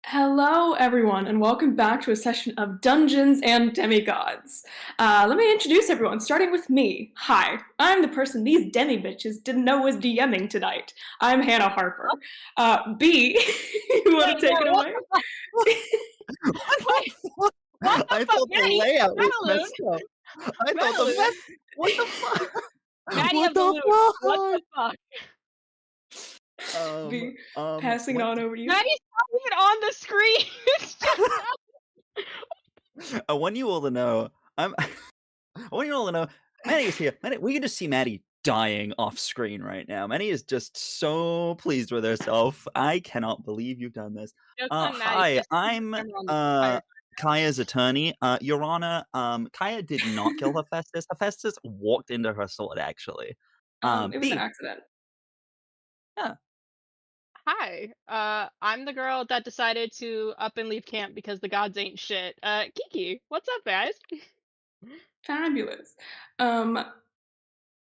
Hello, everyone, and welcome back to a session of Dungeons and Demigods. Let me introduce everyone, starting with me. Hi, I'm the person these demi-bitches didn't know was DMing tonight. I'm Hannah Harper. B, you want Wait, to take no, it what away? the fuck? Wait, what the I fuck? thought the layout was Maddaloon, messed up. I thought the Maddaloon, mess. What the fuck? Maddie What of the the Loon, what the fuck? fuck? B, passing it What? on over to you. Maddie's not even on the screen. It's just I want you all to know. I want you all to know. Maddie is here. Maddie, we can just see Maddie dying off screen right now. Maddie is just so pleased with herself. I cannot believe you've done this. jokes on Maddie. Hi, Just keep I'm the camera on the entire. Kaya's attorney. Your Honor, Kaya did not kill Hephaestus. Hephaestus walked into her sword, actually. It was an B. accident. Yeah. Hi, I'm the girl that decided to up and leave camp because the gods ain't shit. Kiki, what's up, guys? Fabulous. Um,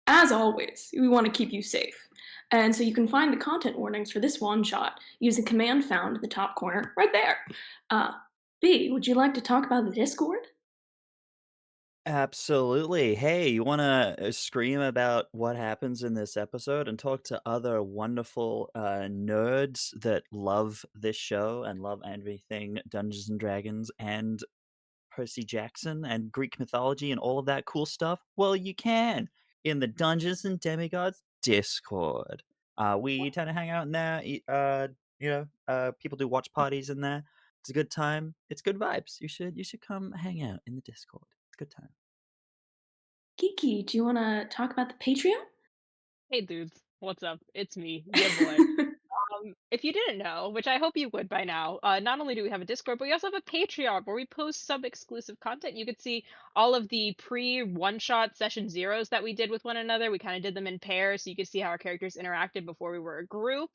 As always, we want to keep you safe. And so you can find the content warnings for this one shot using command found in the top corner right there. Uh, B, would you like to talk about the Discord? Absolutely. Hey, you want to scream about what happens in this episode and talk to other wonderful nerds that love this show and love everything Dungeons and Dragons and Percy Jackson and Greek mythology and all of that cool stuff? Well, you can in the Dungeons and Demigods Discord. We tend to hang out in there. People do watch parties in there. It's a good time. It's good vibes. You should come hang out in the Discord. It's a good time. Kiki, do you want to talk about the Patreon? Hey, dudes, what's up? It's me, your boy. If you didn't know, which I hope you would by now, not only do we have a Discord, but we also have a Patreon where we post some exclusive content. You could see all of the pre one-shot session zeros that we did with one another. We kind of did them in pairs, so you could see how our characters interacted before we were a group.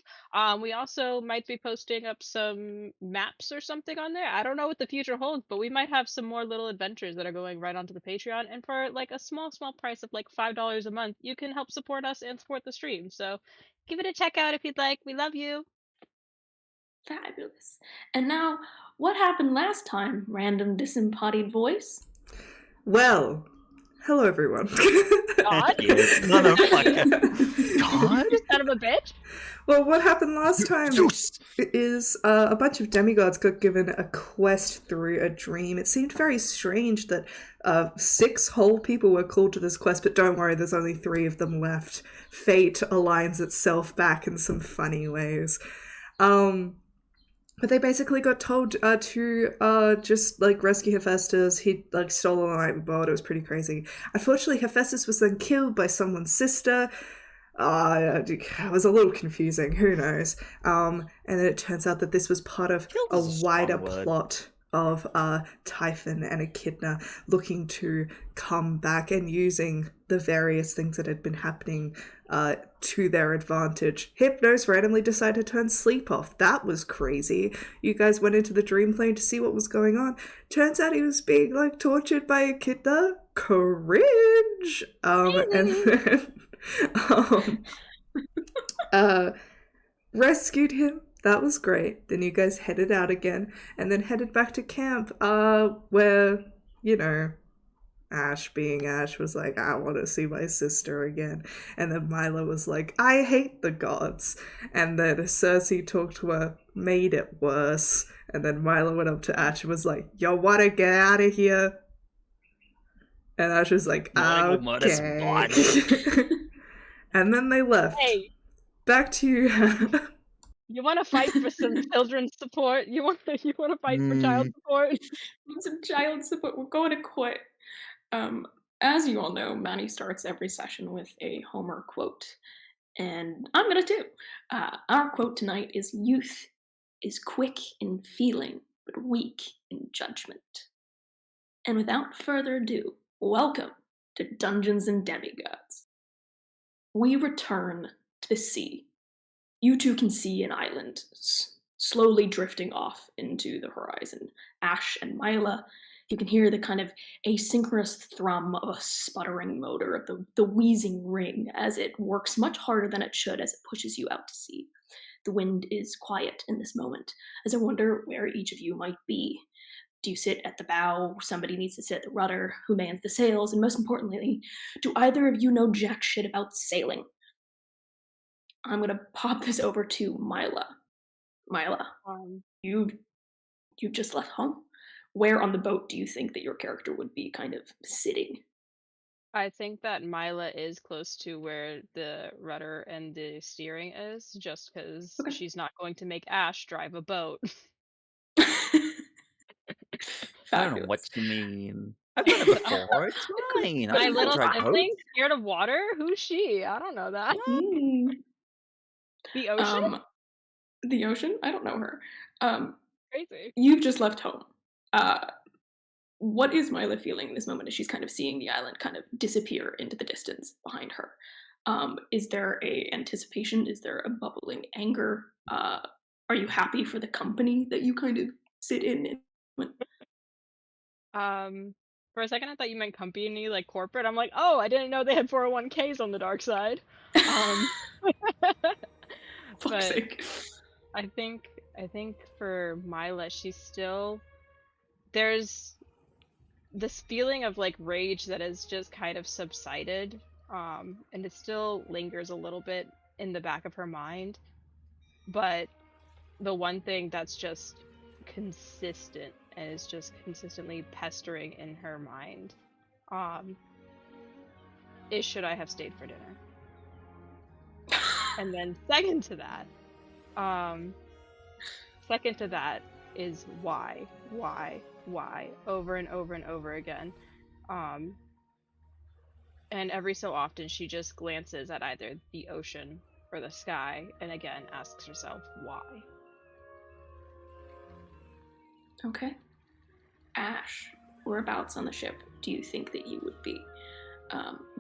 We also might be posting up some maps or something on there. I don't know what the future holds, but we might have some more little adventures that are going right onto the Patreon. And for like a small price of like $5 a month, you can help support us and support the stream. So give it a check out if you'd like. We love you. Fabulous. And now, what happened last time, random disembodied voice? Well, hello everyone. God? You motherfucker. God? You son of a bitch? Well, what happened last time Zeus! is a bunch of demigods got given a quest through a dream. It seemed very strange that 6 whole people were called to this quest, but don't worry, there's only 3 of them left. Fate aligns itself back in some funny ways. But they basically got told to just like rescue Hephaestus. He like stole a night boat. It was pretty crazy. Unfortunately, Hephaestus was then killed by someone's sister. It was a little confusing. Who knows? And then it turns out that this was part of Killed a is a strong wider word. plot of Typhon and Echidna looking to come back and using the various things that had been happening to their advantage. Hypnos randomly decided to turn sleep off. That was crazy. You guys went into the dream plane to see what was going on. Turns out he was being like tortured by Echidna. Cringe. And then rescued him. That was great. Then you guys headed out again and then headed back to camp where, you know, Ash being Ash was like, I want to see my sister again. And then Mila was like, I hate the gods. And then Circe talked to her, made it worse. And then Mila went up to Ash and was like, yo, wanna get out of here? And Ash was like, okay. And then they left. Hey, Back to you, Hannah. you want to fight for some children's support? You want to fight for child support? Need some child support. We're going to quit. As you all know, Manny starts every session with a Homer quote, and I'm gonna too. Our quote tonight is "Youth is quick in feeling, but weak in judgment." And without further ado, welcome to Dungeons and Demigods. We return to the sea. You two can see an island slowly drifting off into the horizon. Ash and Mila, you can hear the kind of asynchronous thrum of a sputtering motor, the wheezing ring as it works much harder than it should as it pushes you out to sea. The wind is quiet in this moment, as I wonder where each of you might be. Do you sit at the bow? Somebody needs to sit at the rudder. Who mans the sails? And most importantly, do either of you know jack shit about sailing? I'm gonna pop this over to Mila. Mila, Um, you've just left home. Where on the boat do you think that your character would be kind of sitting? I think that Mila is close to where the rudder and the steering is, just because Okay. she's not going to make Ash drive a boat. I don't know what Fabulous. you mean. I've done it before. It's Cool. fine. I My know how to little drive boats. sibling scared of water? Who's she? I don't know that. What? Mm. The ocean? Um, the ocean? I don't know her. Um, Crazy. you've just left home. Uh, what is Mila feeling in this moment as she's kind of seeing the island kind of disappear into the distance behind her? Is there a anticipation? Is there a bubbling anger? Are you happy for the company that you kind of sit in? For a second I thought you meant company, like corporate. I'm like, oh, I didn't know they had 401ks on the dark side. Um, Fuck's but sake. I think for Mila, she's still there's this feeling of like rage that has just kind of subsided, and it still lingers a little bit in the back of her mind. But the one thing that's just consistent and is just consistently pestering in her mind, um, is should I have stayed for dinner? And then um, second to that is why, over and over and over again. Um, and every so often she just glances at either the ocean or the sky and again asks herself why. Okay. Ash, whereabouts on the ship do you think that you would be?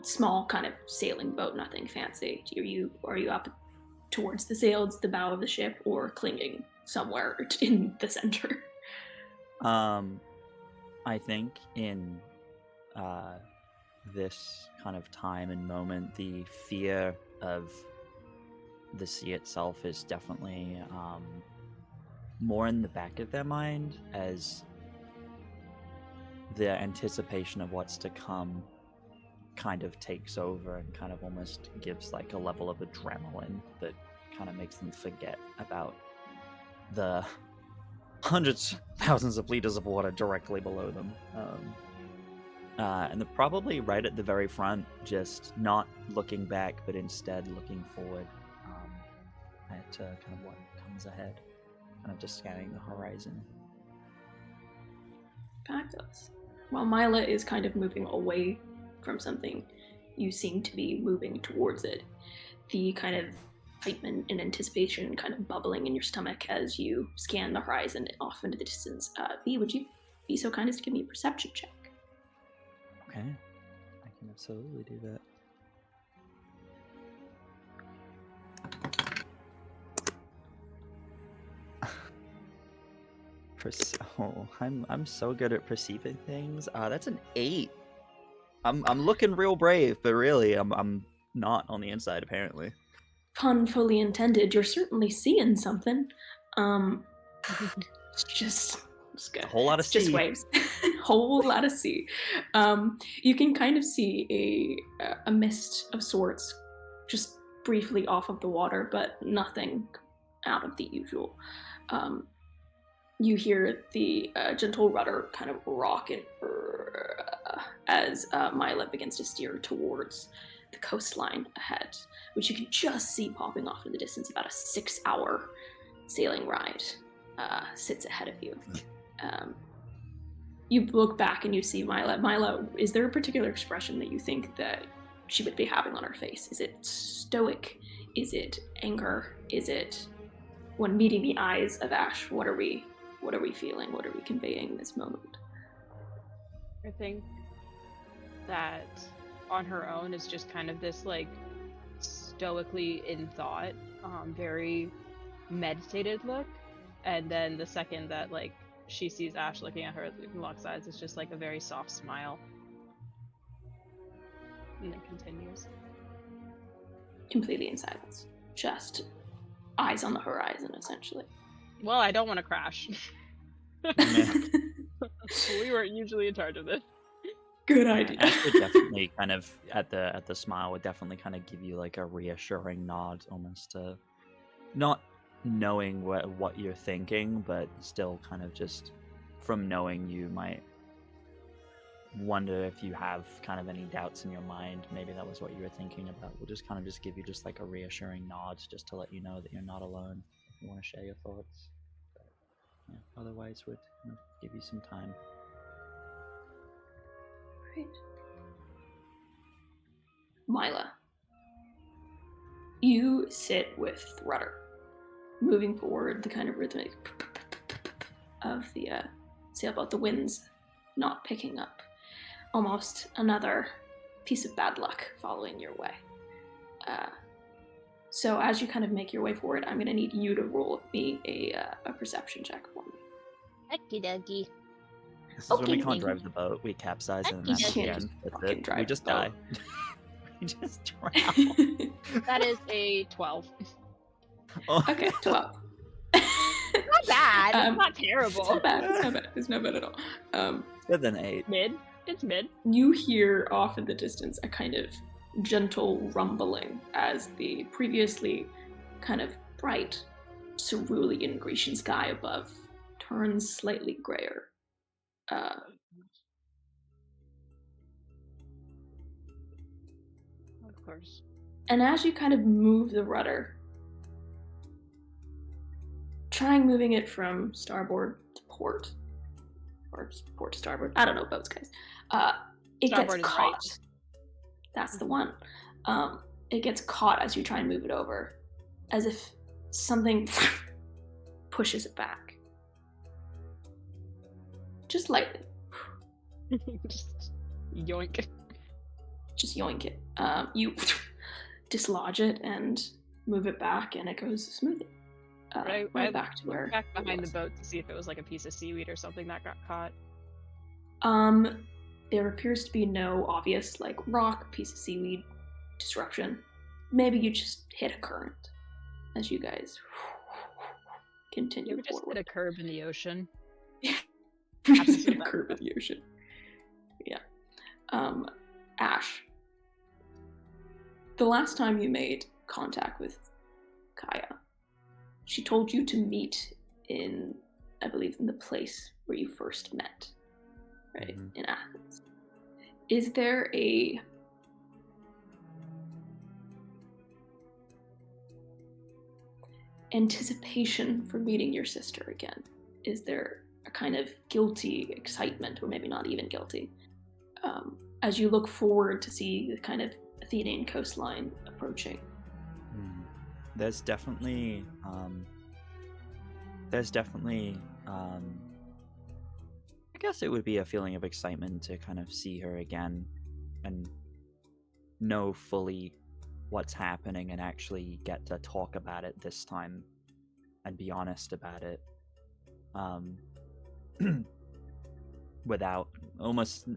Small kind of sailing boat, nothing fancy. Are you up towards the sails, the bow of the ship, or clinging somewhere in the center? Um, I think in uh, this kind of time and moment, the fear of the sea itself is definitely more in the back of their mind, as the anticipation of what's to come kind of takes over and kind of almost gives like a level of adrenaline that kind of makes them forget about the hundreds, thousands of liters of water directly below them. And they're probably right at the very front, just not looking back, but instead looking forward at kind of what comes ahead, kind of just scanning the horizon. Fabulous. While Mila is kind of moving away from something, you seem to be moving towards it. The kind of excitement and anticipation kind of bubbling in your stomach as you scan the horizon off into the distance. V, would you be so kind as to give me a perception check? Okay, I can absolutely do that. I'm so good at perceiving things. That's an 8. I'm looking real brave, but really I'm not on the inside apparently. Pun fully intended. You're certainly seeing something. It's just good. A whole lot of It's just sea. waves. Whole lot of sea. You can kind of see a mist of sorts, just briefly off of the water, but nothing out of the usual. You hear the gentle rudder kind of rock and as Mila begins to steer towards the coastline ahead, which you can just see popping off in the distance. About a 6-hour sailing ride sits ahead of you. You look back and you see Mila. Mila, is there a particular expression that you think that she would be having on her face? Is it stoic? Is it anger? Is it, when meeting the eyes of Ash, what are we feeling? What are we conveying in this moment? I think that on her own is just kind of this like stoically in thought, very meditated look, and then the second that like she sees Ash looking at her and locks eyes, it's just like a very soft smile, and it continues. Completely in silence. Just eyes on the horizon, essentially. Well, I don't want to crash. Yeah. We weren't usually in charge of this. Good idea. Ash would definitely kind of at the smile would definitely kind of give you like a reassuring nod, almost to not knowing what you're thinking, but still kind of just from knowing you might wonder if you have kind of any doubts in your mind. Maybe that was what you were thinking about. We'll just kind of just give you just like a reassuring nod, just to let you know that you're not alone if you want to share your thoughts. But, yeah, otherwise, would kind of give you some time. Right. Mila, you sit with Rudder, moving forward the kind of rhythmic of the sailboat, the winds not picking up. Almost another piece of bad luck following your way. So as you kind of make your way forward, I'm going to need you to roll me a perception check for me. Okie dokie. This is when we Okay, can't thank drive the boat. We capsize and You that's can't the just end. That's fucking it. drive We just the die. boat. We just drown. That is a 12. Oh. Okay, 12. Not bad. It's not terrible. It's not bad. It's not bad. It's not bad at all. Better than 8. Mid. It's mid. You hear off in the distance a kind of gentle rumbling as the previously kind of bright cerulean Grecian sky above turns slightly grayer. Of course. And as you kind of move the rudder, trying moving it from starboard to port, or port to starboard, I don't know boats, guys. It Starboard gets is caught. right. That's the one. It gets caught as you try and move it over, as if something pushes it back. Just lightly. Just yoink. Just yoink it. You dislodge it and move it back, and it goes smoothly. Right back to where Back it behind the was. boat to see if it was like a piece of seaweed or something that got caught. There appears to be no obvious like rock, piece of seaweed disruption. Maybe you just hit a current as you guys continue You just forward. hit a curve in the ocean. You Happens just hit a with that. curve in the ocean. Yeah. Ash. The last time you made contact with Kaya, she told you to meet in, I believe, in the place where you first met, right? Mhm. In Athens. Is there a anticipation for meeting your sister again? Is there a kind of guilty excitement, or maybe not even guilty, as you look forward to see the kind of Athenian coastline approaching? There's definitely I guess it would be a feeling of excitement to kind of see her again and know fully what's happening and actually get to talk about it this time and be honest about it, without almost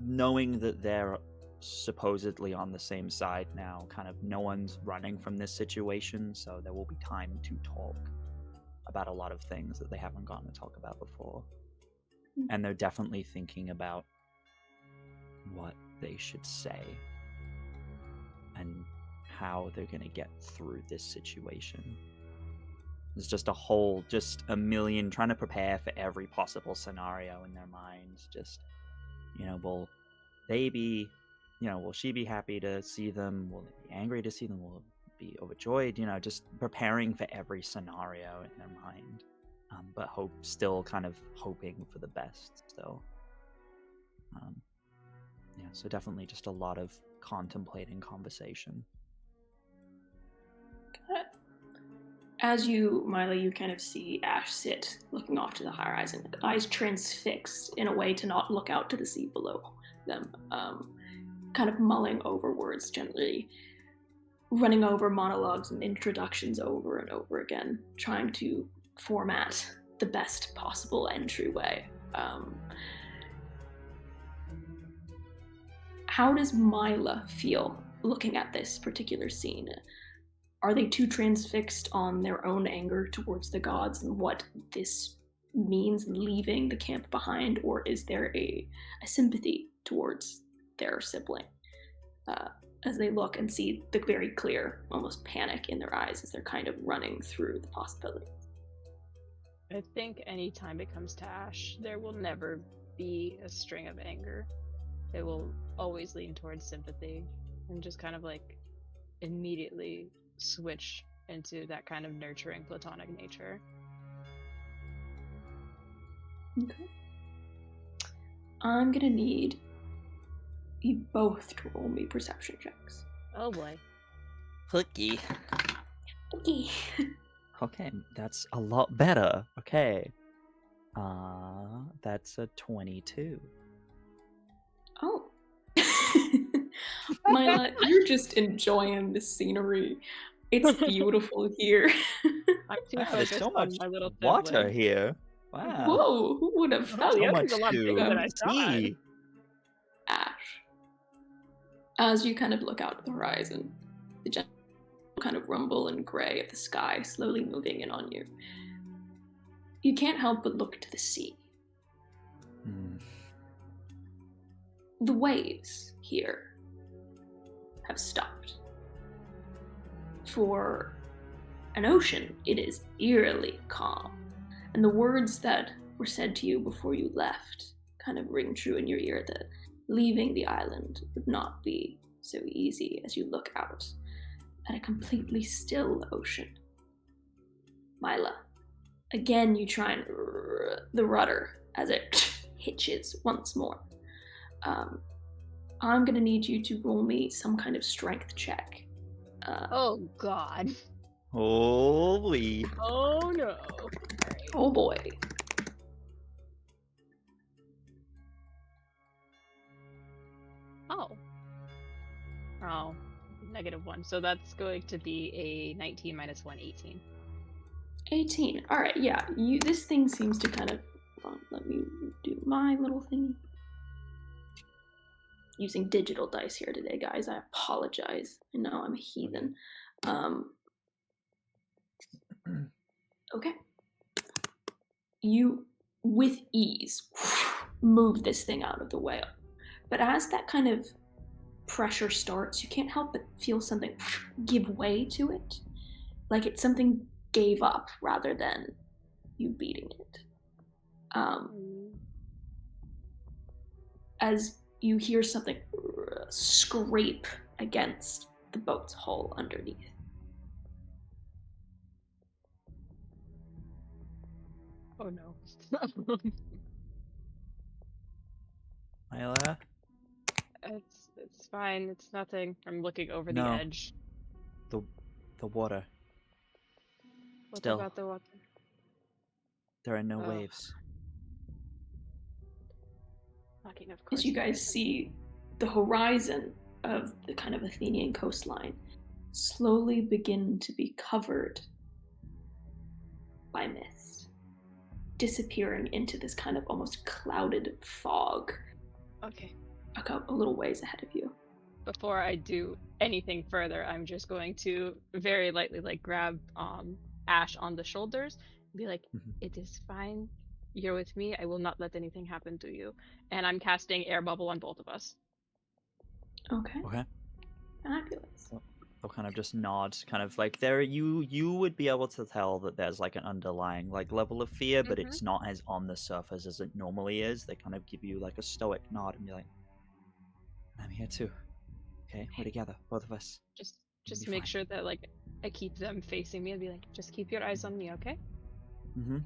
knowing that they're supposedly on the same side now. Kind of no one's running from this situation, so there will be time to talk about a lot of things that they haven't gotten to talk about before. And they're definitely thinking about what they should say and how they're going to get through this situation. There's just a million, trying to prepare for every possible scenario in their minds. Just, will they be, will she be happy to see them? Will they be angry to see them? Will they be overjoyed? Just preparing for every scenario in their mind. But still kind of hoping for the best still. So definitely just a lot of contemplating conversation. Got it. As you, Mila, you kind of see Ash sit, looking off to the horizon, with eyes transfixed in a way to not look out to the sea below them, kind of mulling over words gently, running over monologues and introductions over and over again, trying to format the best possible entryway. How does Mila feel looking at this particular scene? Are they too transfixed on their own anger towards the gods and what this means in leaving the camp behind, or is there a sympathy towards their sibling? As they look and see the very clear, almost panic in their eyes as they're kind of running through the possibilities. I think anytime it comes to Ash, there will never be a string of anger. It will always lean towards sympathy and just kind of like immediately switch into that kind of nurturing platonic nature. Okay. I'm gonna need you both to roll me perception checks. Oh boy. Hooky. Okay. Okay, that's a lot better. Okay. That's a 22. Oh. Mila, you're just enjoying the scenery. It's beautiful here. I'm too Wow, there's focused so on much my little water sibling. here. Wow. Whoa, who would have Oh, thought? the So ocean's much a lot bigger than I to thought. see. Ash. As you kind of look out at the horizon, the gentle kind of rumble and gray of the sky slowly moving in on you. You can't help but look to the sea. Hmm. The waves here have stopped. For an ocean, it is eerily calm, and the words that were said to you before you left kind of ring true in your ear that leaving the island would not be so easy as you look out at a completely still ocean. Mila, again you try and the rudder as it hitches once more. I'm gonna need you to roll me some kind of strength check. Oh god. Holy. Oh no. Alright. Oh boy. Oh. Oh. -1. So that's going to be a 19 minus 1, 18. 18. Alright, yeah. This thing seems to kind of... Hold on, let me do my little thingy. Using digital dice here today, guys. I apologize. I know I'm a heathen. Okay. You, with ease, move this thing out of the way. But as that kind of pressure starts, you can't help but feel something give way to it. Like it's something gave up rather than you beating it. As you hear something scrape against the boat's hull underneath. Oh no. Mila? It's fine. It's nothing. I'm looking over the No. edge. The water. What Still. about the water? There are no Oh. waves. Fucking of course. As you guys see the horizon of the kind of Athenian coastline slowly begin to be covered by mist, disappearing into this kind of almost clouded fog Okay. a little ways ahead of you. Before I do anything further, I'm just going to very lightly like grab Ash on the shoulders and be like, "It is fine. You're with me. I will not let anything happen to you." And I'm casting air bubble on both of us. Okay. Okay. Fabulous. They'll kind of just nod, kind of like there. You would be able to tell that there's like an underlying like level of fear, but it's not as on the surface as it normally is. They kind of give you like a stoic nod and be like, "I'm here too. Okay, we're together, both of us." Just be make fine. sure that like I keep them facing me and be like, "Just keep your eyes on me, okay?" Mm-hmm.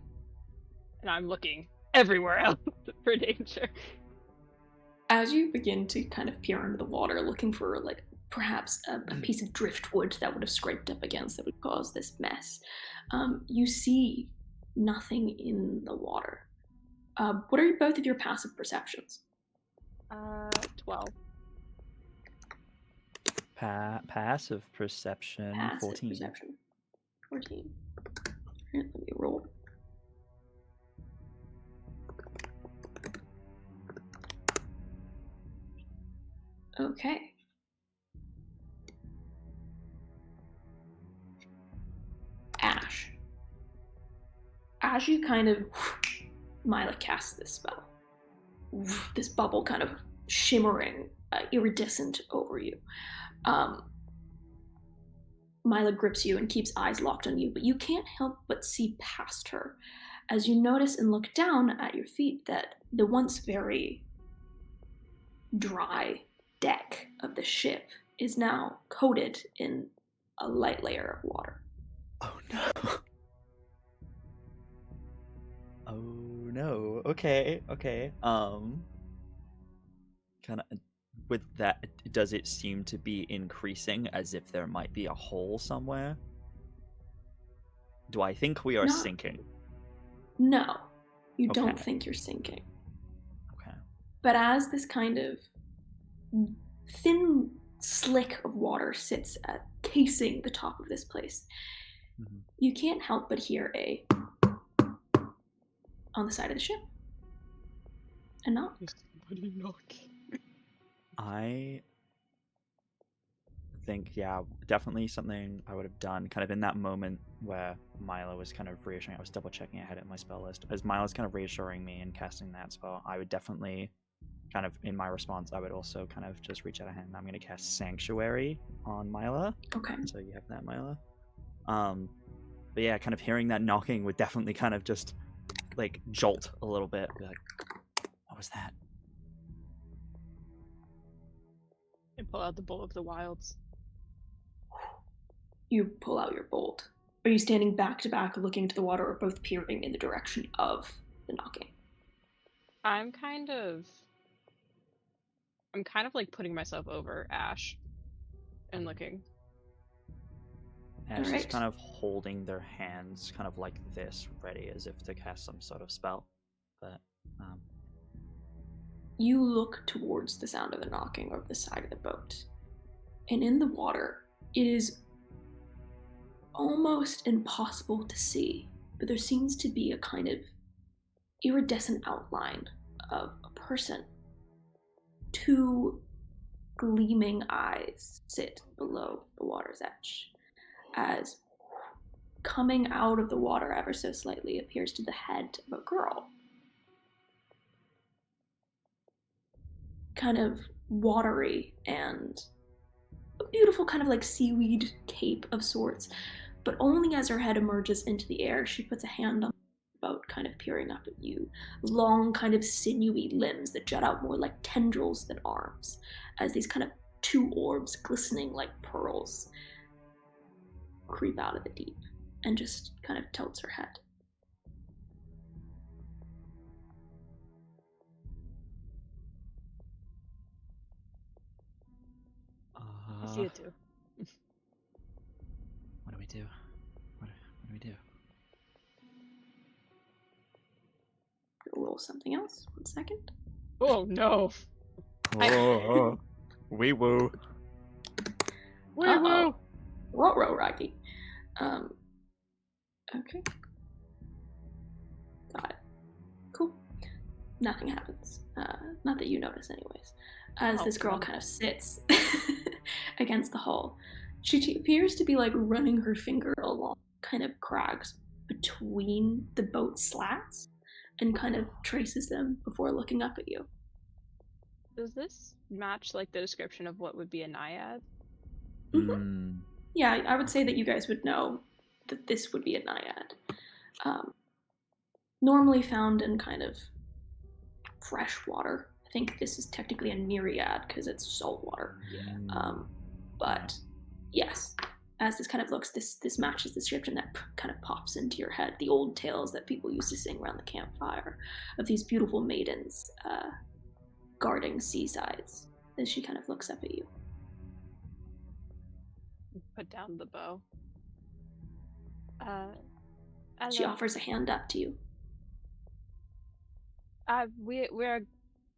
And I'm looking everywhere else for danger. As you begin to kind of peer into the water, looking for like perhaps a piece of driftwood that would have scraped up against that would cause this mess, you see nothing in the water. What are both of your passive perceptions? 12. Passive perception. Passive 14. perception. 14. Alright, let me roll. Okay. as you kind of, Mila casts this spell, this bubble kind of shimmering, iridescent over you. Mila grips you and keeps eyes locked on you, but you can't help but see past her as you notice and look down at your feet that the once very dry deck of the ship is now coated in a light layer of water. Oh no. Oh no. Okay. Kind of with that, does it seem to be increasing as if there might be a hole somewhere? Do I think we are sinking? No, you Okay. don't think you're sinking. Okay. But as this kind of thin slick of water sits casing the top of this place, you can't help but hear a on the side of the ship. A knock. Somebody knocking. I think, yeah, definitely something I would have done kind of in that moment where Mila was kind of reassuring. I was double checking ahead at my spell list. As Mila's kind of reassuring me and casting that spell, I would definitely kind of, in my response, I would also kind of just reach out a hand. I'm going to cast Sanctuary on Mila. Okay. So you have that, Mila. But yeah, kind of hearing that knocking would definitely kind of just like jolt a little bit. Be like, what was that? And pull out the Bolt of the Wilds. You pull out your bolt. Are you standing back to back looking to the water or both peering in the direction of the knocking? I'm kind of like putting myself over Ash and looking. Ash is Alright. kind of holding their hands kind of like this, ready as if to cast some sort of spell. But You look towards the sound of the knocking over the side of the boat. And in the water, it is almost impossible to see, but there seems to be a kind of iridescent outline of a person. 2 gleaming eyes sit below the water's edge, as coming out of the water ever so slightly appears to the head of a girl. Kind of watery and a beautiful kind of like seaweed cape of sorts, but only as her head emerges into the air, she puts a hand on the boat, kind of peering up at you. Long, kind of sinewy limbs that jut out more like tendrils than arms, as these kind of 2 orbs glistening like pearls creep out of the deep, and just kind of tilts her head. I see it too. What do we do? What do we do? Roll something else. 1 second. Oh no! Oh, wee woo. Wee woo! Roll, Rocky. Okay. Got it. Cool. Nothing happens. Not that you notice, anyways. As this girl kind of sits against the hull, she appears to be like running her finger along kind of crags between the boat slats and kind of traces them before looking up at you. Does this match like the description of what would be a naiad? Mm-hmm. Yeah, I would say that you guys would know that this would be a naiad. Normally found in kind of fresh water. I think this is technically a nereid because it's salt water. But yes, as this kind of looks, this matches the description that kind of pops into your head. The old tales that people used to sing around the campfire of these beautiful maidens guarding seasides as she kind of looks up at you. Put down the bow. She offers a hand up to you.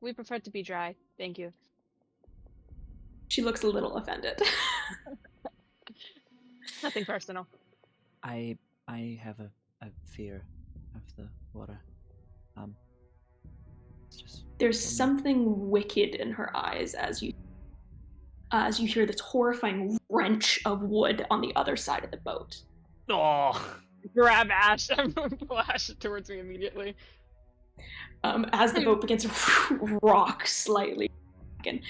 We prefer to be dry, thank you. She looks a little offended. Nothing personal. I have a fear of the water. It's just there's something wicked in her eyes as you hear this horrifying wrench of wood on the other side of the boat. Oh, grab Ash and pull Ash towards me immediately. As the boat begins to rock slightly, and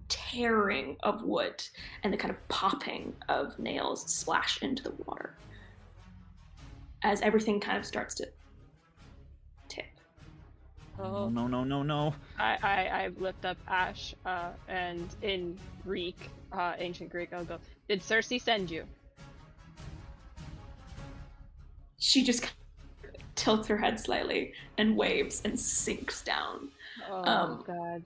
tearing of wood and the kind of popping of nails splash into the water as everything kind of starts to tip. Oh, no. I lift up Ash, and in Greek, ancient Greek, I'll go, did Circe send you? She just tilts her head slightly and waves and sinks down. Oh, God.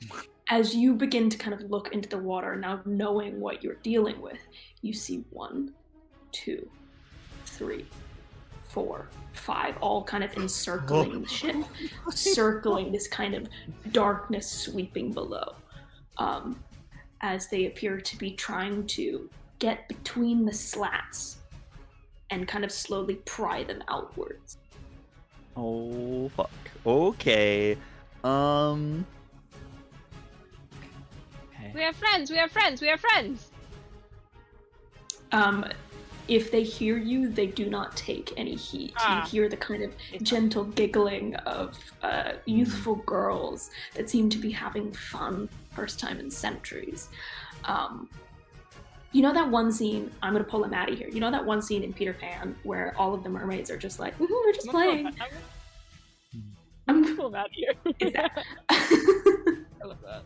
As you begin to kind of look into the water, now knowing what you're dealing with, you see 1, 2, 3, 4, 5, all kind of encircling the ship, circling this kind of darkness sweeping below, as they appear to be trying to get between the slats and kind of slowly pry them outwards. Oh, fuck. Okay. Okay. We are friends, we are friends, we are friends! If they hear you, they do not take any heat. You hear the kind of gentle giggling of youthful girls that seem to be having fun first time in centuries. You know that one scene, I'm gonna pull a Maddie here, you know that one scene in Peter Pan where all of the mermaids are just like, we're just playing. I'm cool Maddie here. Is that? I love that.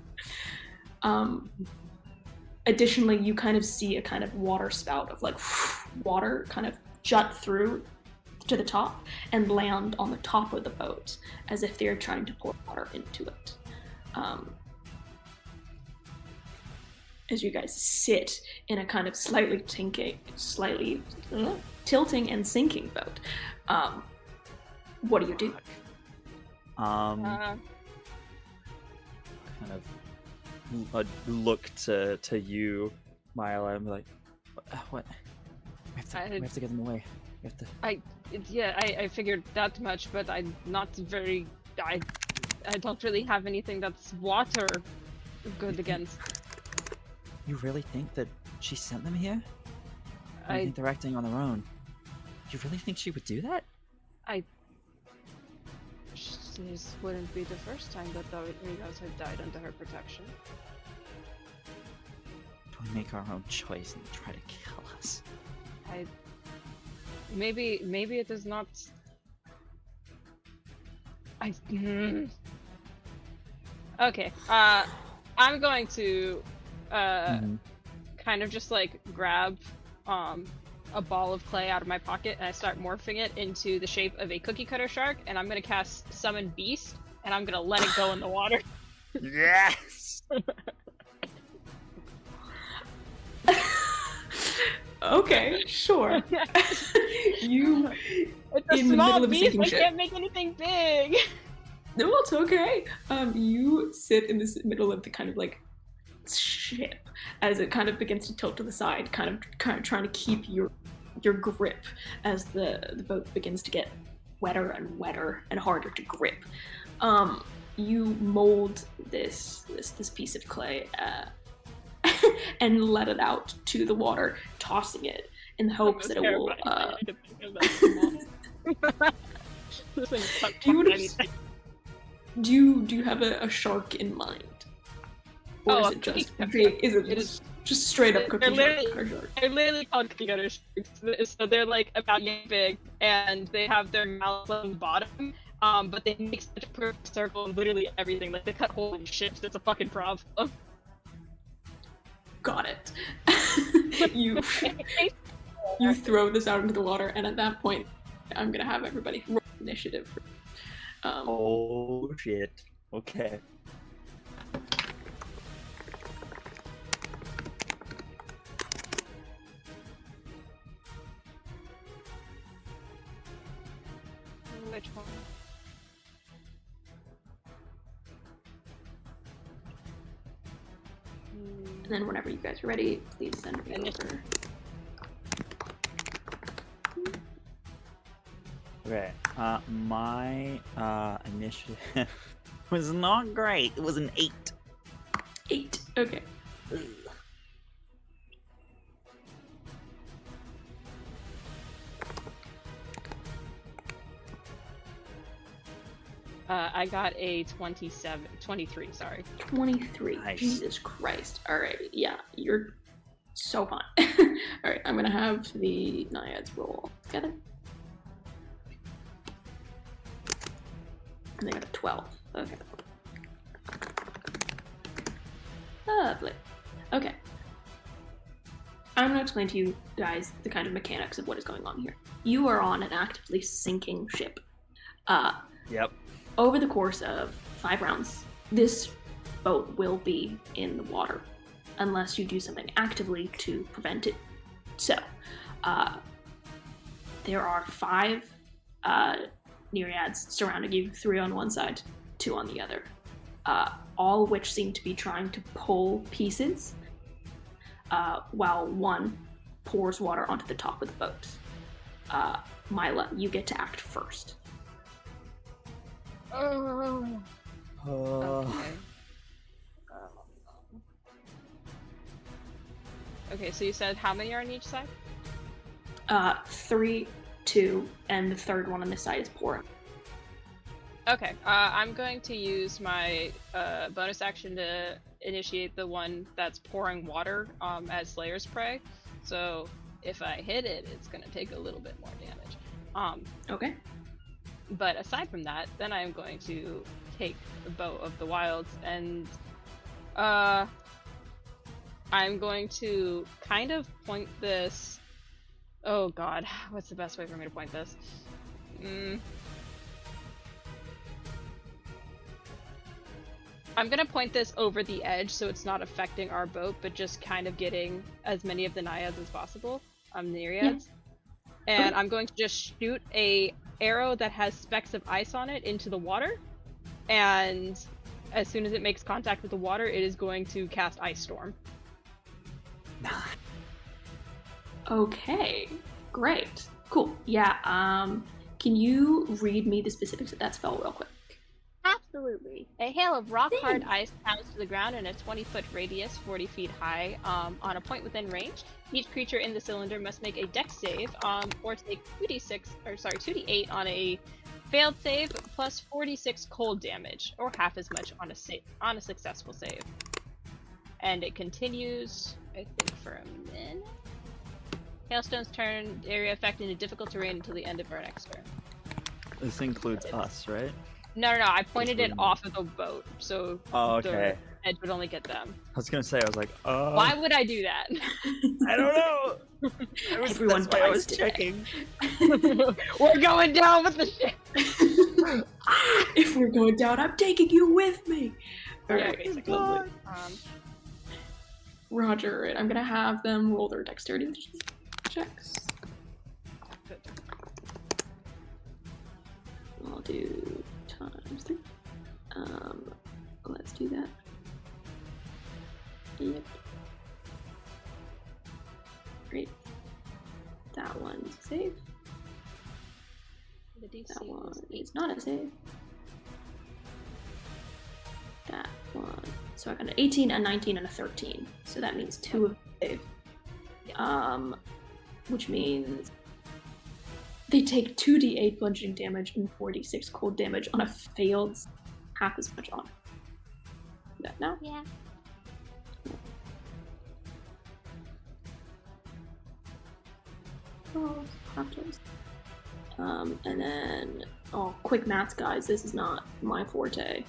Additionally, you kind of see a kind of water spout of like water kind of jut through to the top and land on the top of the boat as if they're trying to pour water into it. As you guys sit in a kind of slightly tilting and sinking boat. What do you do? Kind of look to you, Mila, and be like, what? We have to get them away. We have to... I figured that much, but I'm not very... I don't really have anything that's water good against. You really think that she sent them here? I think they're acting on their own. You really think she would do that? This wouldn't be the first time that the Demigods have died under her protection. We make our own choice and try to kill us. Maybe it is not. Okay. I'm going to kind of just like grab a ball of clay out of my pocket and I start morphing it into the shape of a cookie cutter shark, and I'm gonna cast Summon Beast and I'm gonna let it go in the water. Yes. Okay, sure. You it's a in the small middle of a beast. sinking I ship. can't make anything big. No, it's okay. You sit in this middle of the kind of like ship as it kind of begins to tilt to the side, kind of trying to keep your grip as the boat begins to get wetter and harder to grip. You mold this piece of clay and let it out to the water, tossing it in the hopes that it will. Do you have a shark in mind? Or is it just big? Is it just straight up cookie shark? They're literally called cookie cutter sharks. So they're like about yay big, and they have their mouths on the bottom. But they make such a perfect circle in literally everything. Like they cut holes in ships. It's a fucking problem. Got it. You throw this out into the water, and at that point, I'm gonna have everybody roll initiative. Oh shit. Okay. Which one? And then whenever you guys are ready, please send me over. Okay. My initiative was not great. It was an 8. 8. Okay. Ugh. I got a 23, sorry. 23. Nice. Jesus Christ. Alright, yeah, you're so fine. Alright, I'm gonna have the naiads roll together. And they got a 12. Okay. Lovely. Okay. I'm going to explain to you guys the kind of mechanics of what is going on here. You are on an actively sinking ship. Yep. Over the course of 5 rounds, this boat will be in the water, unless you do something actively to prevent it. So, there are 5 Nereids surrounding you, 3 on one side, 2 on the other, all of which seem to be trying to pull pieces, while one pours water onto the top of the boat. Mila, you get to act first. Oh. Okay. Okay, so you said how many are on each side? 3, 2, and the third one on this side is pouring. Okay, I'm going to use my bonus action to initiate the one that's pouring water as Slayer's Prey. So if I hit it, it's going to take a little bit more damage. Okay. But aside from that, then I'm going to take the Bow of the Wilds and I'm going to kind of point this... Oh god, what's the best way for me to point this? I'm gonna point this over the edge so it's not affecting our boat, but just kind of getting as many of the naiads as possible, Nereids. Yeah. And I'm going to just shoot a arrow that has specks of ice on it into the water, and as soon as it makes contact with the water, it is going to cast Ice Storm. Okay, great, cool. Yeah, can you read me the specifics of that spell real quick? Absolutely. A hail of rock-hard ice pounds to the ground in a 20-foot radius, 40 feet high, on a point within range. Each creature in the cylinder must make a dex save, or take 2d8 on a failed save, plus 46 cold damage, or half as much on a successful save. And it continues, I think, for a minute. Hailstones turn area effect into difficult terrain until the end of our next turn. This includes us, right? No, I pointed it off of the boat, so okay. The edge would only get them. I was gonna say, I was like, Why would I do that? I don't know. Everyone that's why I was today. checking. We're going down with the ship. If we're going down, I'm taking you with me. Yeah, Basically. Roger it. I'm gonna have them roll their dexterity checks. I'll do ×3. Let's do that. Yep. Great. That one's a save. The DC That one is not a save. That one. So I got an 18, a 19, and a 13. So that means 2 of save. Yeah. Which means they take 2d8 bludgeoning damage and 46 cold damage on a failed half as much on. That now? Yeah. Oh, half twice. And then, quick math, guys. This is not my forte.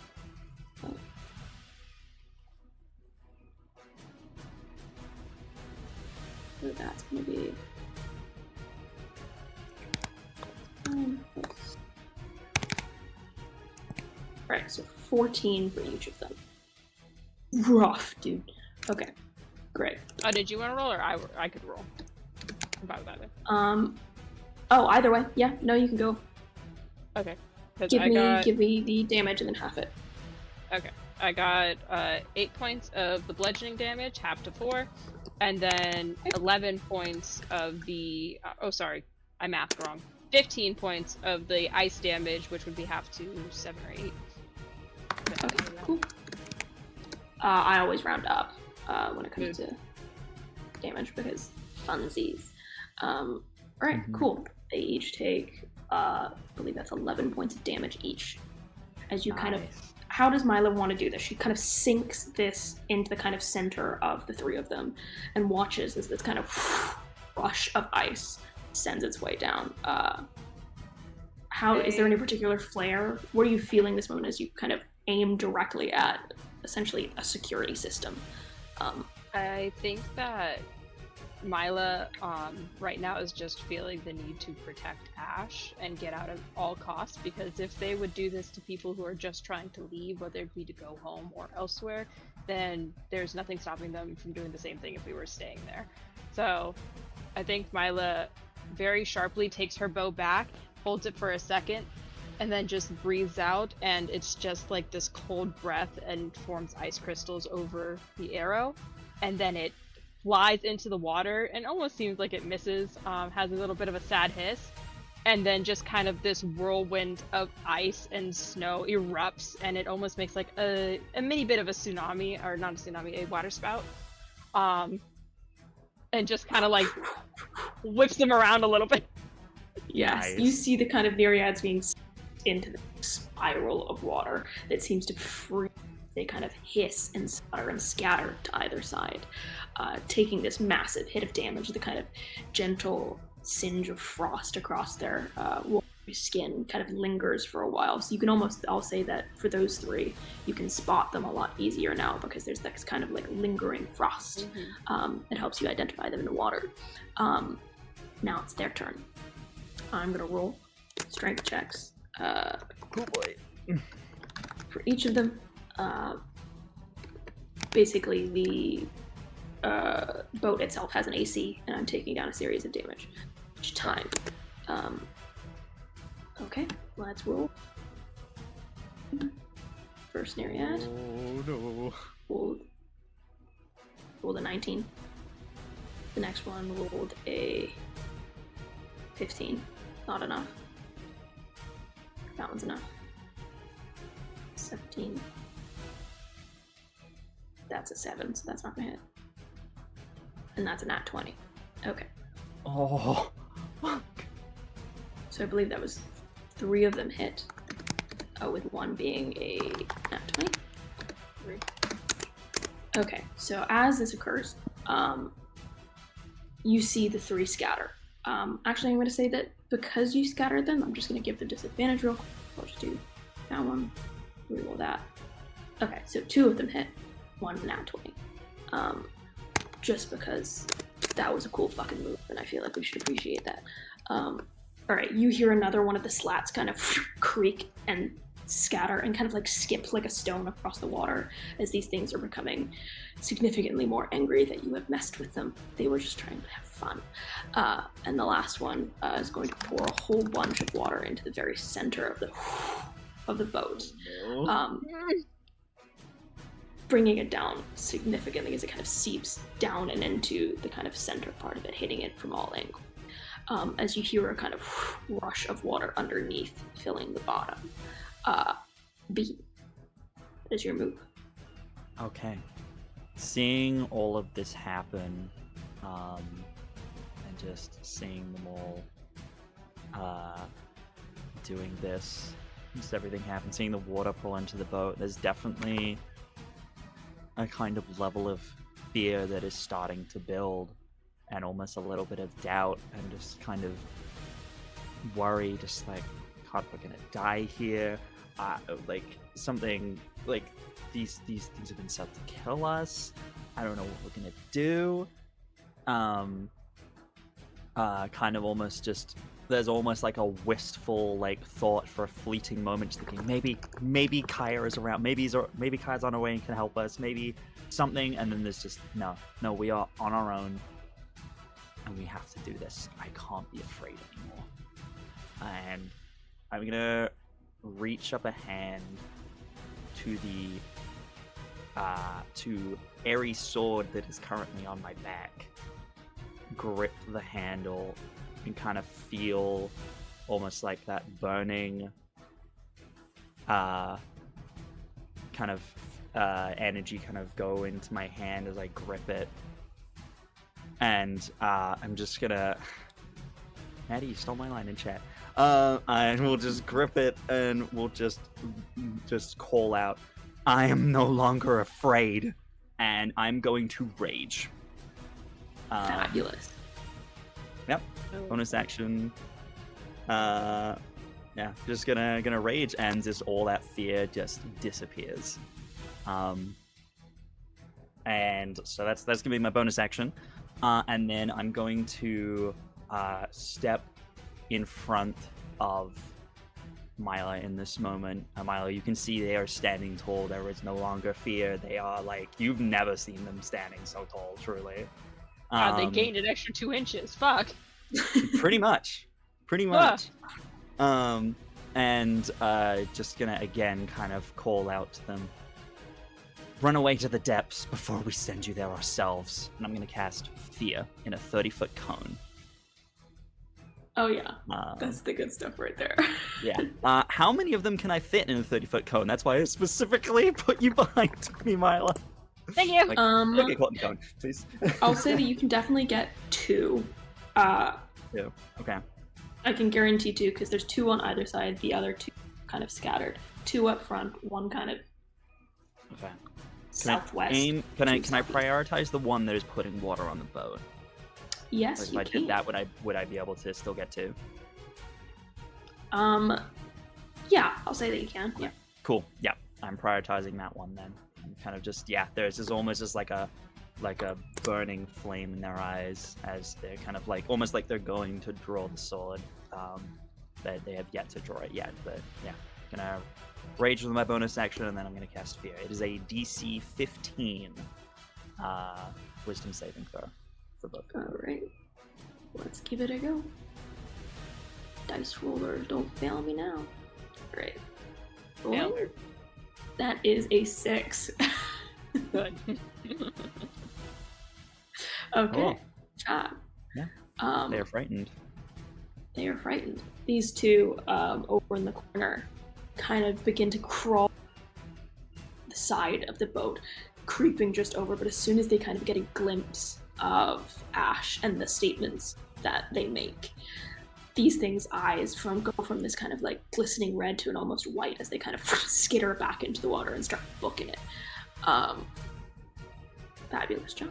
So that's gonna be. Right, so 14 for each of them. Rough, dude. Okay, great. Oh, did you want to roll, or I could roll? I'm fine with that. Either way. Yeah, no, you can go. Okay. Give me the damage and then half it. Okay. I got 8 points of the bludgeoning damage, half to 4, and then 11 points of the. I mathed wrong. 15 points of the ice damage, which would be half to 7 or 8. Okay, cool. I always round up when it comes to damage because funsies. Alright, cool. They each take, I believe that's 11 points of damage each. as you kind of. Nice. How does Mila want to do this? She kind of sinks this into the kind of center of the three of them, and watches as this kind of rush of ice sends its way down. How is there any particular flair? What are you feeling this moment as you kind of aim directly at essentially a security system? I think that Mila right now is just feeling the need to protect Ash and get out at all costs, because if they would do this to people who are just trying to leave, whether it be to go home or elsewhere, then there's nothing stopping them from doing the same thing if we were staying there. So I think Mila very sharply takes her bow back, holds it for a second, and then just breathes out, and it's just like this cold breath and forms ice crystals over the arrow, and then it flies into the water and almost seems like it misses, has a little bit of a sad hiss, and then just kind of this whirlwind of ice and snow erupts, and it almost makes like a mini bit of a tsunami, or not a tsunami, a water spout, and just kind of like whips them around a little bit. Yes, Nice. you see the kind of Nereids being into the spiral of water that seems to freeze. They kind of hiss and sputter and scatter to either side, taking this massive hit of damage. The kind of gentle singe of frost across their skin kind of lingers for a while. So you can I'll say that for those three, you can spot them a lot easier now because there's this kind of like lingering frost that helps you identify them in the water. Now it's their turn. I'm gonna roll strength checks. Cool boy. For each of them. Basically, the boat itself has an AC, and I'm taking down a series of damage each time. Okay, let's roll. First Nereid. Oh no. Rolled a 19. The next one rolled a 15. Not enough. That one's enough. 17. That's a 7, so that's not gonna hit. And that's a nat 20. Okay. Oh, fuck. So I believe that was 3 of them hit. With one being a nat 20. Okay, so as this occurs, you see the 3 scatter. Actually, I'm going to say that because you scattered them, I'm just going to give them disadvantage real quick. I'll just do that one, reroll that. Okay, so 2 of them hit, 1 nat 20. Just because that was a cool fucking move, and I feel like we should appreciate that. Alright, you hear another one of the slats kind of creak and scatter and kind of like skip like a stone across the water as these things are becoming significantly more angry that you have messed with them. They were just trying to have fun. And the last one is going to pour a whole bunch of water into the very center of the boat. Bringing it down significantly as it kind of seeps down and into the kind of center part of it, hitting it from all angles. As you hear a kind of rush of water underneath, filling the bottom. B, that is your move. Okay. Seeing all of this happen, and just seeing them all doing this, just everything happen, seeing the water pull into the boat, there's definitely a kind of level of fear that is starting to build, and almost a little bit of doubt, and just kind of worry, just like, God, we're gonna die here. Like something like these things have been set to kill us. I don't know what we're gonna do. Kind of almost just there's almost like a wistful like thought for a fleeting moment, just thinking maybe Kaya is around, maybe Kaya's on her way and can help us, maybe something, and then there's just no, we are on our own and we have to do this. I can't be afraid anymore. And I'm gonna reach up a hand to the to Aeaea's sword that is currently on my back, grip the handle, and kind of feel almost like that burning kind of energy kind of go into my hand as I grip it. And I'm just gonna Maddie, you stole my line in chat. I will just grip it and we'll just call out, I am no longer afraid, and I'm going to rage. Fabulous. Yep. Bonus action. Yeah, just gonna rage, and just all that fear just disappears. And so that's gonna be my bonus action. And then I'm going to step in front of Mila in this moment. Mila, you can see they are standing tall. There is no longer fear. They are like, you've never seen them standing so tall, truly. They gained an extra 2 inches. Fuck. Pretty much. And just gonna again kind of call out to them. Run away to the depths before we send you there ourselves. And I'm gonna cast Fear in a 30-foot cone. Oh yeah, that's the good stuff right there. Yeah. How many of them can I fit in a 30-foot cone? That's why I specifically put you behind me, Mila. Thank you. Don't get caught in the cone, please. I'll say that you can definitely get 2. 2. Okay. I can guarantee 2 because there's 2 on either side. The other 2 kind of scattered. 2 up front, 1 kind of southwest. Can I prioritize the one that is putting water on the boat? Yes, like if you I can. did that, would I be able to still get 2? Yeah, I'll say that you can. Yeah. Cool. Yeah, I'm prioritizing that one then. And kind of just there's just almost just like a burning flame in their eyes as they're kind of like almost like they're going to draw the sword. That they have yet to draw it yet, but yeah, gonna rage with my bonus action and then I'm gonna cast Fear. It is a DC 15 Wisdom saving throw for both. Alright. Let's give it a go. Dice roller, don't fail me now. Alright. Failure. That is a 6. Good. Okay. Cool. Yeah. They're frightened. They are frightened. These 2 over in the corner kind of begin to crawl the side of the boat, creeping just over, but as soon as they kind of get a glimpse of Ash and the statements that they make, these things' eyes go from this kind of like glistening red to an almost white as they kind of skitter back into the water and start booking it. Fabulous job.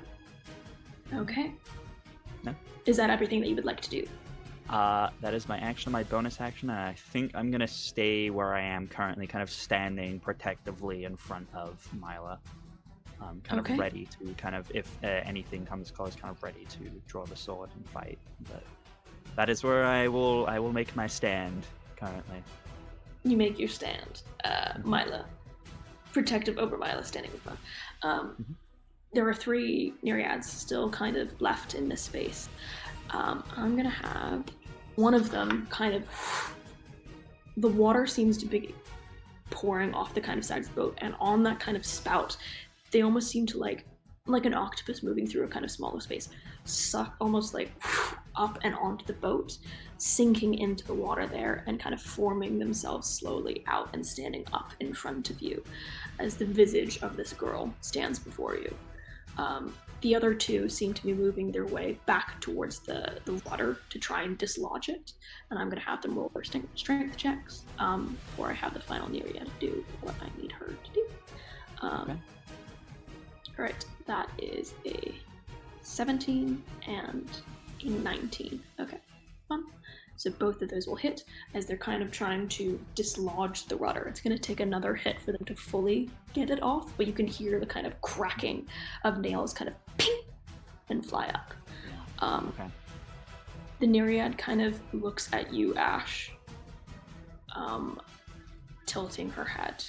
Okay. No. Is that everything that you would like to do? That is my action, my bonus action, and I think I'm gonna stay where I am currently, kind of standing protectively in front of Mila. Kind of ready to if anything comes close, kind of ready to draw the sword and fight. But that is where I will make my stand currently. You make your stand, Mila. Protective over Mila, standing in front. There are 3 Nereids still kind of left in this space. I'm gonna have one of them kind of. The water seems to be pouring off the kind of sides of the boat, and on that kind of spout, they almost seem to like an octopus moving through a kind of smaller space, suck almost like up and onto the boat, sinking into the water there, and kind of forming themselves slowly out and standing up in front of you, as the visage of this girl stands before you. The other 2 seem to be moving their way back towards the water to try and dislodge it, and I'm going to have them roll their strength checks before I have the final Nereid do what I need her to do. Alright, that is a 17 and a 19. Okay, fun. So both of those will hit as they're kind of trying to dislodge the rudder. It's going to take another hit for them to fully get it off, but you can hear the kind of cracking of nails kind of ping and fly up. The Nereid kind of looks at you, Ash, tilting her head,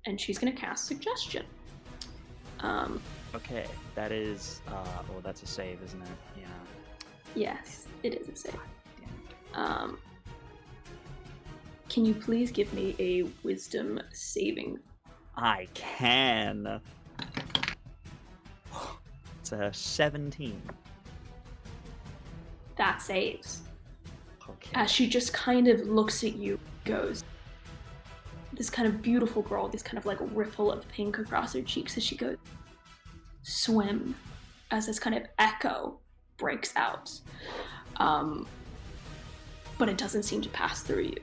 and she's going to cast Suggestion. Okay, that is that's a save, isn't it? Yeah. Yes, it is a save. Can you please give me a Wisdom saving? I can. It's a 17. That saves. Okay. As she just kind of looks at you, goes, this kind of beautiful girl, this kind of like ripple of pink across her cheeks as she goes, swim, as this kind of echo breaks out. but it doesn't seem to pass through you.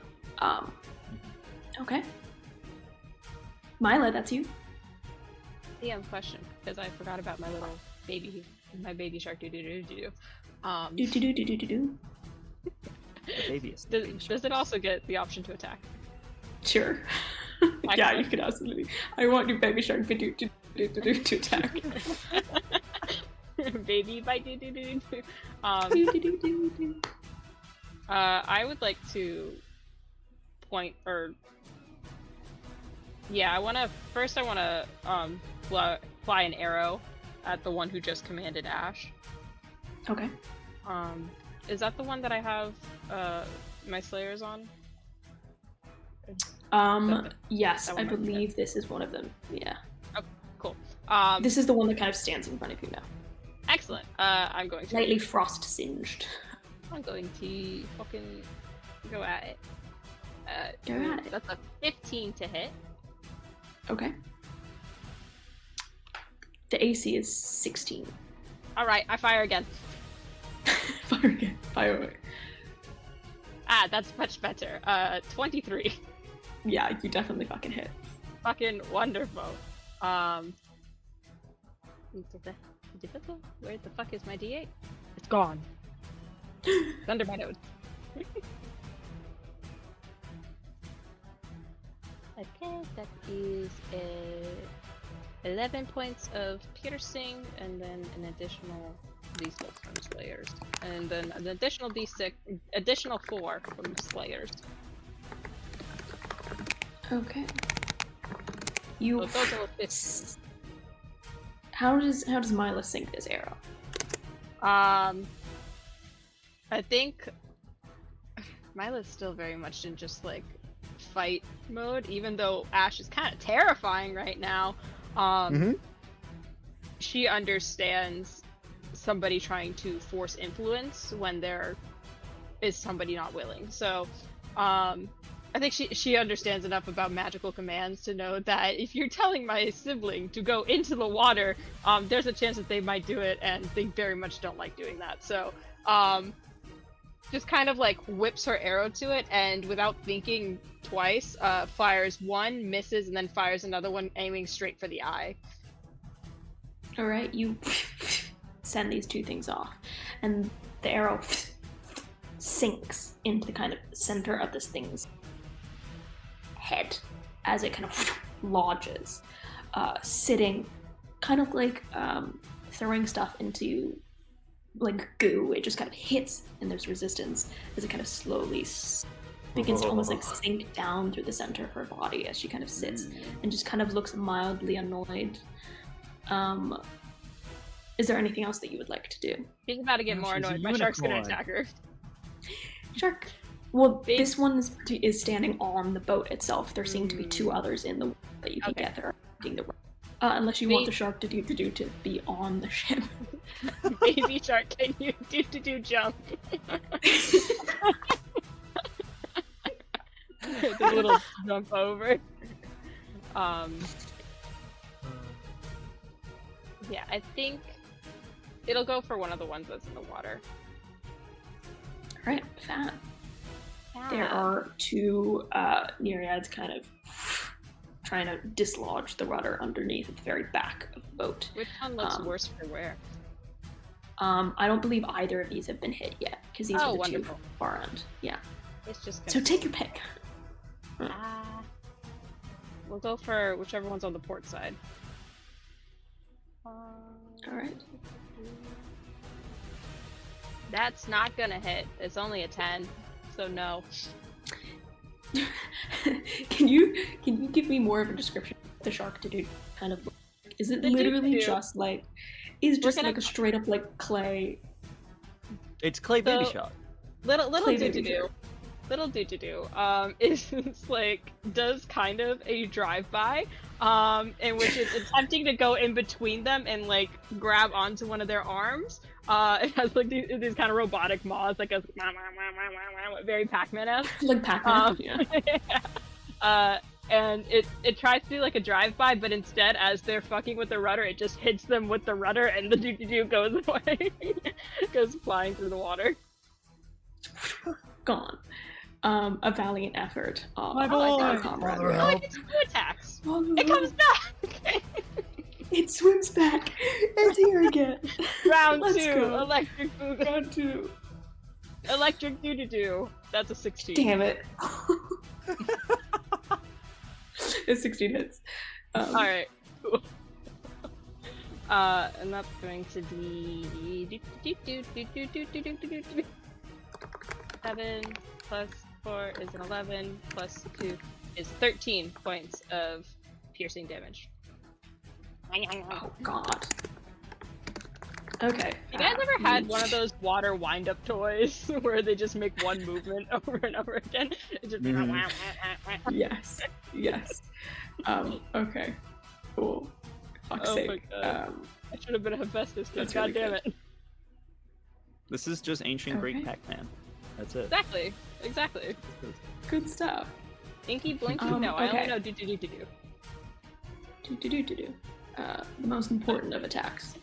Okay. Mila, that's you. Question, because I forgot about my little baby shark. Do. Do. The baby is Does it also get the option to attack? Sure. Yeah, you could absolutely. I want your baby shark to attack. Baby by do. I would like to point or yeah, I want to fly an arrow at the one who just commanded Ash. Okay. Is that the one that I have my slayers on? Yes, I believe this is one of them. Yeah. Oh, cool. This is the one that kind of stands in front of you now. Excellent. I'm going to slightly frost singed. I'm going to fucking go at it. Go at it. That's a 15 to hit. Okay. The AC is 16. Alright, I fire again. Fire again. Fire away. Ah, that's much better. 23. Yeah, you definitely fucking hit. Fucking wonderful. Where the fuck is my D8? It's gone. It's under my nose. Okay, that is 11 points of piercing, and then an additional d6 from Slayers, and then an additional d6, additional 4 from Slayers. Okay. You. So total of 15. How does Mila sink this arrow? I think Mila's still very much in just like fight mode, even though Ash is kind of terrifying right now. She understands somebody trying to force influence when there is somebody not willing. So I think she understands enough about magical commands to know that if you're telling my sibling to go into the water, there's a chance that they might do it, and they very much don't like doing that. So just kind of like whips her arrow to it, and without thinking twice, fires one, misses, and then fires another one, aiming straight for the eye. Alright, you send these two things off, and the arrow sinks into the kind of center of this thing's head as it kind of lodges, sitting kind of like throwing stuff into like goo. It just kind of hits, and there's resistance as it kind of slowly begins to almost like sink down through the center of her body as she kind of sits and just kind of looks mildly annoyed. Is there anything else that you would like to do? She's about to get more annoyed. My shark's gonna attack her. Shark. Well, this one is standing on the boat itself. There seem to be two others in the water that you can get that are hitting the rope. Unless you want the shark to be on the ship. Baby shark, can you do jump? The little jump over. Yeah, I think it'll go for one of the ones that's in the water. Alright, fab. There are two Nereids kind of trying to dislodge the rudder underneath at the very back of the boat. Which one looks worse for wear? I don't believe either of these have been hit yet, because these are the wonderful. two far end. Yeah. It's just so take your pick. We'll go for whichever one's on the port side. Alright. That's not gonna hit. It's only a 10, so no. Can you give me more of a description of the shark to do? Kind of, is it literally just like, like a straight up like clay? It's clay baby shark. Little do to do is like does kind of a drive-by in which it's attempting to go in between them and like grab onto one of their arms. It has like these kind of robotic maws, like a very Pac-Man-esque. Like Pac-Man, yeah. And it tries to do like a drive-by, but instead, as they're fucking with the rudder, it just hits them with the rudder, and the do goes away, goes flying through the water. gone. A valiant effort. My our boy! comrade. Father, I help. like its 2 attacks. Oh, It comes back. It swims back. It's here again. Round Let's 2, go. electric boogaloo. Round 2. Electric doo-doo-doo. That's a 16. Damn it. It's 16 hits. Alright, cool. And that's going to be 7 plus 4 is an 11 plus 2 is 13 points of piercing damage. Oh god. Okay. You guys ever had one of those water wind-up toys where they just make one movement over and over again? It just Yes. Yes. Okay. Cool. Fuck's Oh sake. my god. I should have been a Hephaestus kid. That's God really damn good. it. This is just ancient Greek Okay. Pac-Man. That's it. Exactly. Exactly. Good stuff. Inky Blinky? No, I okay. only know do-do-do-do-do. Do. The most important of attacks.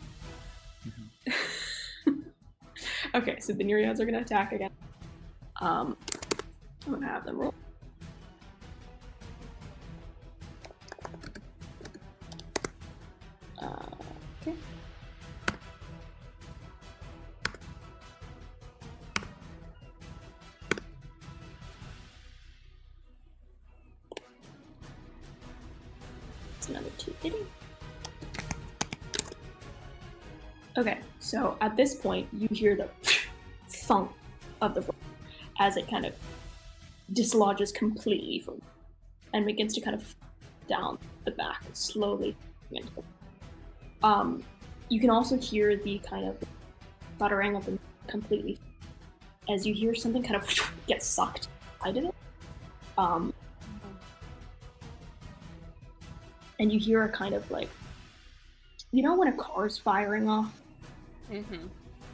Okay, so the Nereids are gonna attack again. I'm gonna have them roll. Okay. It's another 2 hitting. Okay, so at this point, you hear the thunk of the rope as it kind of dislodges completely from and begins to kind of down the back slowly. You can also hear the kind of buttering of the completely as you hear something kind of get sucked out of it. And you hear a kind of like, you know when a car's firing off? Mm-hmm.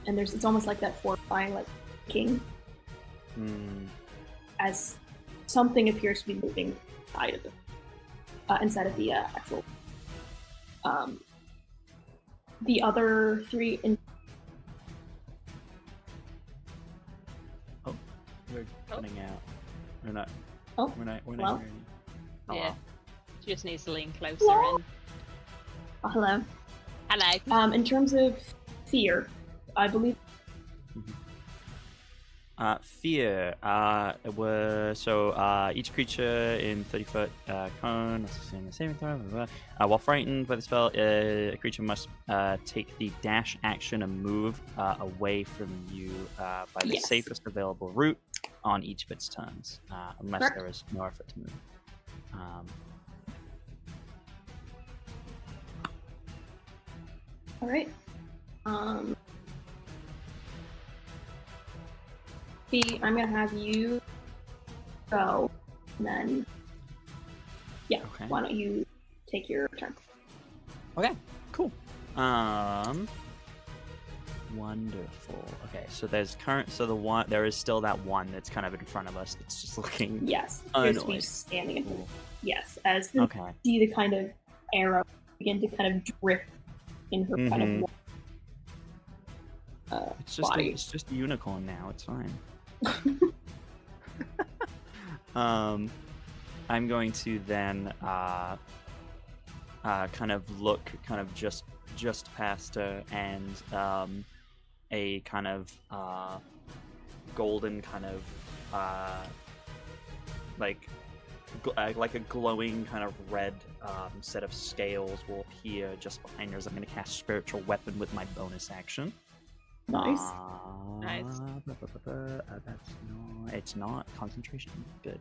And it's almost like that horrifying like king as something appears to be moving inside of the actual the other 3 We're cutting out. We're not. Oh, We're not well. hearing you. Yeah. She just needs to lean closer Hello? in. Hello. Hello. In terms of fear, I believe Fear. Each creature in 30-foot cone, assessing the saving throw, blah, blah. While frightened by the spell, a creature must take the dash action and move away from you by the Yes. safest available route on each of its turns, unless Correct. there is no effort to move. all right. Fee, I'm gonna have you go, and then Okay. why don't you take your turn? Okay, cool. Wonderful. Okay, so there is still that one that's kind of in front of us that's just looking. Yes, appears to be Annoyed. standing in front. Cool. Yes, as the Okay. see the kind of arrow begin to kind of drift in her kind of body. It's just a unicorn now. It's fine. I'm going to then kind of look kind of just past her and a kind of golden kind of like a glowing kind of red set of scales will appear just behind her as I'm going to cast spiritual weapon with my bonus action. Nice. Nice. It's not concentration. Good.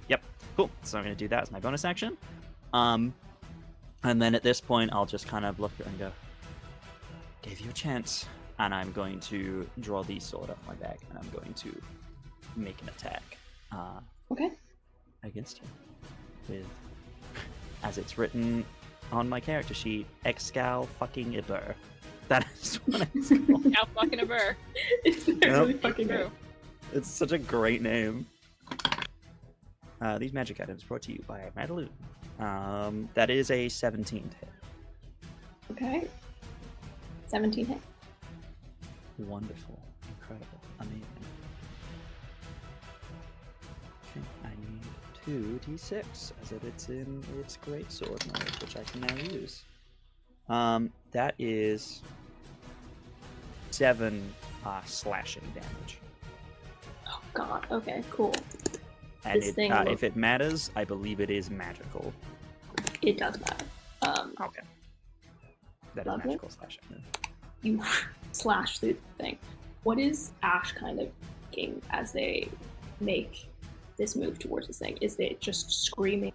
Yep. Cool. So I'm going to do that as my bonus action. And then at this point, I'll just kind of look at her and go, "Gave you a chance." And I'm going to draw the sword off my bag, and I'm going to make an attack. Okay. Against her with, as it's written on my character sheet, Excal fucking Iber. That is what it's called. How fucking a burr. It's really fucking True. good. It's such a great name. These magic items brought to you by Maddaloon. That is a 17 hit. Okay. 17 hit. Wonderful. Incredible. Amazing. 2d6 as it's in its greatsword mode, which I can now use. That is 7 slashing damage. Oh god. Okay. Cool. And This thing if it matters, I believe it is magical. It does matter. Okay. That is Lovely. magical slashing. You slash through the thing. What is Ash kind of thinking as they make this move towards this thing? Is it just screaming?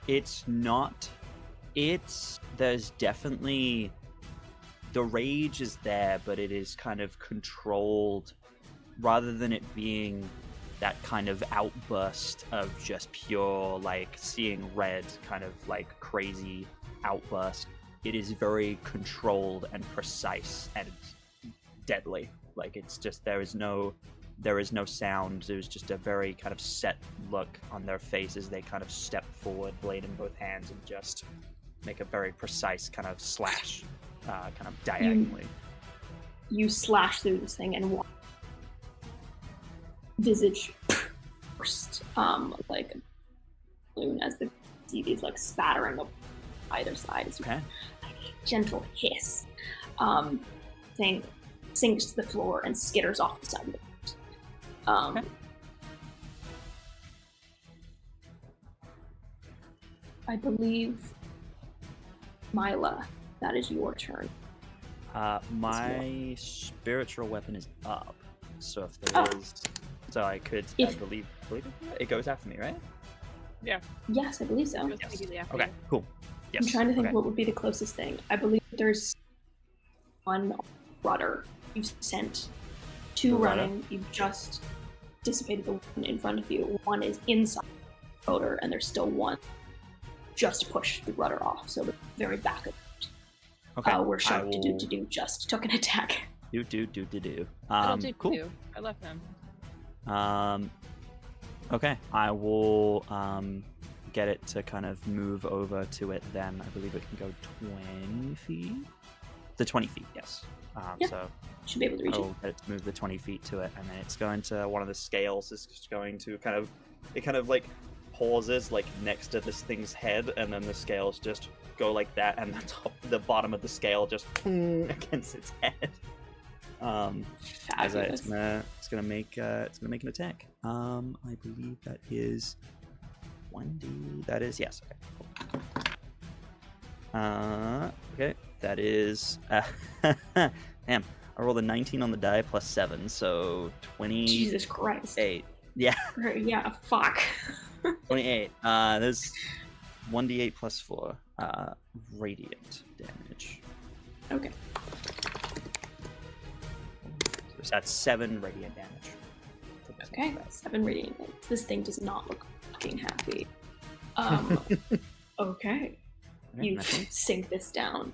It's not. There's definitely the rage is there, but it is kind of controlled, rather than it being that kind of outburst of just pure like seeing red, kind of like crazy outburst. It is very controlled and precise and deadly. Like it's just there is no sound. There's just a very kind of set look on their face as they kind of step forward, blade in both hands, and just make a very precise kind of slash, kind of diagonally. You slash through this thing and one visage burst, like a balloon as the see these like spattering of either side as Okay. like a gentle hiss. Thing sinks to the floor and skitters off the side of the boat. Okay. I believe, Mila, that is your turn. My spiritual weapon is up, so if there is, so I could, I believe it goes after me, right? Yes, I believe so. Goes immediately after Okay, you. cool. Yes. I'm trying to think okay. what would be the closest thing. I believe there's one rudder you've sent, two The rudder? running. You've just dissipated the one in front of you. One is inside the rotor, and there's still one just pushed the rudder off. So the very back of it. Okay. Where I Shark will to do just took an attack. do. That'll do Cool. too. I left them. Okay, I will get it to kind of move over to it then. I believe it can go 20 feet? The 20 feet, yes. Yeah. So Should be able to reach I'll get it to move the 20 feet to it, and then it's going to, one of the scales is just going to kind of like pauses like next to this thing's head, and then the scales just go like that, and the bottom of the scale just against its head. As it's gonna make an attack. I believe that is 1d. That is yes. Okay. Cool. Okay. That is. Damn. I rolled a 19 on the die plus 7, so 28. Jesus Christ. Yeah. Yeah. Fuck. 28. There's 1d8 plus 4. Radiant damage. Okay. So that's 7 radiant damage. Okay, 7 radiant. This thing does not look fucking happy. Okay. You sink this down.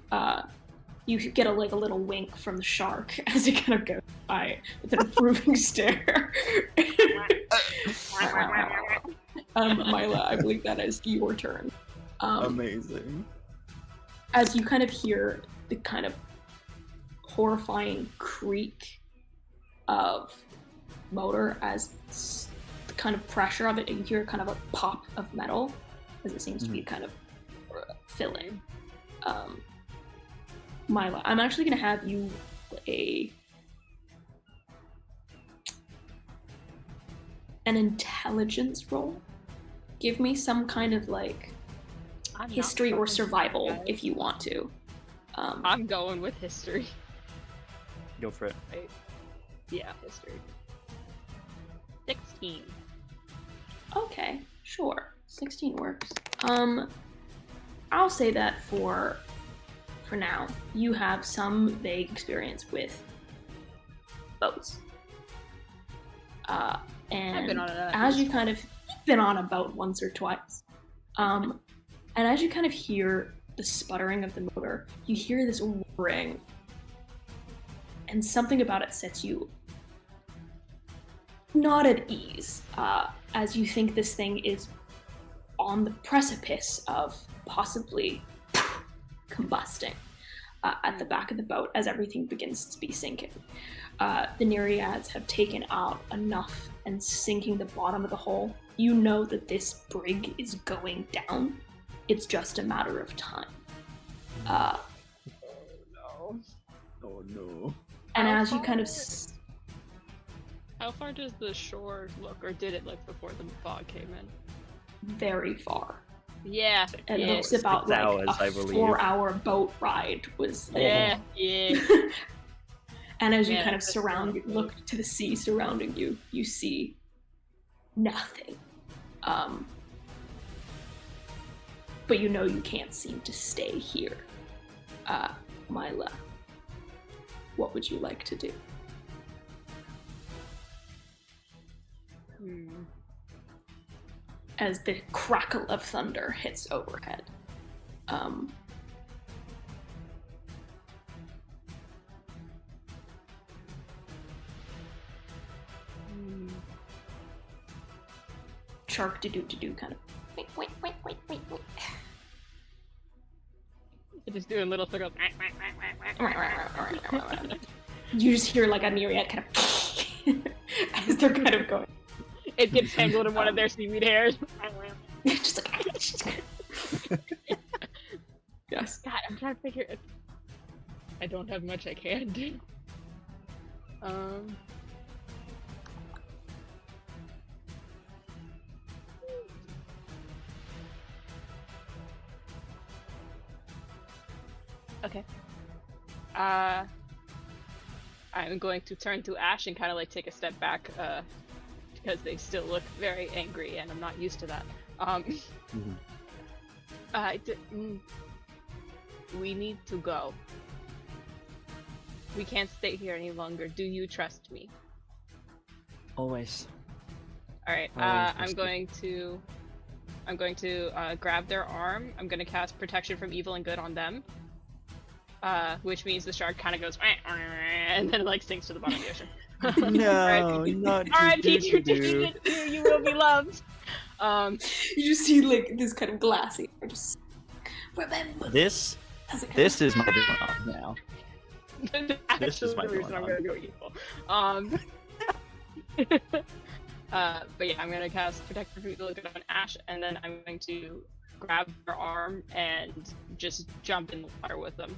You get a little wink from the shark as it kind of goes by with an approving stare. Mila, I believe that is your turn. Amazing. As you kind of hear the kind of horrifying creak of motor as the kind of pressure of it, you hear kind of a pop of metal as it seems to be kind of filling. Mila, I'm actually going to have you an intelligence roll. Give me some kind of history or survival if you want to. I'm going with history. Go for it. Right. Yeah, history. 16. Okay, sure. 16 works. I'll say that for now, you have some vague experience with boats. And I've been on it, as you kind of been on a boat once or twice, and as you kind of hear the sputtering of the motor, you hear this whirring, and something about it sets you not at ease, as you think this thing is on the precipice of possibly combusting. at the back of the boat as everything begins to be sinking. The Nereids have taken out enough and sinking the bottom of the hole. You know that this brig is going down. It's just a matter of time. Oh no. Oh no. And How as you far kind of... How far does the shore look, or did it look before the fog came in? very far. Yeah. It yeah. looks about 6 like hours, a I believe. 4-hour boat ride was. Yeah. Yeah. And as you Yeah, kind of that's really cool. look to the sea surrounding you, you see nothing. But you know you can't seem to stay here. Myla, what would you like to do? As the crackle of thunder hits overhead. Shark to do kind of wait. Just doing little circles. You just hear like a Nereid kind of as they're kind of going. It gets tangled in one of their seaweed hairs. Just like yes. God, I'm trying to figure it. I don't have much I can do. Okay. I'm going to turn to Ash and kind of like take a step back, because they still look very angry, and I'm not used to that. We need to go. We can't stay here any longer. Do you trust me? Always. All right. Always I'm going to grab their arm. I'm going to cast protection from evil and good on them. Which means the shark kind of goes and then it like sinks to the bottom of the ocean. No, not R.I.P. do. You will be loved. You just see like this kind of glassy. Just remember This is my villain now. This is my the reason I'm villain. gonna go evil. But yeah, I'm gonna cast protection from evil and good on Ash, and then I'm going to grab their arm and just jump in the water with them.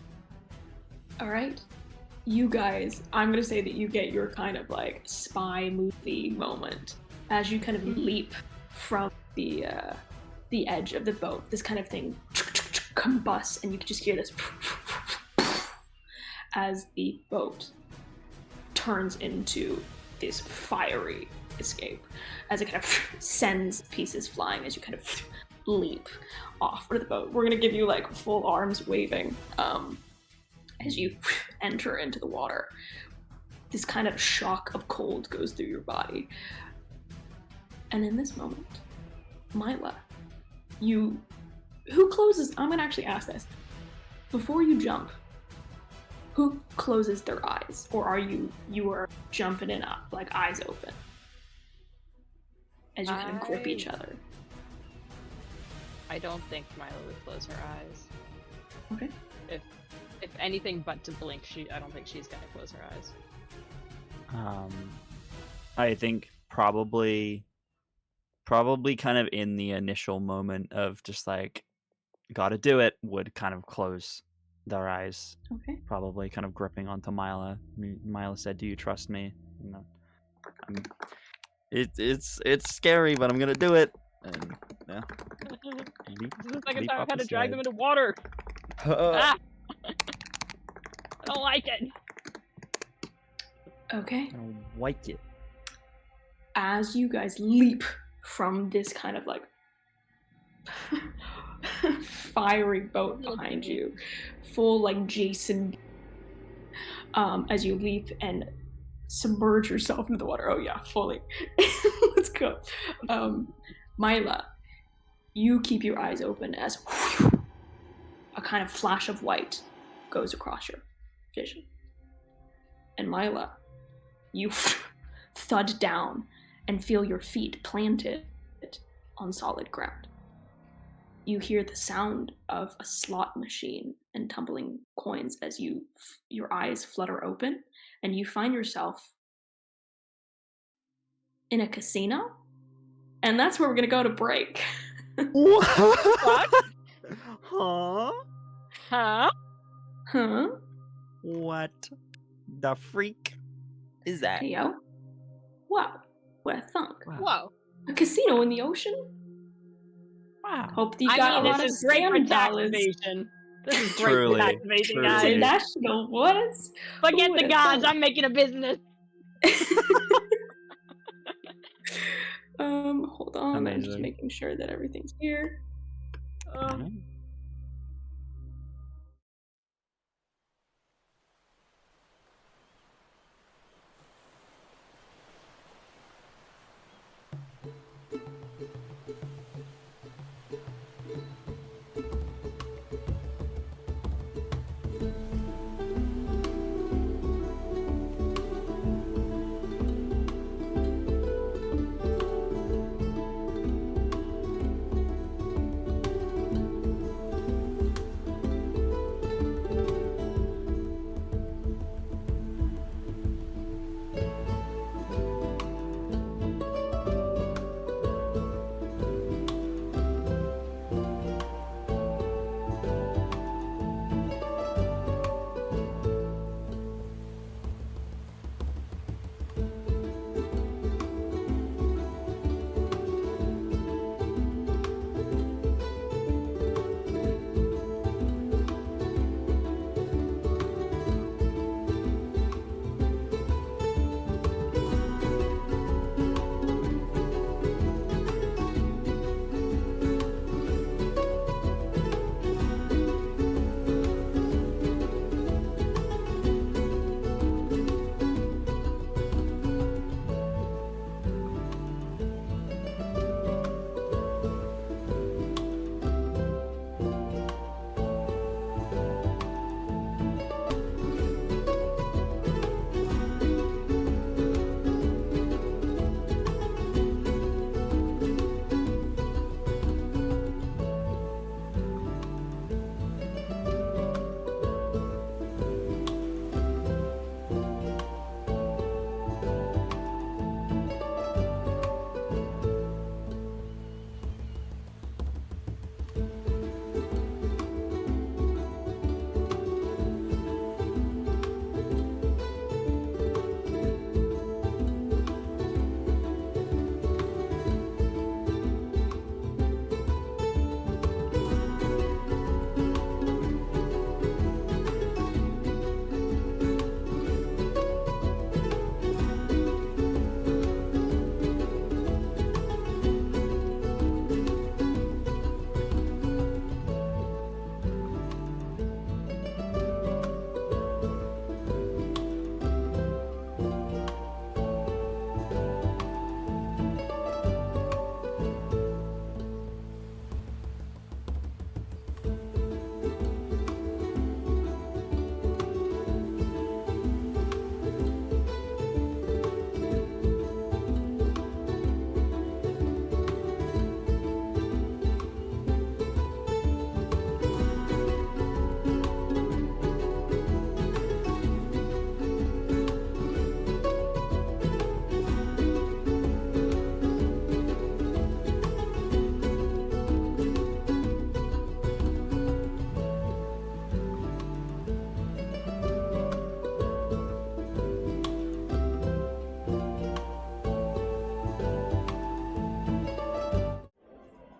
All right, you guys. I'm gonna say that you get your kind of like spy movie moment as you kind of leap from the edge of the boat. This kind of thing combusts, and you can just hear this as the boat turns into this fiery escape. As it kind of sends pieces flying as you kind of leap off of the boat. We're gonna give you like full arms waving as you enter into the water. This kind of shock of cold goes through your body. And in this moment, Myla, who closes, I'm gonna actually ask this. Before you jump, who closes their eyes? Or are you are jumping in up, like eyes open? As you kind of grip each other. I don't think Milo would close her eyes. Okay. If anything but to blink, I don't think she's gonna close her eyes. I think probably kind of in the initial moment of just like gotta do it, would kind of close their eyes. Okay. Probably kind of gripping onto Myla. Myla said, "Do you trust me?" You know, it's scary, but I'm gonna do it. And yeah. This is the second leap time I've off had the to drag sled. them into water. Ah! I don't like it. Okay. I'll wipe it. As you guys leap from this kind of like fiery boat behind you, full like Jason, as you leap and submerge yourself into the water. Oh yeah, fully. Let's go. Myla, you keep your eyes open as a kind of flash of white goes across your vision. And Myla, you thud down and feel your feet planted on solid ground. you hear the sound of a slot machine and tumbling coins as your eyes flutter open, and you find yourself in a casino, and that's where we're gonna go to break. What? Huh? Huh? Huh? What the freak is that? Hey yo. Wow. What a thunk. Wow. Whoa. A casino in the ocean? Wow. Hope you I got mean, a lot this of is great for scam tax dollars. evasion. This is great for tax evasion, Truly. guys. International boys. Forget Who the would've gods. thunk? I'm making a business. Hold on. I'm just Amazing. making sure that everything's here. Mhm.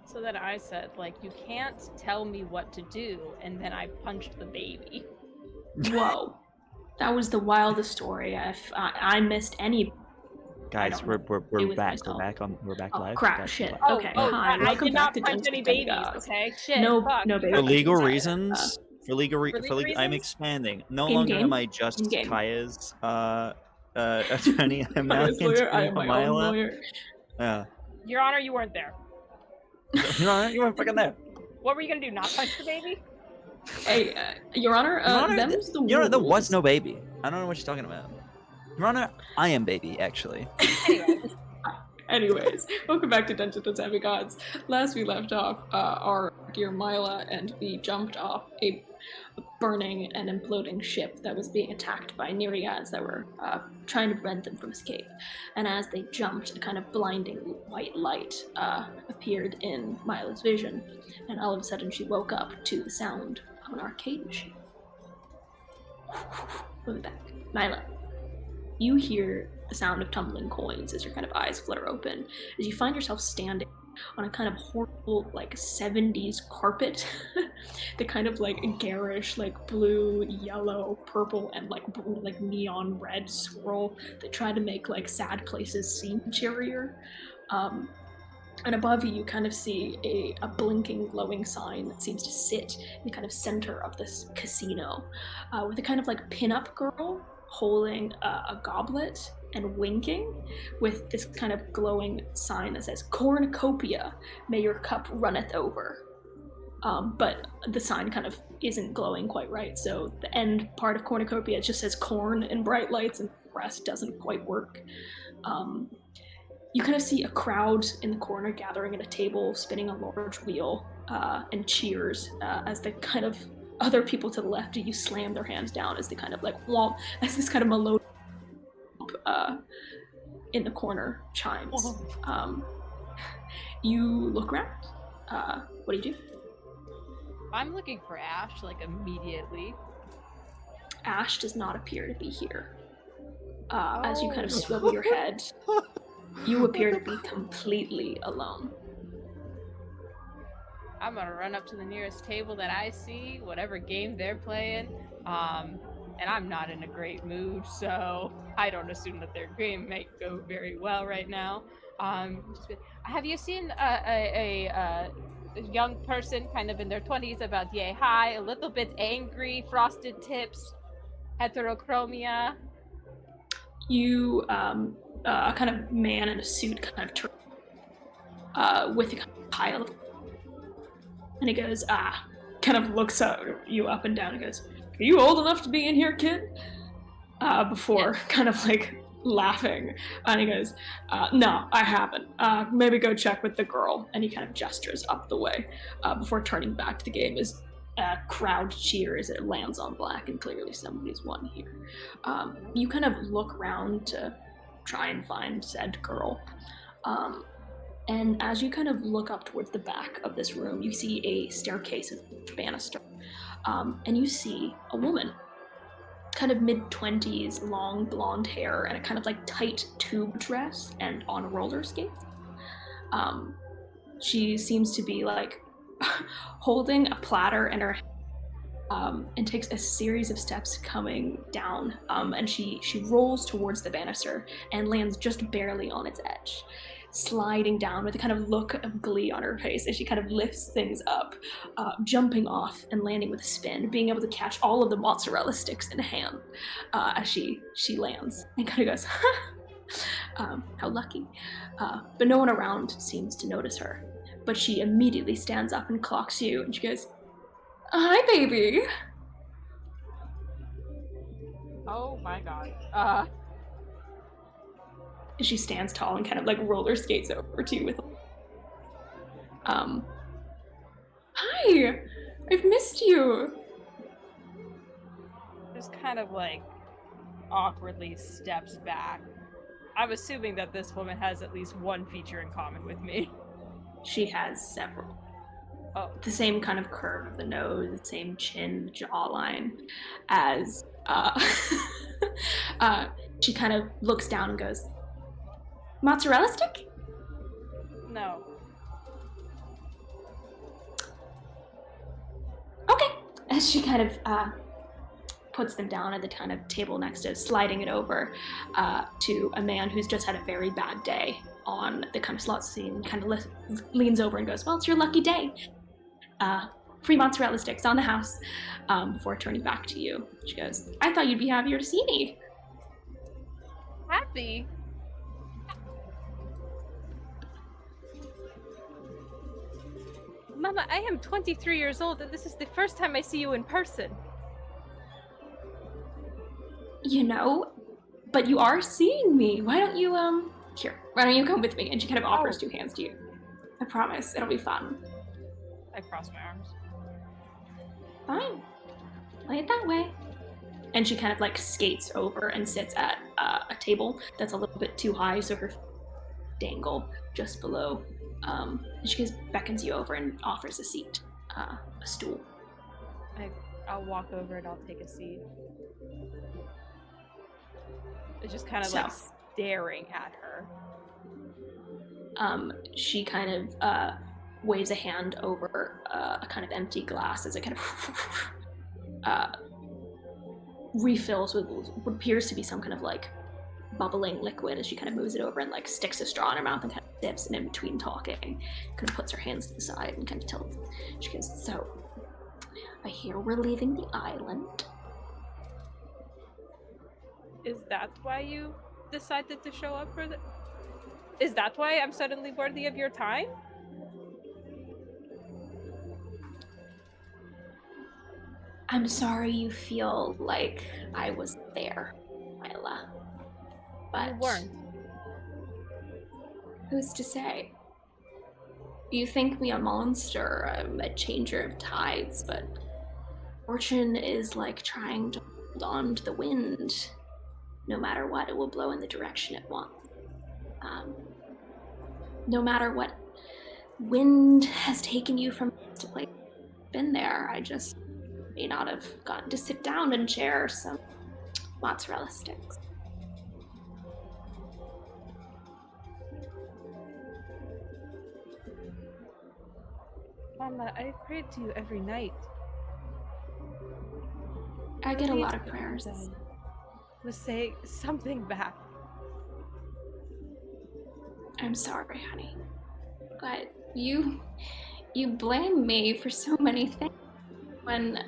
So then I said, like, you can't tell me what to do, and then I punched the baby. Whoa. That was the wildest story. I missed any. Guys, don't we're know. we're, Be we're with back. myself. We're back Oh live. crap! Guys, Shit. we're back. Okay. Oh, Hi. I Welcome did back not to punch Dungeons any and babies. Demigods. Okay, shit. No, fuck. no You babies. For got legal me. reasons, for legal For legal I'm reasons? expanding. No In longer game? am I just In game. Kaya's attorney. I'm now Kaya's lawyer. I interviewing am my own Aeaea. lawyer. Yeah. Your Honor, you weren't there. You weren't fucking there. What were you gonna do? Not punch the baby? Hey, Your Honor. Your Honor, Them's the Your Honor, there was rules. no baby. I don't know what you're talking about. Your Honor, I am baby, actually. Anyways, welcome back to Dungeons and Demigods. Last we left off, our dear Mila, and we jumped off a burning and imploding ship that was being attacked by Nereids that were trying to prevent them from escape. And as they jumped, a kind of blinding white light appeared in Mila's vision, and all of a sudden she woke up to the sound of an arcade machine. We'll be back. Mila, you hear the sound of tumbling coins as your kind of eyes flutter open, as you find yourself standing on a kind of horrible, like, 70s carpet. The kind of, like, garish, like, blue, yellow, purple, and, like, neon red swirl that try to make, like, sad places seem cheerier. And above you kind of see a blinking, glowing sign that seems to sit in the kind of center of this casino, with a kind of, like, pin-up girl holding a goblet and winking, with this kind of glowing sign that says, "Cornucopia, may your cup runneth over." But the sign kind of isn't glowing quite right, so the end part of cornucopia just says corn in bright lights, and the rest doesn't quite work. You kind of see a crowd in the corner gathering at a table, spinning a large wheel, and cheers as the kind of other people to the left of you slam their hands down as they kind of, like, womp, as this kind of melodic in the corner chimes. You look around. What do you do? I'm looking for Ash, like, immediately. Ash does not appear to be here. As you kind of swivel your head, you appear to be completely alone. I'm gonna run up to the nearest table that I see, whatever game they're playing, and I'm not in a great mood, so I don't assume that their game might go very well right now. Have you seen a young person kind of in their 20s, about yay high, a little bit angry, frosted tips, heterochromia? You, a kind of man in a suit kind of with a kind of pile of, and he goes, kind of looks at you up and down and goes, "Are you old enough to be in here, kid?" Before kind of, like, laughing. And he goes, "No, I haven't. Maybe go check with the girl." And he kind of gestures up the way before turning back to the game as crowd cheers as it lands on black, and clearly somebody's won here. You kind of look around to try and find said girl. And as you kind of look up towards the back of this room, you see a staircase with a banister. And you see a woman, kind of mid-20s, long blonde hair, and a kind of, like, tight tube dress, and on roller skates. She seems to be, like, holding a platter in her hand, and takes a series of steps coming down, and she rolls towards the banister and lands just barely on its edge, sliding down with a kind of look of glee on her face as she kind of lifts things up, jumping off and landing with a spin, being able to catch all of the mozzarella sticks in a hand as she lands, and kind of goes, how lucky. But no one around seems to notice her. But she immediately stands up and clocks you, and she goes, "Hi, baby." Oh my god. She stands tall and kind of, like, roller skates over to you with, "Hi, I've missed you." Just kind of, like, awkwardly steps back. I'm assuming that this woman has at least one feature in common with me. She has several. Oh. The same kind of curve of the nose, the same chin, jawline, as she kind of looks down and goes, "Mozzarella stick?" No. Okay. As she kind of puts them down at the kind of table next to, sliding it over to a man who's just had a very bad day on the kind of slot scene, kind of leans over and goes, "Well, it's your lucky day. Free mozzarella sticks on the house," before turning back to you. She goes, "I thought you'd be happier to see me." Happy? Mama, I am 23 years old, and this is the first time I see you in person. You know, but you are seeing me. Why don't you, why don't you come with me? And she kind of offers 2 hands to you. I promise, it'll be fun. I cross my arms. Fine. Play it that way. And she kind of like skates over and sits at a table that's a little bit too high, so her feet dangle just below. And she just beckons you over and offers a seat, a stool. I'll walk over and I'll take a seat. It's just kind of like staring at her. She kind of waves a hand over a kind of empty glass as it kind of refills with what appears to be some kind of like bubbling liquid as she kind of moves it over and like sticks a straw in her mouth and kind of sips, and in between talking kind of puts her hands to the side and kind of tilts. She goes, so I hear we're leaving the island. Is that why you decided to show up for the... Is that why I'm suddenly worthy of your time? I'm sorry you feel like I was there, Aeaea. But You weren't. Who's to say? You think me a monster, a changer of tides, but fortune is like trying to hold on to the wind. No matter what, it will blow in the direction it wants. No matter what wind has taken you from place to place, been there. I just may not have gotten to sit down and share some mozzarella sticks. Mama, I prayed to you every night. I get a lot of prayers. Was say something back. I'm sorry, honey. But you blame me for so many things when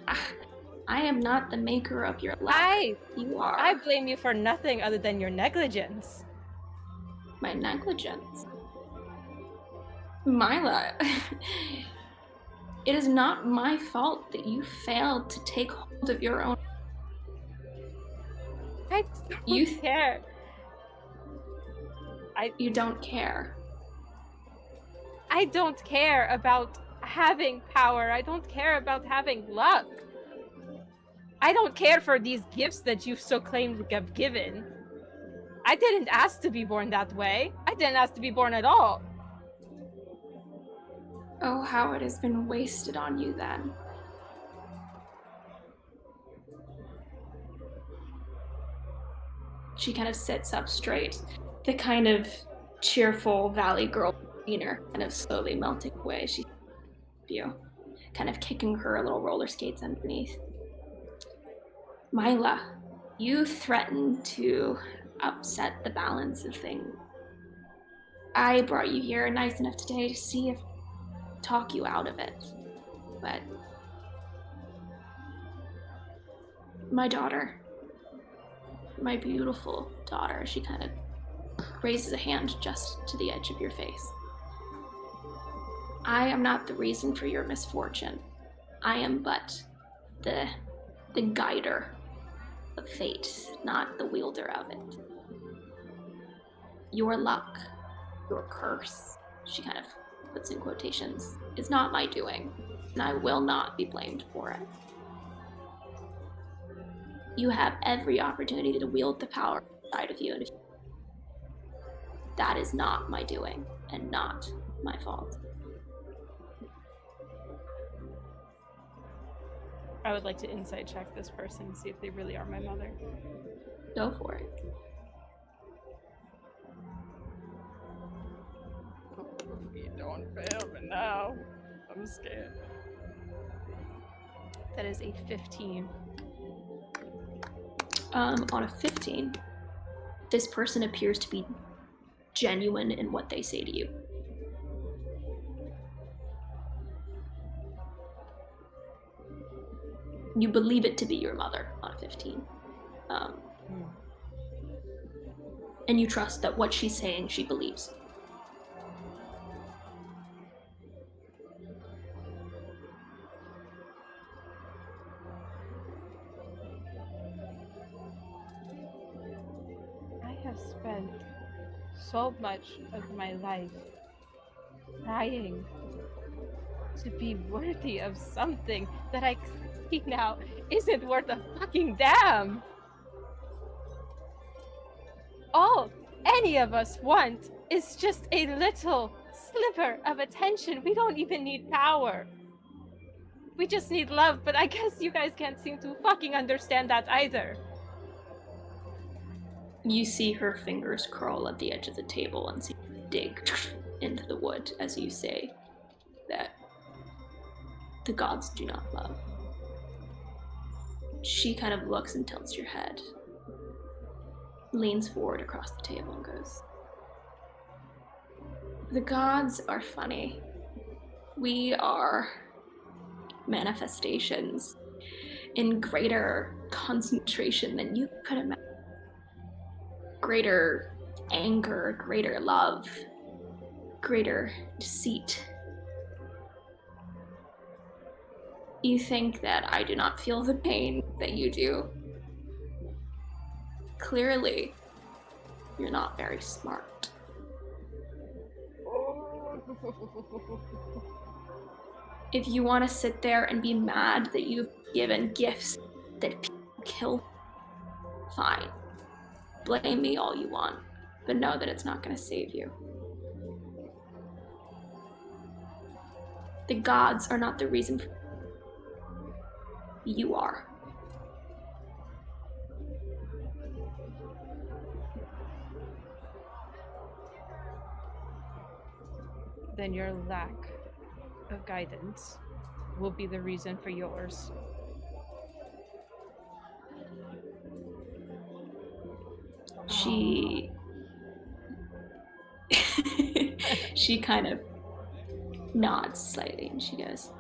I am not the maker of your life. You are. I blame you for nothing other than your negligence. My negligence? Mila, it is not my fault that you failed to take hold of your own. I don't care. You don't care. I don't care about having power. I don't care about having luck. I don't care for these gifts that you so claimed to have given. I didn't ask to be born that way. I didn't ask to be born at all. Oh, how it has been wasted on you then. She kind of sits up straight. The kind of cheerful valley girl demeanor kind of slowly melting away. She you, kind of kicking her little roller skates underneath. Mila, you threatened to upset the balance of things. I brought you here nice enough today to see if talk you out of it. But my daughter, my beautiful daughter, she kind of raises a hand just to the edge of your face. I am not the reason for your misfortune. I am but the guider of fate, not the wielder of it. Your luck, your curse, she kind of puts in quotations, is not my doing, and I will not be blamed for it. You have every opportunity to wield the power inside of you, and that is not my doing, and not my fault. I would like to insight check this person and see if they really are my mother. Go for it. You don't fail, but now I'm scared. That is a 15. On a 15, this person appears to be genuine in what they say to you. You believe it to be your mother on a 15. And you trust that what she's saying, she believes. I have spent so much of my life trying to be worthy of something that I see now isn't worth a fucking damn. All any of us want is just a little sliver of attention. We don't even need power. We just need love, but I guess you guys can't seem to fucking understand that either. You see her fingers crawl at the edge of the table and see dig into the wood as you say that the gods do not love. She kind of looks and tilts your head, leans forward across the table and goes, the gods are funny. We are manifestations in greater concentration than you could imagine. Greater anger, greater love, greater deceit. You think that I do not feel the pain that you do. Clearly, you're not very smart. If you want to sit there and be mad that you've given gifts that people kill, fine. Blame me all you want, but know that it's not going to save you. The gods are not the reason for you are. Then your lack of guidance will be the reason for yours. She she kind of nods slightly and she goes,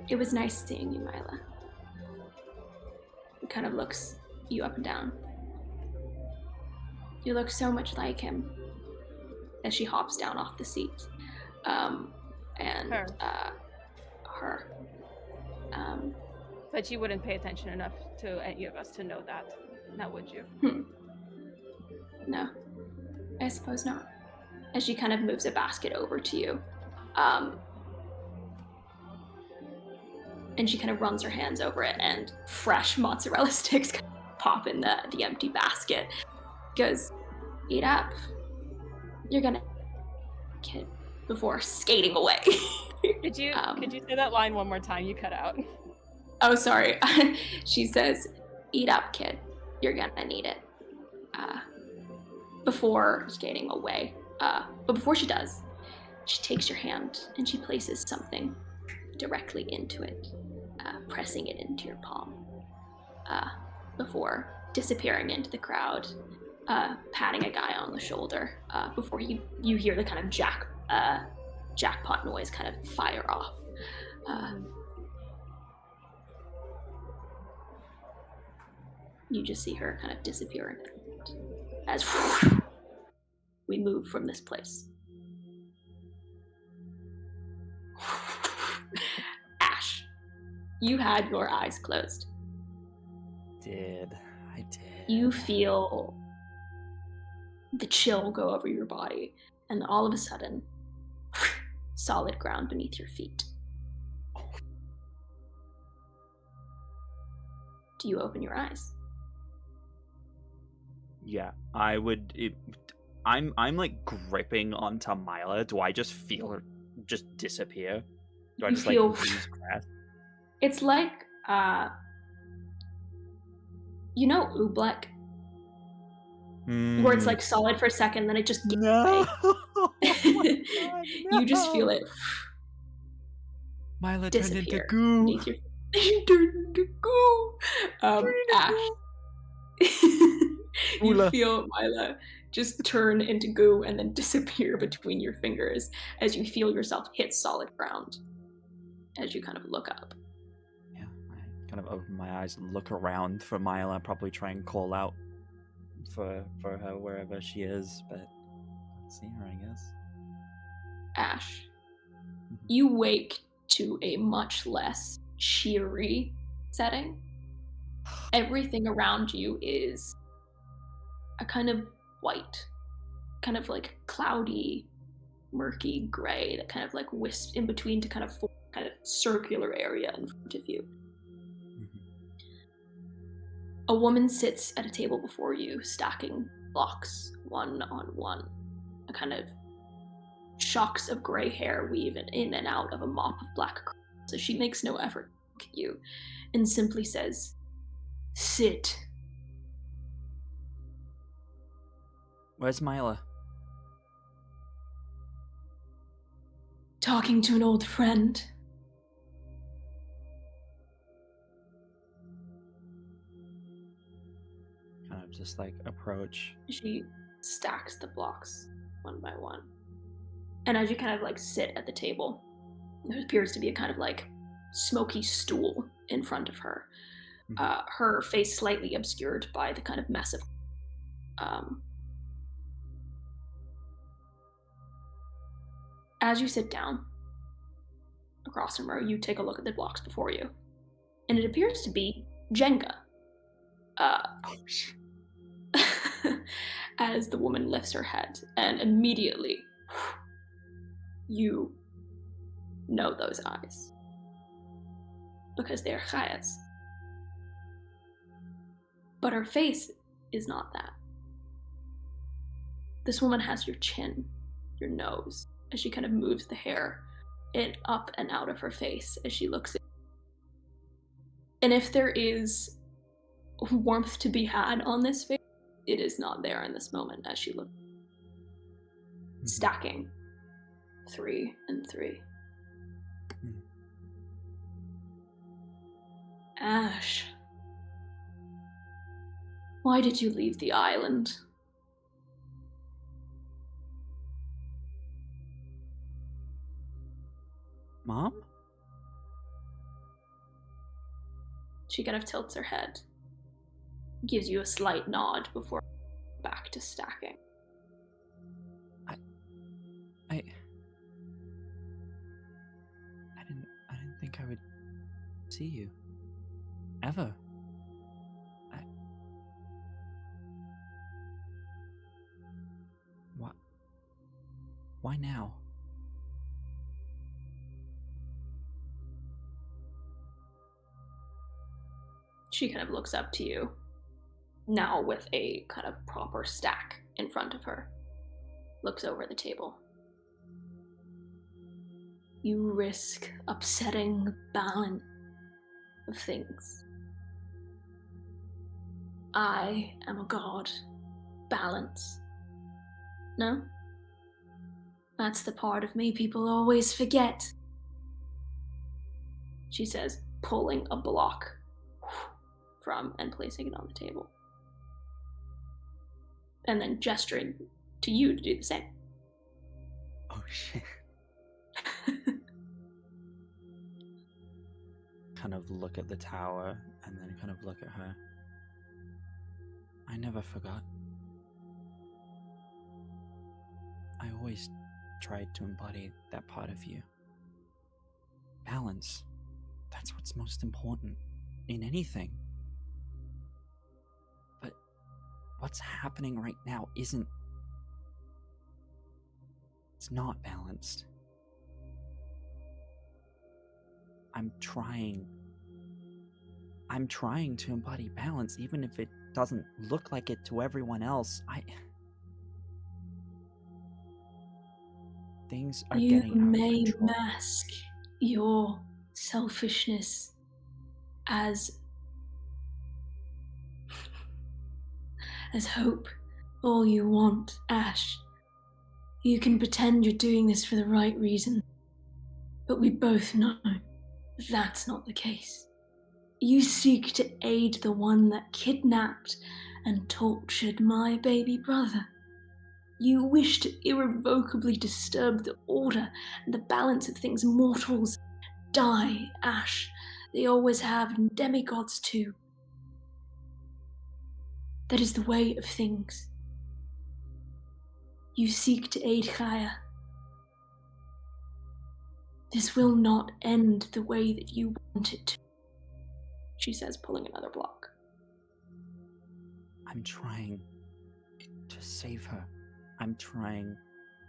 it was nice seeing you, Mila. Kind of looks you up and down. You look so much like him. As she hops down off the seat. Her. But you wouldn't pay attention enough to any of us to know that, now would you? No, I suppose not. As she kind of moves a basket over to you. And she kind of runs her hands over it and fresh mozzarella sticks pop in the empty basket. Goes, eat up. You're gonna kid before skating away. Could you say that line one more time? You cut out. Oh, sorry. She says, eat up, kid. You're gonna need it. Before skating away. But before she does, she takes your hand and she places something directly into it, pressing it into your palm. Before disappearing into the crowd. Patting a guy on the shoulder before you hear the kind of jackpot noise kind of fire off. You just see her kind of disappearing as we move from this place. Ash, you had your eyes closed. I did. You feel the chill go over your body, and all of a sudden, solid ground beneath your feet. Do you open your eyes? Yeah, I would. I'm like gripping onto Mila. Do I just feel her just disappear? Do I You just feel- like lose grasp? It's like, you know Oobleck? Where it's like solid for a second, then it just gets no. away. Oh my God, You just feel no. it Mila turned into disappear goo. beneath your You turned into goo. Ash. You Oola. feel Mila just turn into goo and then disappear between your fingers as you feel yourself hit solid ground as you kind of look up. Yeah, I kind of open my eyes and look around for Mila, probably try and call out for her wherever she is, but I don't see her, I guess. Ash, you wake to a much less cheery setting. Everything around you is a kind of white, kind of like cloudy, murky gray that kind of like wisps in between to kind of form a kind of circular area in front of you. A woman sits at a table before you, stacking blocks one on one. A kind of shocks of gray hair weave in and out of a mop of black curls, so she makes no effort to look at you and simply says, "Sit." Where's Mila? Talking to an old friend. Kind of just like approach. She stacks the blocks one by one. And as you kind of like sit at the table, there appears to be a kind of like smoky stool in front of her. Her face slightly obscured by the kind of mess of as you sit down across from her, you take a look at the blocks before you, and it appears to be Jenga. As the woman lifts her head, and immediately you know those eyes, because they're Aeaea's. But her face is not that. This woman has your chin, your nose, as she kind of moves the hair up and out of her face as she looks at you. And if there is warmth to be had on this face, it is not there in this moment as she looks. Stacking 3 and 3. Ash, why did you leave the island? Mom? She kind of tilts her head, gives you a slight nod before back to stacking. I didn't think I would see you. Ever. What? Why now? She kind of looks up to you, now with a kind of proper stack in front of her. Looks over the table. You risk upsetting the balance of things. I am a god. Balance. No? That's the part of me people always forget. She says, pulling a block from and placing it on the table. And then gesturing to you to do the same. Oh shit. Kind of look at the tower and then kind of look at her. I never forgot. I always tried to embody that part of you. Balance. That's what's most important in anything. But what's happening right now isn't... It's not balanced. I'm trying to embody balance, even if it doesn't look like it to everyone else. Things are You getting out of may control. mask your selfishness as hope all you want, Ash. You can pretend you're doing this for the right reason, but we both know that's not the case. You seek to aid the one that kidnapped and tortured my baby brother. You wish to irrevocably disturb the order and the balance of things. Mortals die, Ash. They always have, and demigods too. That is the way of things. You seek to aid Aeaea. This will not end the way that you want it to, she says, pulling another block. I'm trying to save her. I'm trying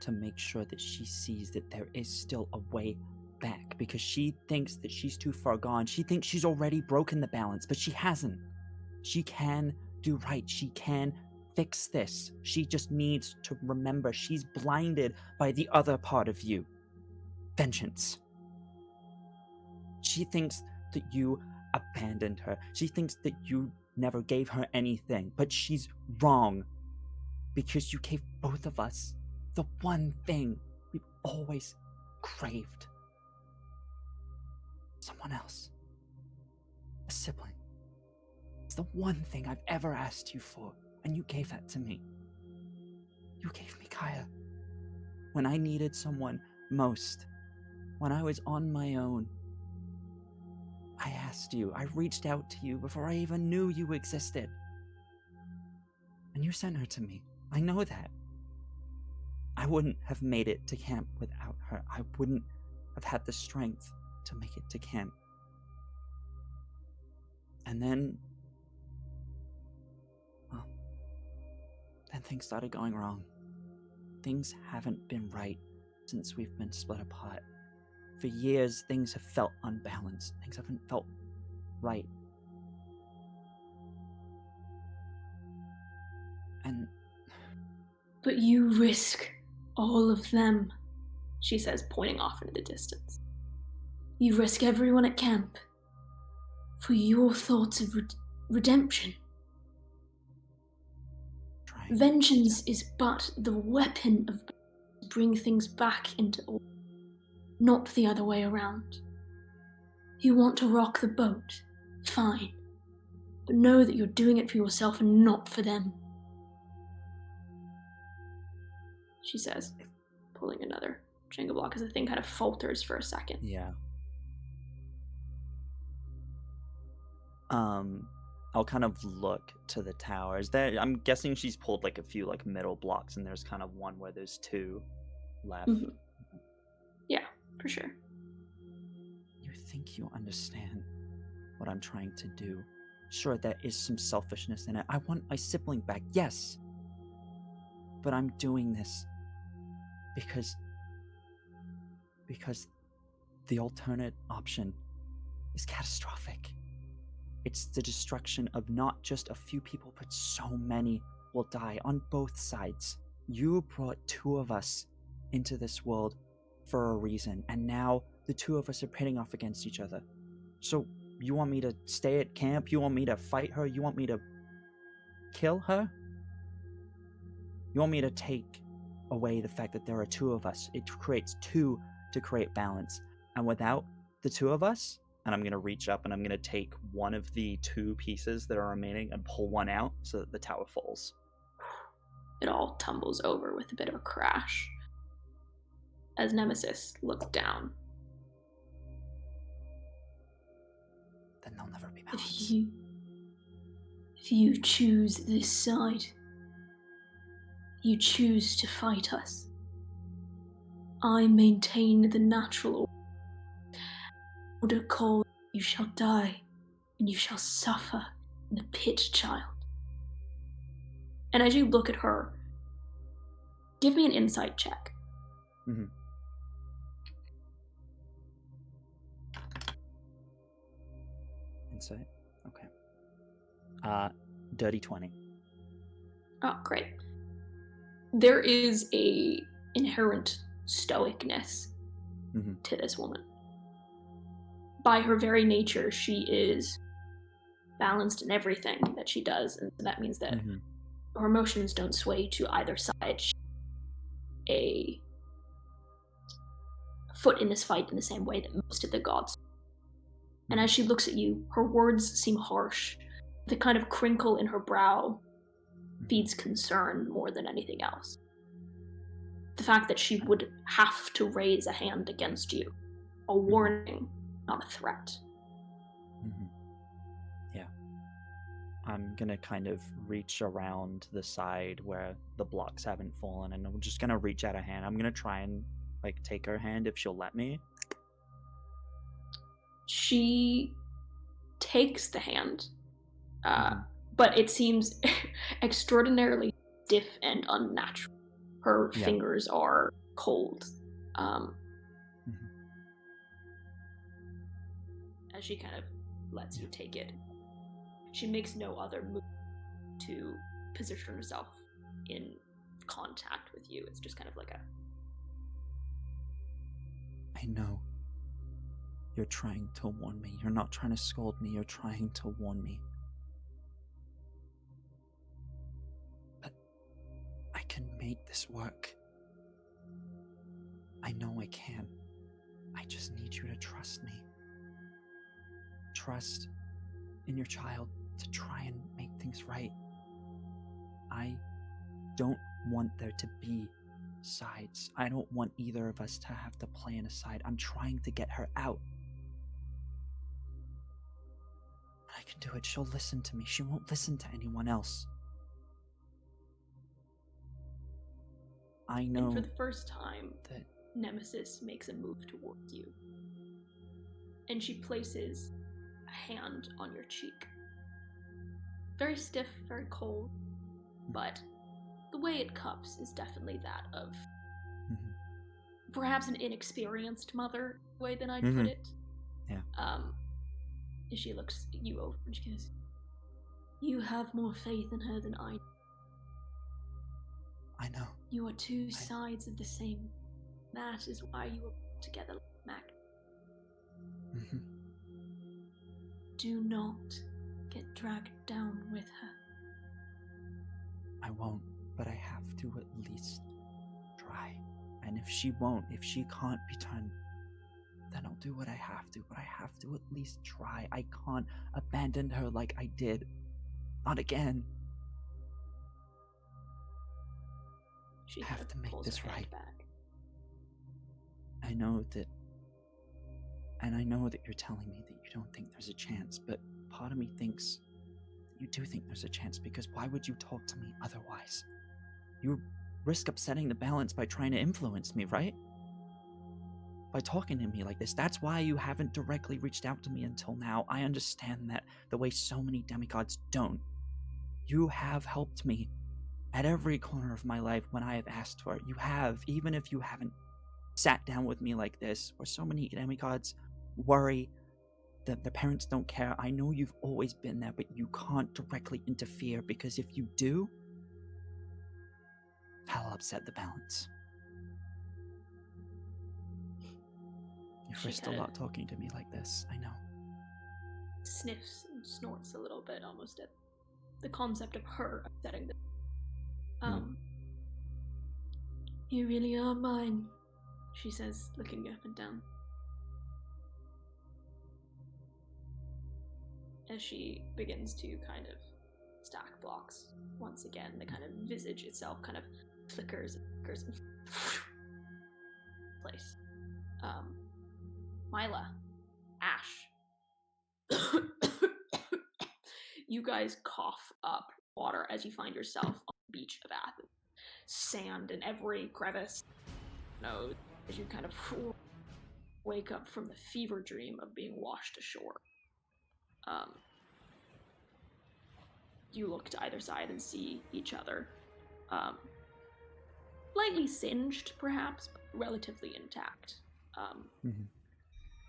to make sure that she sees that there is still a way back, because she thinks that she's too far gone. She thinks she's already broken the balance, but she hasn't. She can do right. She can fix this. She just needs to remember she's blinded by the other part of you. Vengeance. She thinks that you abandoned her. She thinks that you never gave her anything, but she's wrong, because you gave both of us the one thing we've always craved. Someone else. A sibling. It's the one thing I've ever asked you for, and you gave that to me. You gave me Kaya. When I needed someone most, when I was on my own, I asked you, I reached out to you before I even knew you existed. And you sent her to me. I know that. I wouldn't have made it to camp without her. I wouldn't have had the strength to make it to camp. And then, well, then things started going wrong. Things haven't been right since we've been split apart. For years, things have felt unbalanced. Things haven't felt right. And... But you risk all of them, she says, pointing off into the distance. You risk everyone at camp for your thoughts of redemption. Vengeance is but the weapon of to bring things back into order, not the other way around. You want to rock the boat, fine, but know that you're doing it for yourself and not for them, she says, pulling another Jenga block as the thing kind of falters for a second. Yeah. I'll kind of look to the towers. I'm guessing she's pulled like a few like middle blocks, and there's kind of one where there's two left. Mm-hmm. Yeah, for sure. You think you understand what I'm trying to do? Sure, there is some selfishness in it. I want my sibling back, yes. But I'm doing this because the alternate option is catastrophic. It's the destruction of not just a few people, but so many will die on both sides. You brought two of us into this world for a reason, and now the two of us are pitting off against each other. So you want me to stay at camp? You want me to fight her? You want me to kill her? You want me to take away the fact that there are two of us? It creates two to create balance. And without the two of us, and I'm going to reach up and I'm going to take one of the two pieces that are remaining and pull one out so that the tower falls. It all tumbles over with a bit of a crash as Nemesis looks down. Then they'll never be balanced. If you choose this side, you choose to fight us. I maintain the natural order called, you shall die, and you shall suffer in the pit, child. And as you look at her, give me an insight check. Mm-hmm. Insight? Okay. Dirty 20. Oh, great. There is a inherent stoicness to this woman. By her very nature, she is balanced in everything that she does, and that means that her emotions don't sway to either side. She's a foot in this fight in the same way that most of the gods. And as she looks at you, her words seem harsh. The kind of crinkle in her brow feeds concern more than anything else. The fact that she would have to raise a hand against you, a warning, not a threat. Yeah. I'm gonna kind of reach around the side where the blocks haven't fallen, and I'm just gonna reach out a hand. I'm gonna try and like take her hand if she'll let me. She takes the hand, but it seems extraordinarily stiff and unnatural. Her Yeah. fingers are cold. As she kind of lets you take it. She makes no other move to position herself in contact with you. It's just kind of like a... I know. You're trying to warn me. You're not trying to scold me. You're trying to warn me. But I can make this work. I know I can. I just need you to trust me. Trust in your child to try and make things right. I don't want there to be sides. I don't want either of us to have to play in a side. I'm trying to get her out. I can do it. She'll listen to me. She won't listen to anyone else. I know. And for the first time, that Nemesis makes a move towards you. And she places a hand on your cheek. Very stiff, very cold, but the way it cups is definitely that of perhaps an inexperienced mother, the way that I'd put it. Yeah. She looks you over and she goes, "You have more faith in her than I do. I know. You are two sides of the same. That is why you are put together like Mac. Do not get dragged down with her." I won't, but I have to at least try. And if she won't, if she can't be turned, then I'll do what I have to, but I have to at least try. I can't abandon her like I did. Not again. She I have to make this right. Back. I know that, and I know that you're telling me that you don't think there's a chance, but part of me thinks you do think there's a chance, because why would you talk to me otherwise? You risk upsetting the balance by trying to influence me, right? By talking to me like this. That's why you haven't directly reached out to me until now. I understand that the way so many demigods don't. You have helped me at every corner of my life when I have asked for it. You have, even if you haven't sat down with me like this, where so many demigods worry that their parents don't care. I know you've always been there, but you can't directly interfere, because if you do, that'll upset the balance. You've risked a lot talking to me like this, I know. Sniffs and snorts a little bit, almost at the concept of her upsetting the... You really are mine, she says, looking up and down. As she begins to kind of stack blocks once again, the kind of visage itself kind of flickers and flickers and place. Mila, Ash, you guys cough up water as you find yourself on the beach of Athens. Sand in every crevice. As you kind of wake up from the fever dream of being washed ashore. You look to either side and see each other. Lightly singed, perhaps, but relatively intact.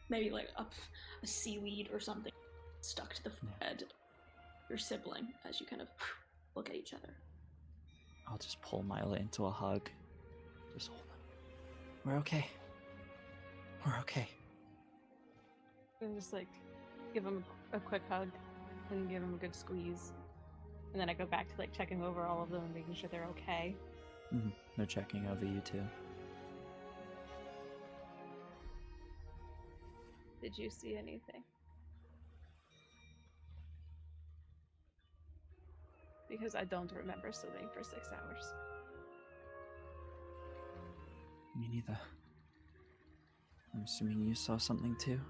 Maybe like a seaweed or something stuck to the forehead. Your sibling, as you kind of look at each other. I'll just pull Mila into a hug. Just hold her. We're okay. We're okay. And just like give him a quick hug and give him a good squeeze. And then I go back to like checking over all of them and making sure they're okay. They're checking over you too. Did you see anything? Because I don't remember swimming for 6 hours. Me neither. I'm assuming you saw something too?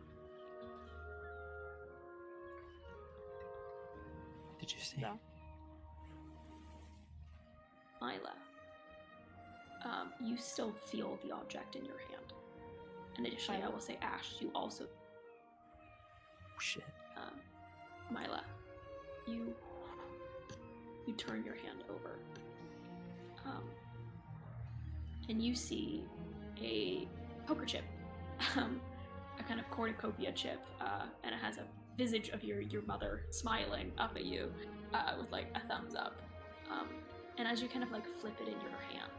Did you see? No. Mila, you still feel the object in your hand. And additionally, I will say, Ash, you also... Oh, shit. Mila, you turn your hand over. and you see a poker chip, a kind of cornucopia chip, and it has a visage of your mother smiling up at you with like a thumbs up. And as you kind of like flip it in your hand,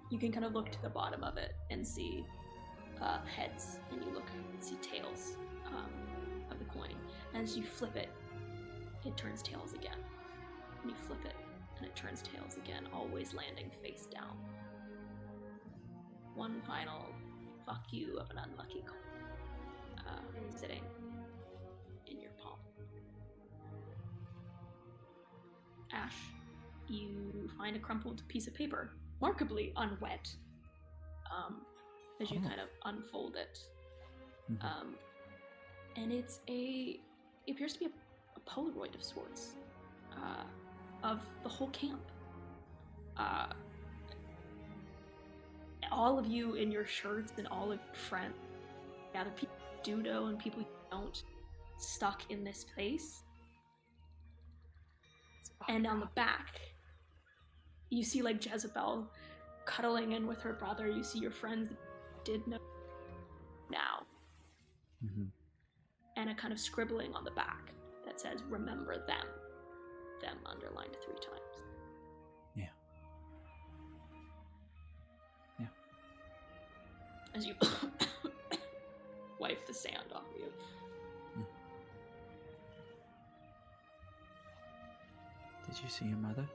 you can kind of look to the bottom of it and see heads, and you look and see tails of the coin. And as you flip it, it turns tails again. And you flip it, and it turns tails again, always landing face down. One final fuck you of an unlucky coin sitting in your palm. Ash, you find a crumpled piece of paper, remarkably unwet, as you kind of unfold it. Mm-hmm. And it appears to be a Polaroid of sorts, of the whole camp. All of you in your shirts and all of your friends, the people you do know and people you don't, stuck in this place. And on the back, you see like Jezebel cuddling in with her brother. You see your friends that did know now. Mm-hmm. And a kind of scribbling on the back that says, remember them. Them underlined 3 times. Yeah. Yeah. As you wipe the sand off of you. Did you see your mother?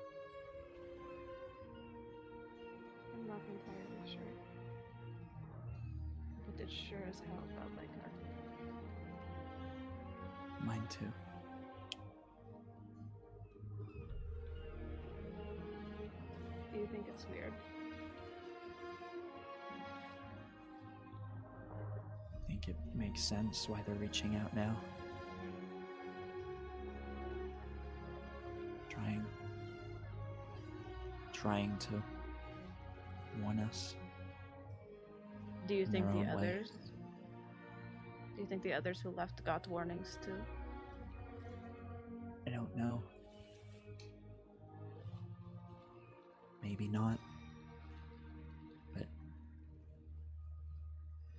I'm not entirely sure. But it sure as hell felt like her. Mine too. Do you think it's weird? I think it makes sense why they're reaching out now. Trying to warn us. Do you think their the own way. others? Do you think the others who left got warnings too? I don't know. Maybe not. But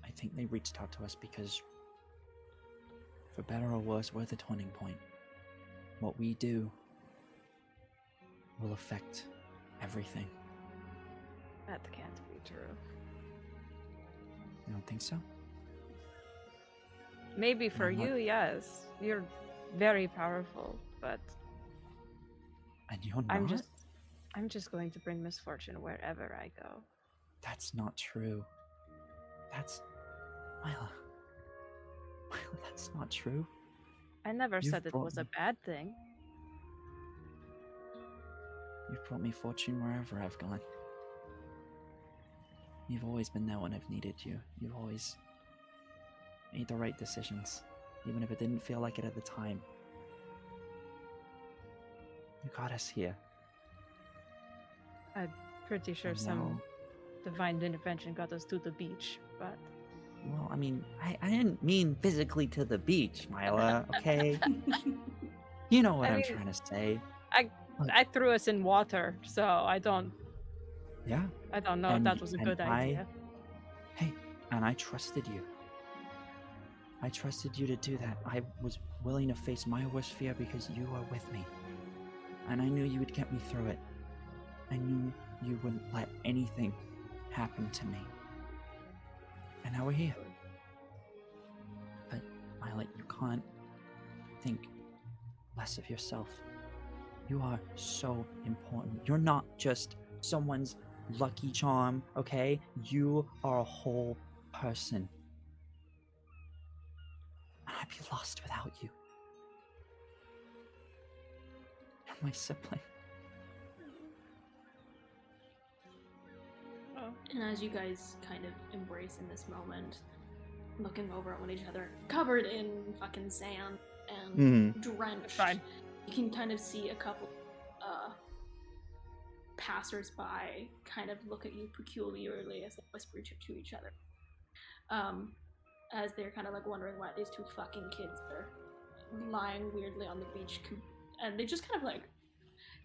I think they reached out to us because, for better or worse, we're the turning point. What we do will affect everything. That can't be true. You don't think so? Maybe for I'm not- you, yes. You're very powerful, but And you're not? I'm just going to bring misfortune wherever I go. That's not true. That's... Mila, that's not true. I never You've said it brought was a me- bad thing. You've brought me fortune wherever I've gone. You've always been there when I've needed you. You've always made the right decisions, even if it didn't feel like it at the time. You got us here. I'm pretty sure And some now- divine intervention got us to the beach, but Well, I mean, I didn't mean physically to the beach, Mila, okay? You know what I I'm mean, trying to say. I threw us in water, so I don't Yeah. know if that was a good idea. Hey, and I trusted you. I trusted you to do that. I was willing to face my worst fear because you were with me. And I knew you would get me through it. I knew you wouldn't let anything happen to me. And now we're here. But, Violet, you can't think less of yourself. You are so important. You're not just someone's lucky charm, okay? You are a whole person. And I'd be lost without you. You're my sibling. Oh. And as you guys kind of embrace in this moment, looking over at one each other, covered in fucking sand and drenched, Fine. you can kind of see a couple passers-by kind of look at you peculiarly as they whisper to each other. As they're kind of like wondering why these 2 fucking kids are lying weirdly on the beach. And they just kind of like,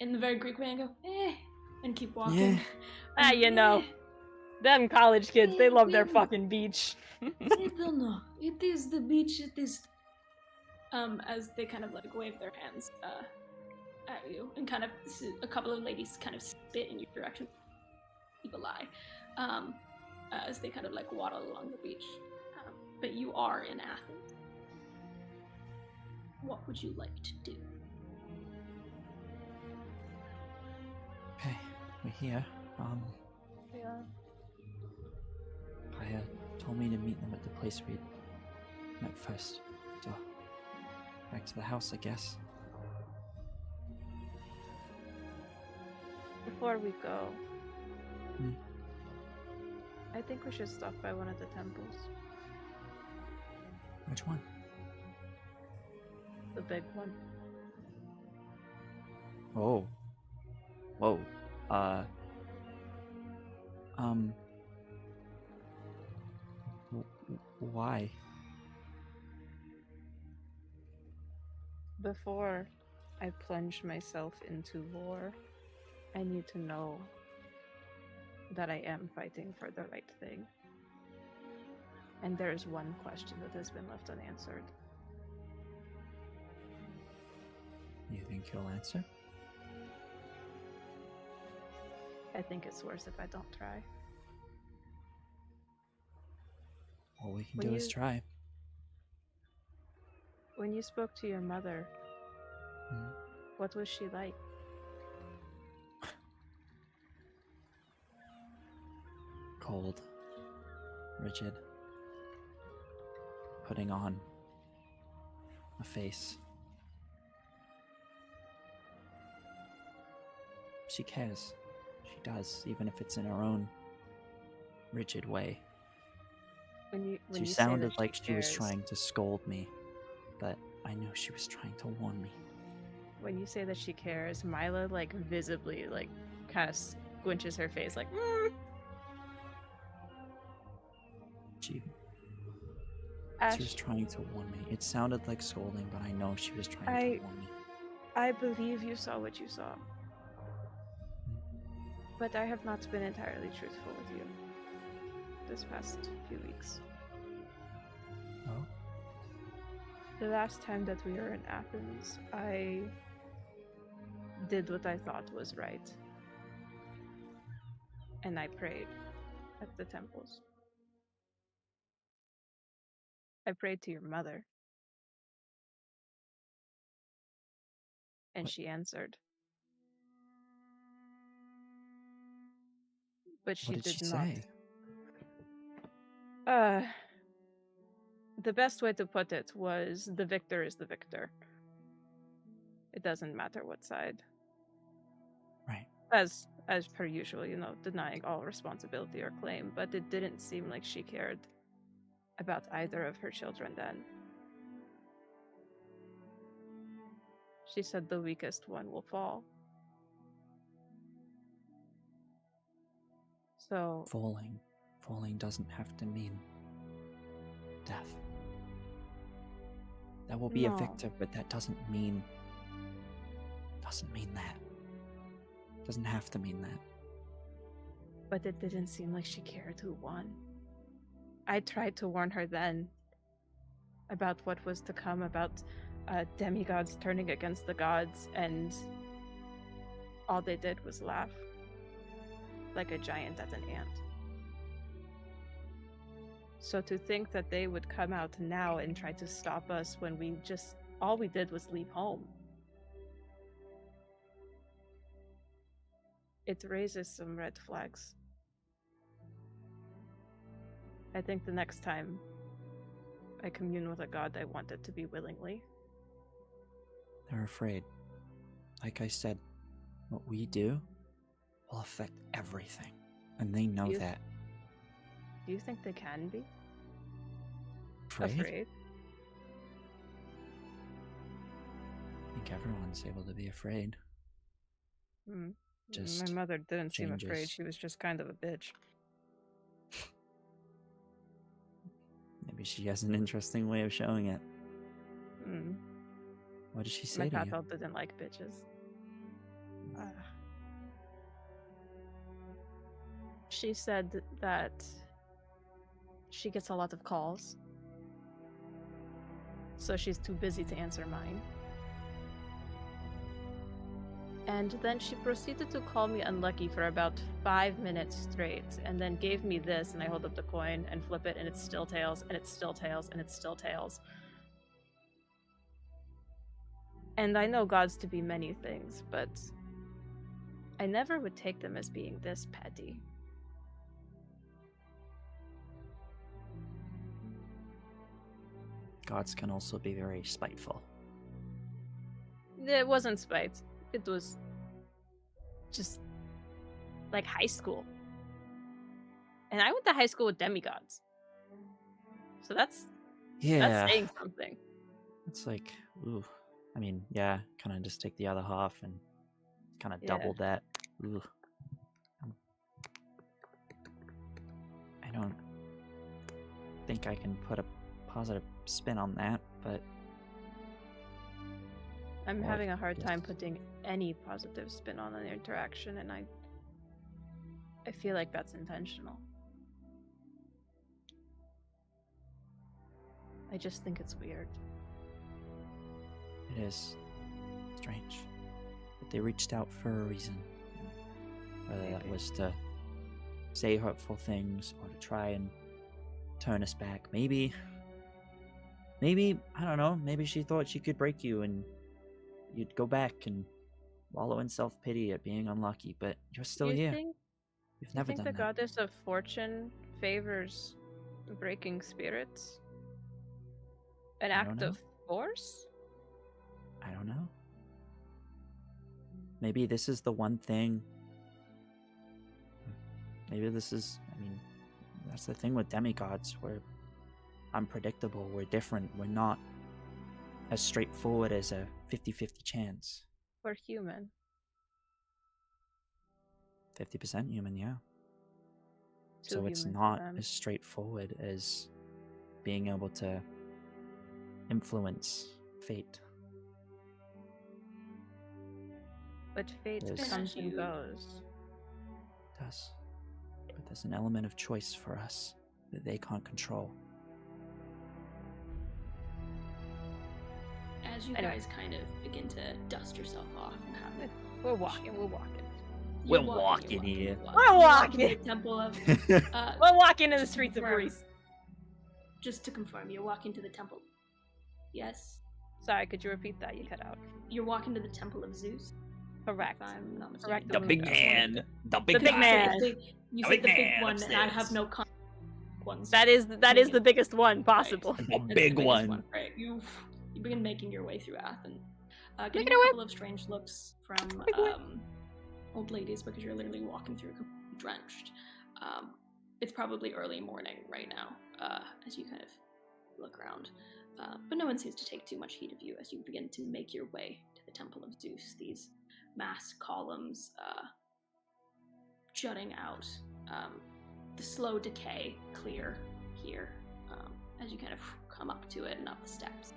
in the very Greek way, and go, and keep walking. Yeah. You know. Them college kids, they love their fucking beach. I don't know. It is the beach. It is. As they kind of like wave their hands at you, and kind of a couple of ladies kind of spit in your direction. Evil eye. As they kind of like waddle along the beach. But you are in Athens. What would you like to do? Okay, we're here. Yeah. Aeaea told me to meet them at the place we met first. So, back to the house, I guess. Before we go, Hmm. I think we should stop by one of the temples. Which one? The big one. Oh. Whoa. Why? Before I plunge myself into war, I need to know that I am fighting for the right thing. And there is one question that has been left unanswered. You think he'll answer? I think it's worse if I don't try. All we can When do is you- try. When you spoke to your mother, Mhm. what was she like? Cold. Rigid. Putting on a face. She cares. She does, even if it's in her own rigid way. When She you say sounded that like she was cares, trying to scold me, but I knew she was trying to warn me. When you say that she cares, Mila like visibly like kind of squinches her face like. She Ash, was trying to warn me. It sounded like scolding, but I know she was trying to warn me. I believe you saw what you saw. But I have not been entirely truthful with you this past few weeks. Oh? The last time that we were in Athens, I did what I thought was right. And I prayed at the temples. I prayed to your mother. And What- she answered. But she What did she not. say? The best way to put it was the victor is the victor. It doesn't matter what side. Right. As per usual, denying all responsibility or claim, but it didn't seem like she cared about either of her children then. She said the weakest one will fall. So Falling doesn't have to mean death. That will be a No. victor, but that doesn't mean that. Doesn't have to mean that. But it didn't seem like she cared who won. I tried to warn her then about what was to come, about demigods turning against the gods, and all they did was laugh like a giant at an ant. So to think that they would come out now and try to stop us when all we did was leave home. It raises some red flags. I think the next time I commune with a god, I want it to be willingly. They're afraid. Like I said, what we do will affect everything. And they know that. Do you think they can be Afraid? afraid? I think everyone's able to be afraid. Just My mother didn't seem afraid. changes. She was just kind of a bitch. Maybe she has an interesting way of showing it. Mm. What did she My say to you? tata didn't like bitches. She said that she gets a lot of calls, so she's too busy to answer mine. And then she proceeded to call me unlucky for about 5 minutes straight, and then gave me this, and I hold up the coin and flip it, and it's still tails, and it's still tails, and it's still tails. And I know gods to be many things, but I never would take them as being this petty. Gods can also be very spiteful. It wasn't spite. It was just like high school. And I went to high school with demigods. So that's saying something. It's like, ooh. I mean, yeah, kind of just take the other half and kind of double that. Ooh. I don't think I can put a positive spin on that, but I'm having a hard time putting any positive spin on an interaction, and I feel like that's intentional. I just think it's weird. It is strange. But they reached out for a reason. Whether that was to say hurtful things or to try and turn us back. Maybe, I don't know, maybe she thought she could break you and you'd go back and wallow in self-pity at being unlucky, but you're still here. You've never done that. The goddess of fortune favors breaking spirits? An act of force? I don't know. Maybe this is the one thing. Maybe this is, I mean, that's the thing with demigods. We're unpredictable, we're different, we're not as straightforward as a 50-50 chance. We're human. 50% human, yeah. So it's not as straightforward as being able to influence fate. But fate comes and goes. It does. But there's an element of choice for us that they can't control. As you guys kind of begin to dust yourself off and have it. We're walking. We're walking here. We're walking. To the temple of. We're walking in the streets of Greece. Just to confirm, you're walking to the temple. Yes. Sorry, could you repeat that? You cut out. You're walking to the temple of Zeus. Correct. If I'm not mistaken. Correct. The big man. The big man. You said the big one, and I have no ones. That is the biggest one possible. Right. The big one. Right. You begin making your way through Athens. Getting a couple of strange looks from old ladies because you're literally walking through completely drenched. It's probably early morning right now as you kind of look around. But no one seems to take too much heed of you as you begin to make your way to the Temple of Zeus. These mass columns jutting out. The slow decay clear here as you kind of come up to it and up the steps.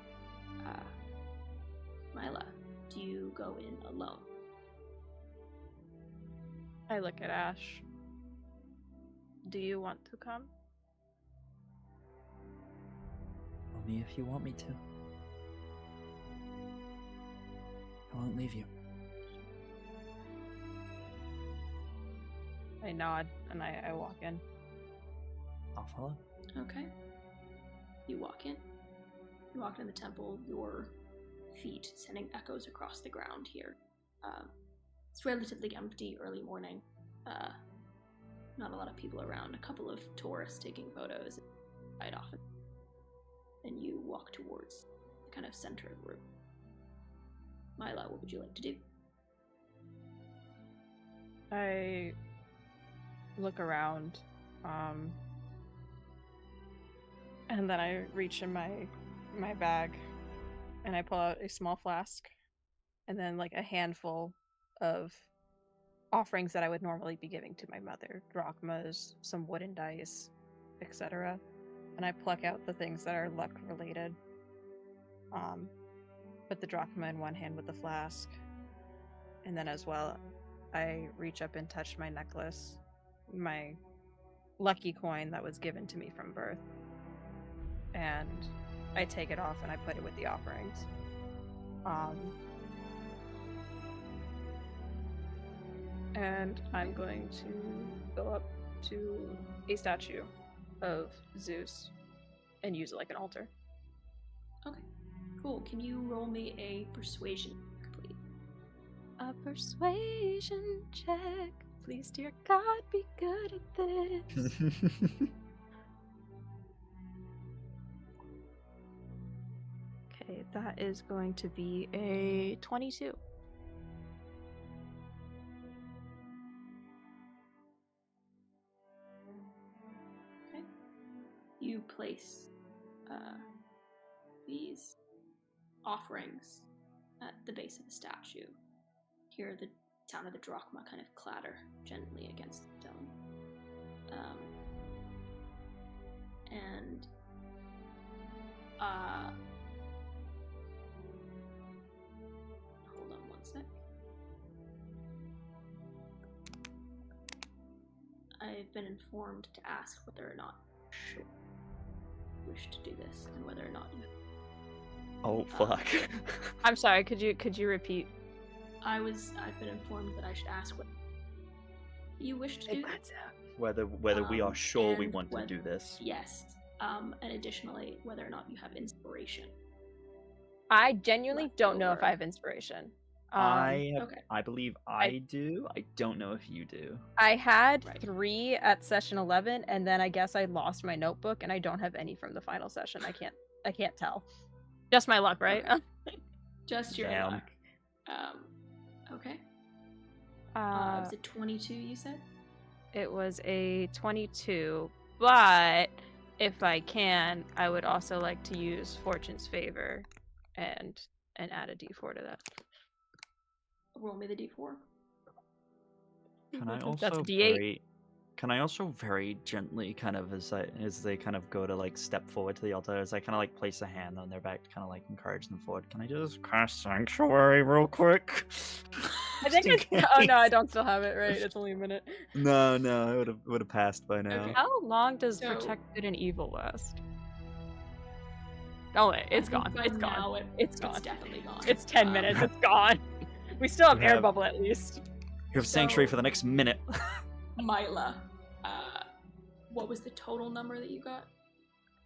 Mila, do you go in alone? I look at Ash. Do you want to come? Only if you want me to. I won't leave you. I nod and I walk in. I'll follow. Okay. You walk in. You walk into the temple, your feet sending echoes across the ground here. It's relatively empty, early morning. Not a lot of people around. A couple of tourists taking photos quite often. And you walk towards the kind of center of the room. Mila, what would you like to do? I look around, and then I reach in my bag, and I pull out a small flask, and then like a handful of offerings that I would normally be giving to my mother, drachmas, some wooden dice, etc. And I pluck out the things that are luck related. Put the drachma in one hand with the flask, and then as well, I reach up and touch my necklace my lucky coin that was given to me from birth. And I take it off and I put it with the offerings. And I'm going to go up to a statue of Zeus and use it like an altar. Okay, cool. Can you roll me a persuasion, please? A persuasion check. Please, dear God, be good at this. Okay, that is going to be a 22. Okay. You place these offerings at the base of the statue. Hear the sound of the drachma kind of clatter gently against the stone. And hold on one sec. I've been informed to ask whether or not you wish to do this, and whether or not you. Oh fuck! I'm sorry. Could you repeat? I've been informed that I should ask what you wish to do. Whether we are sure we want to do this. Yes. And additionally, whether or not you have inspiration. I genuinely don't know if I have inspiration. I believe I do. I don't know if you do. I had 3 at session 11, and then I guess I lost my notebook, and I don't have any from the final session. I can't tell. Just my luck, right? Okay. Just your luck. Okay. Was it 22? You said it was a 22, but if I can, I would also like to use Fortune's Favor, and add a D4 to that. Roll me the D4. Can I also That's a D8. Can I also very gently, kind of as they kind of go to like step forward to the altar, as I kind of like place a hand on their back to kind of like encourage them forward? Can I just cast Sanctuary real quick? I think oh no, I don't still have it. Right, it's only a minute. No, it would have passed by now. Okay. How long does Protect Good and Evil last? Oh, it's gone. It's gone. It's gone. It's definitely gone. It's 10 minutes. It's gone. We still have air bubble at least. You have Sanctuary for the next minute. Mila, what was the total number that you got?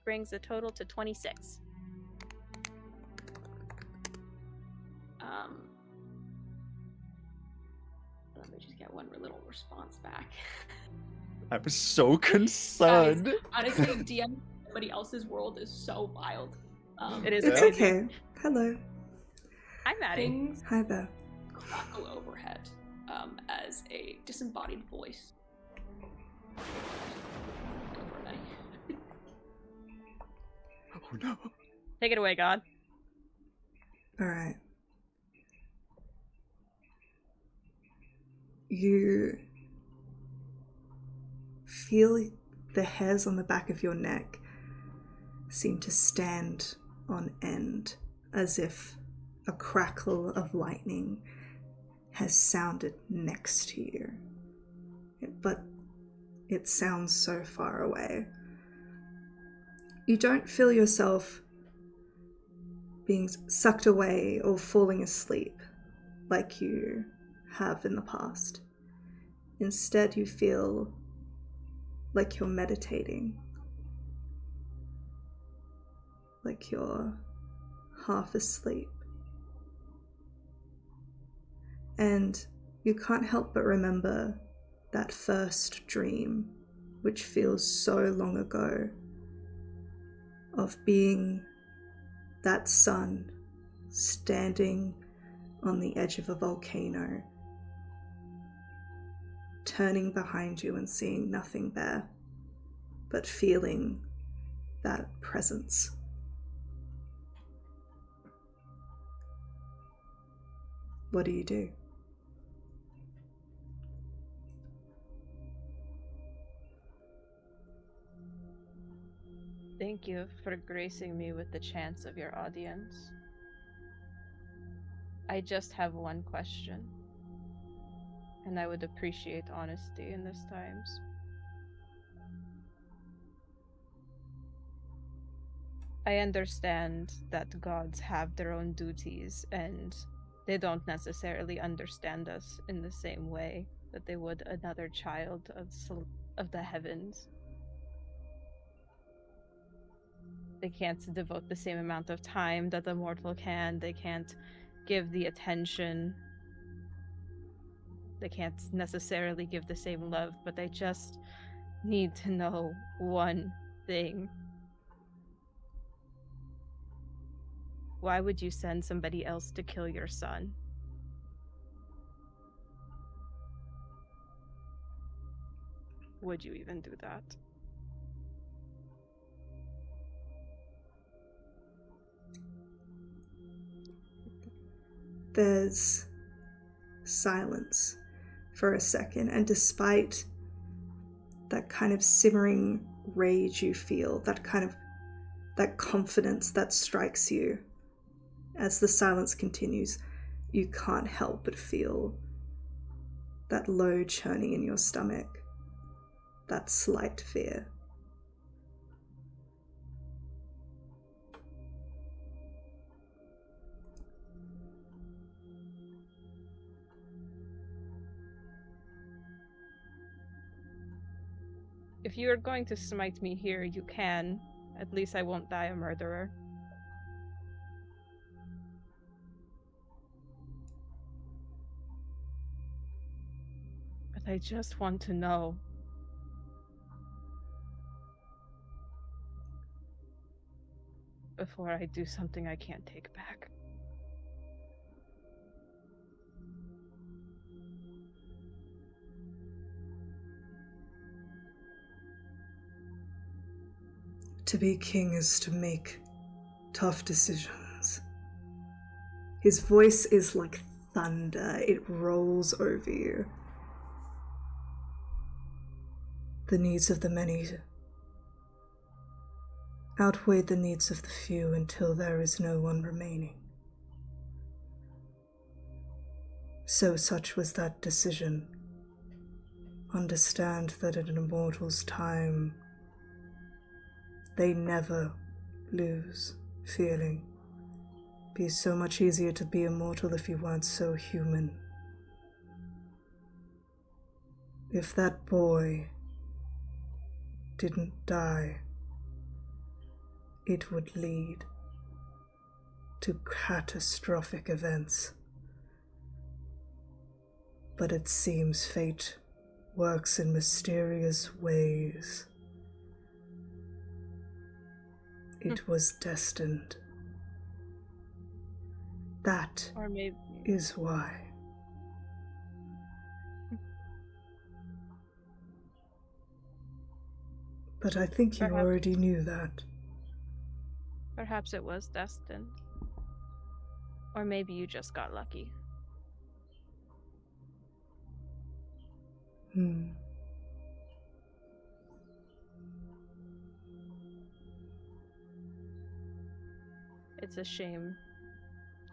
Brings the total to 26. Let me just get one little response back. I was so concerned. Guys, honestly, DM somebody else's world is so wild. It is. It's crazy. okay. Hello. Hi, Maddie. Things Hi there. crackle overhead as a disembodied voice. Oh no. Take it away, God. Alright. You feel the hairs on the back of your neck seem to stand on end, as if a crackle of lightning has sounded next to you. But it sounds so far away. You don't feel yourself being sucked away or falling asleep like you have in the past. Instead, you feel like you're meditating, like you're half asleep. And you can't help but remember that first dream, which feels so long ago, of being that sun standing on the edge of a volcano, turning behind you and seeing nothing there, but feeling that presence. What do you do? Thank you for gracing me with the chance of your audience. I just have one question, and I would appreciate honesty in this times. I understand that gods have their own duties, and they don't necessarily understand us in the same way that they would another child of the heavens. They can't devote the same amount of time that a mortal can. They can't give the attention. They can't necessarily give the same love, but they just need to know one thing. Why would you send somebody else to kill your son? Would you even do that? There's silence for a second, and despite that kind of simmering rage you feel, that confidence that strikes you as the silence continues, you can't help but feel that low churning in your stomach, that slight fear. If you are going to smite me here, you can. At least I won't die a murderer. But I just want to know. Before I do something I can't take back. To be king is to make tough decisions. His voice is like thunder. It rolls over you. The needs of the many outweigh the needs of the few until there is no one remaining. So such was that decision. Understand that in an immortal's time, they never lose feeling. Be so much easier to be immortal if you weren't so human. If that boy didn't die, it would lead to catastrophic events. But it seems fate works in mysterious ways. It was destined. That Or maybe is why. But I think you already knew that. Perhaps it was destined. Or maybe you just got lucky. It's a shame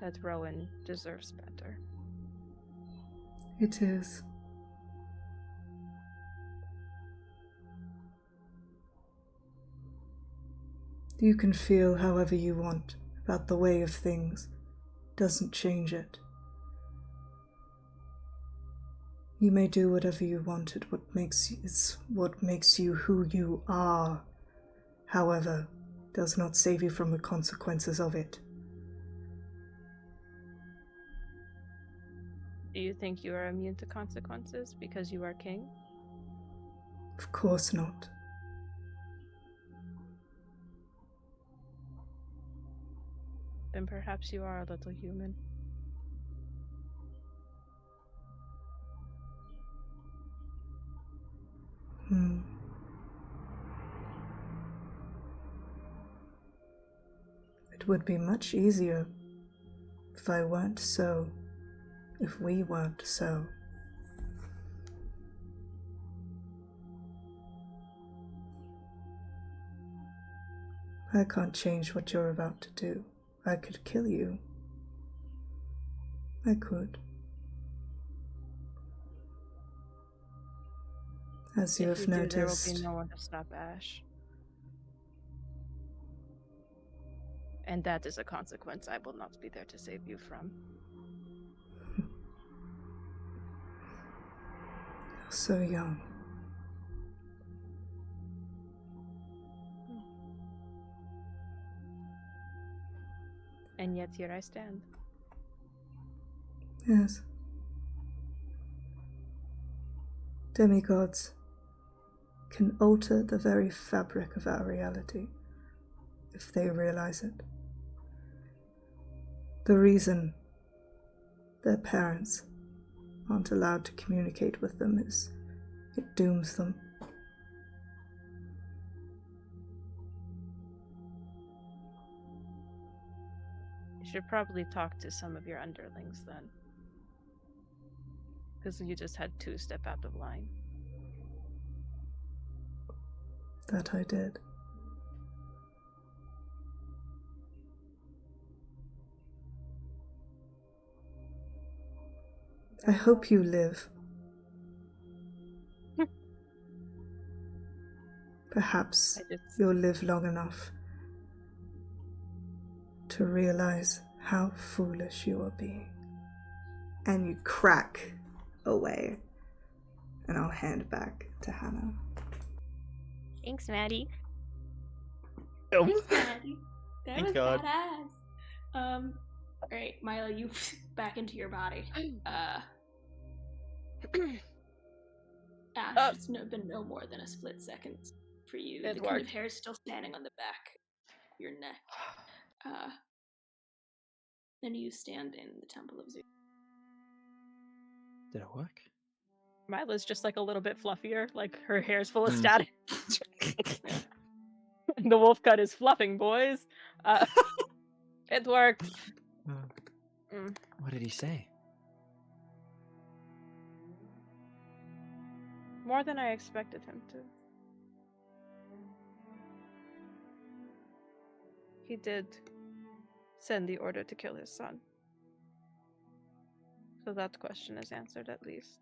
that Rowan deserves better. It is. You can feel however you want about the way of things. Doesn't change it. You may do whatever you want. It's what makes you who you are. However, does not save you from the consequences of it. Do you think you are immune to consequences because you are king? Of course not. Then perhaps you are a little human. It would be much easier if I weren't so. If we weren't so. I can't change what you're about to do. I could kill you. I could. As you have noticed. There will be no one to stop Ash. And that is a consequence I will not be there to save you from. You're so young. And yet here I stand. Yes. Demigods can alter the very fabric of our reality if they realize it. The reason their parents aren't allowed to communicate with them is it dooms them. You should probably talk to some of your underlings then. Because you just had 2 step out of line. That I did. I hope you live. Perhaps you'll live long enough to realize how foolish you are being. And you crack away. And I'll hand back to Hannah. Thanks, Maddie. Thanks, Maddie. That Thank was God. badass. Alright, Mila, you back into your body. Ash, it's been no more than a split second for you. The kind of hair is still standing on the back of your neck. Then you stand in the Temple of Zeus. Did it work? Mila's just like a little bit fluffier, like her hair's full of static. The wolf cut is fluffing, boys. It worked. What did he say? More than I expected him to. He did send the order to kill his son. So that question is answered at least.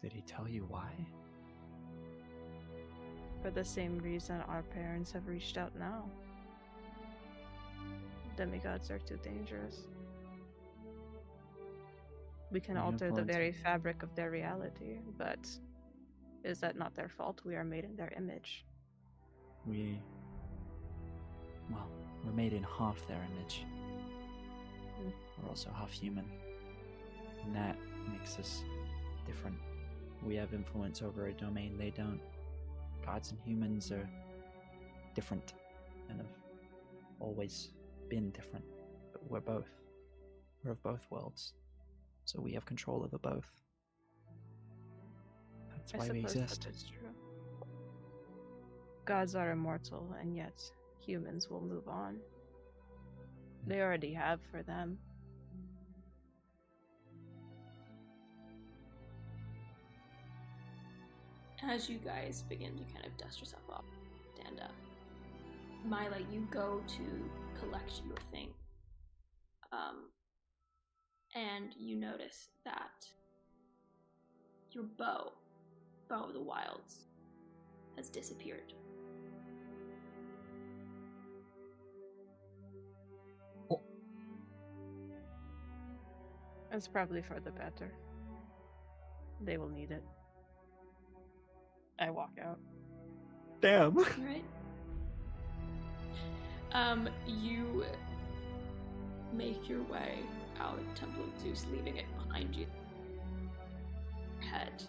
Did he tell you why? For the same reason our parents have reached out now. Demigods are too dangerous. We can alter the very fabric of their reality, but is that not their fault? We are made in their image. We're made in half their image. We're also half human. And that makes us different. We have influence over a domain they don't. Gods and humans are different and have always been different. But we're both. We're of both worlds. So we have control over both. That's why we exist. That is true. Gods are immortal, and yet humans will move on. They already have for them. As you guys begin to kind of dust yourself off, stand up. Mila, you go to collect your thing. And you notice that your bow of the wilds, has disappeared. Oh. It's probably for the better. They will need it. I walk out. Damn. Right. You make your way out of the Temple of Zeus, leaving it behind you. Head.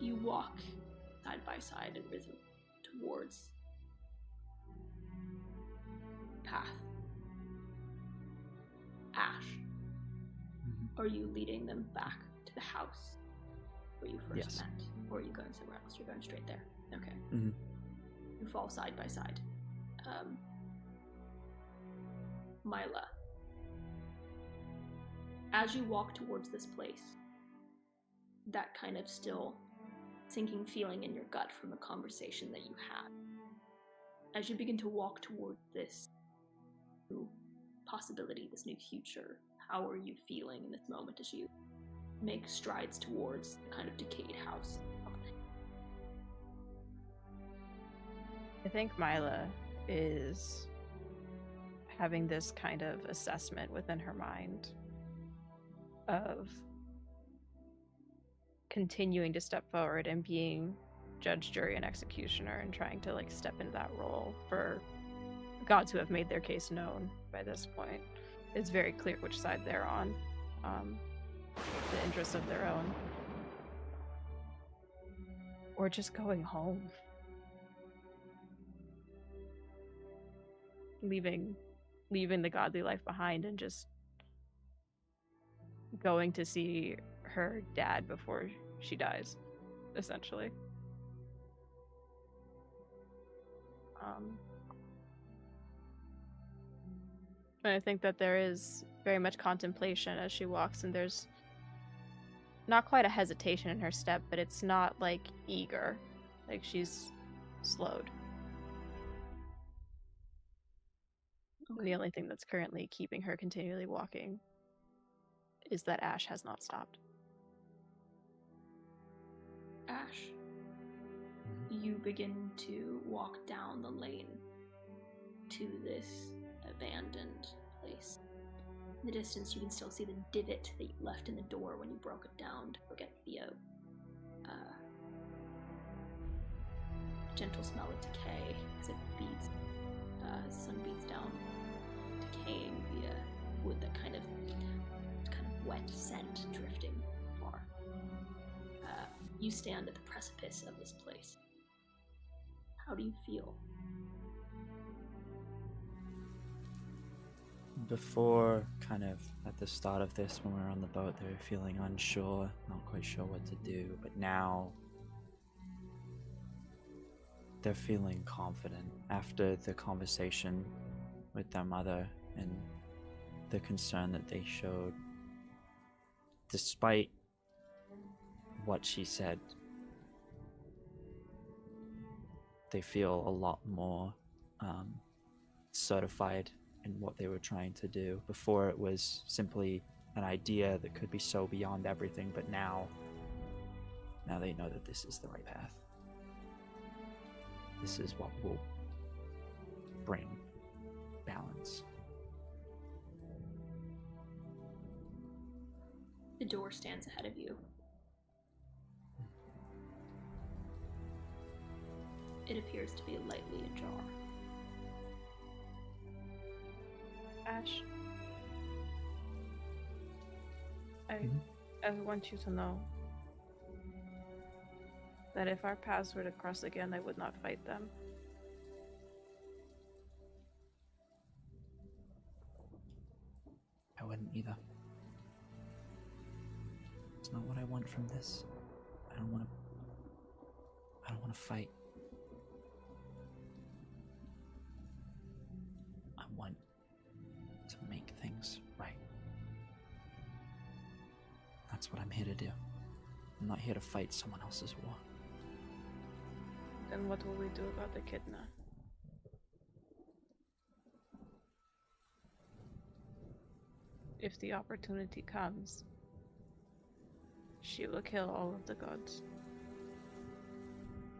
You walk side by side in rhythm towards path. Ash, are you leading them back to the house where you first met? Or are you going somewhere else? You're going straight there. Okay. Mm-hmm. You fall side by side. Mila, as you walk towards this place, that kind of still sinking feeling in your gut from a conversation that you had, as you begin to walk toward this new possibility, this new future, how are you feeling in this moment as you make strides towards the kind of decayed house? I think Mila is having this kind of assessment within her mind of continuing to step forward and being judge, jury, and executioner and trying to like step into that role for gods who have made their case known by this point. It's very clear which side they're on, the interests of their own. Or just going home. Leaving the godly life behind and just going to see her dad before she dies, essentially. And I think that there is very much contemplation as she walks, and there's not quite a hesitation in her step, but it's not like eager, like she's slowed. Okay. The only thing that's currently keeping her continually walking is that Ash has not stopped. Ash, you begin to walk down the lane to this abandoned place. In the distance, you can still see the divot that you left in the door when you broke it down to go get Theo. Gentle smell of decay as it beats, sun beats down, decaying via wood, that kind of wet scent drifting far. You stand at the precipice of this place. How do you feel? Before, kind of at the start of this, when we were on the boat, they were feeling unsure, not quite sure what to do, but now they're feeling confident after the conversation with their mother and the concern that they showed. Despite what she said, they feel a lot more certified in what they were trying to do. Before, it was simply an idea that could be so beyond everything, but now they know that this is the right path. This is what will bring balance. The door stands ahead of you. It appears to be lightly ajar. Ash, I want you to know that if our paths were to cross again, I would not fight them. I wouldn't either. It's not what I want from this. I don't want to fight. I want to make things right. That's what I'm here to do. I'm not here to fight someone else's war. Then what will we do about the Echidna? If the opportunity comes, she will kill all of the gods.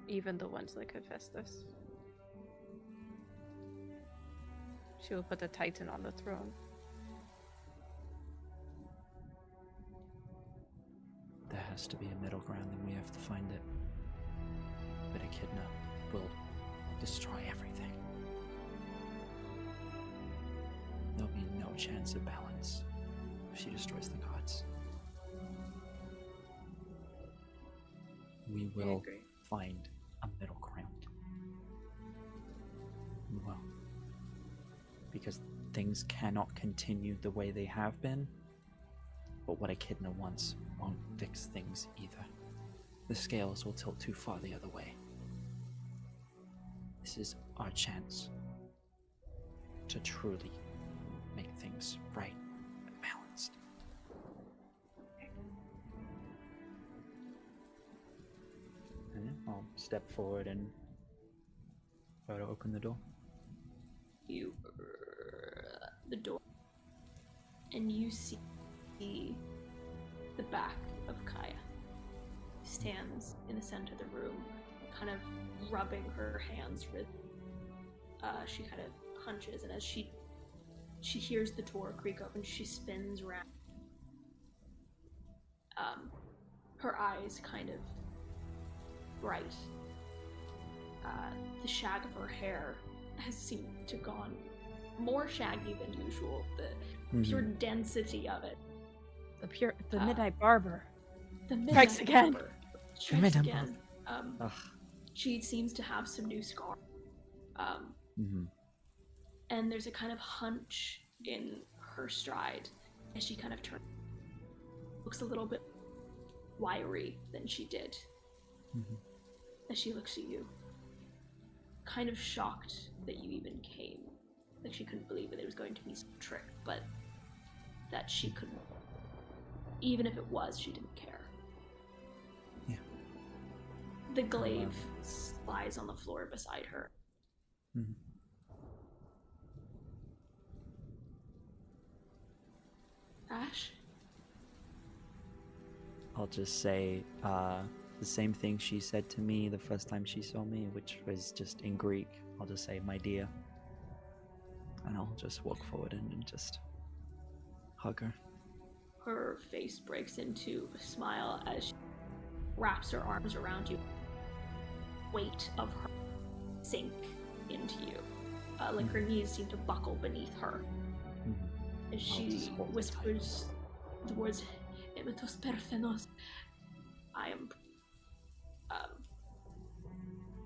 Even the ones like Hephaestus. She will put a Titan on the throne. There has to be a middle ground, and we have to find it. But Echidna will destroy everything. There'll be no chance of balance if she destroys the gods. We will find a middle ground. We will. Because things cannot continue the way they have been, but what Echidna wants won't fix things either. The scales will tilt too far the other way. This is our chance to truly make things right and balanced. And then I'll step forward and try to open the door. You the door, and you see the back of Kaya, who stands in the center of the room, kind of rubbing her hands with she kind of hunches, and as she hears the door creak open, she spins around. Her eyes kind of bright. The shag of her hair has seemed to gone more shaggy than usual. The pure density of it. The midnight barber. The Strikes again. barber strikes midnight again. She seems to have some new scars. And there's a kind of hunch in her stride as she kind of turns. Looks a little bit wiry than she did. As she looks at you. Kind of shocked that you even came. Like she couldn't believe that it was going to be some trick, but that she couldn't. Even if it was, she didn't care. Yeah. The glaive lies on the floor beside her. Ash? I'll just say the same thing she said to me the first time she saw me, which was just in Greek. I'll just say, my dear. And I'll just walk forward and just hug her. Her face breaks into a smile as she wraps her arms around you. Weight of her sink into you. Like her knees seem to buckle beneath her. As she whispers the words, Emetos perfenos. I am.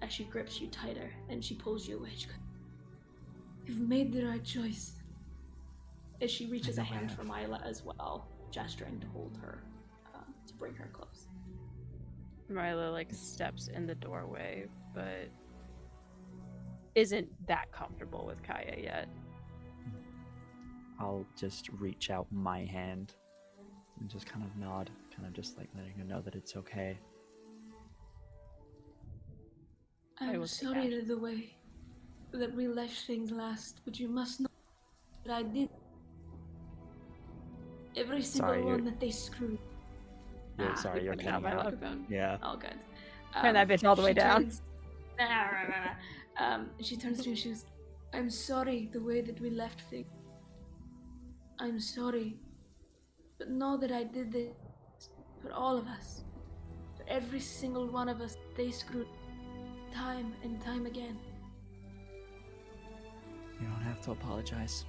As she grips you tighter and she pulls you away, she goes, you've made the right choice. As she reaches a hand for Aeaea as well, gesturing to hold her, to bring her close. Aeaea steps in the doorway, but isn't that comfortable with Kaya yet. I'll just reach out my hand and just kind of nod, kind of just letting her know that it's okay. I'm sorry to the way that we left things last, but you must know that I did. Every single one that they screwed. Sorry, you're cutting out my microphone. Yeah. All good. Turn that bitch all the way down. She turns to you and she goes, I'm sorry the way that we left things. I'm sorry. But know that I did this for all of us. For every single one of us, they screwed time and time again. You don't have to apologize.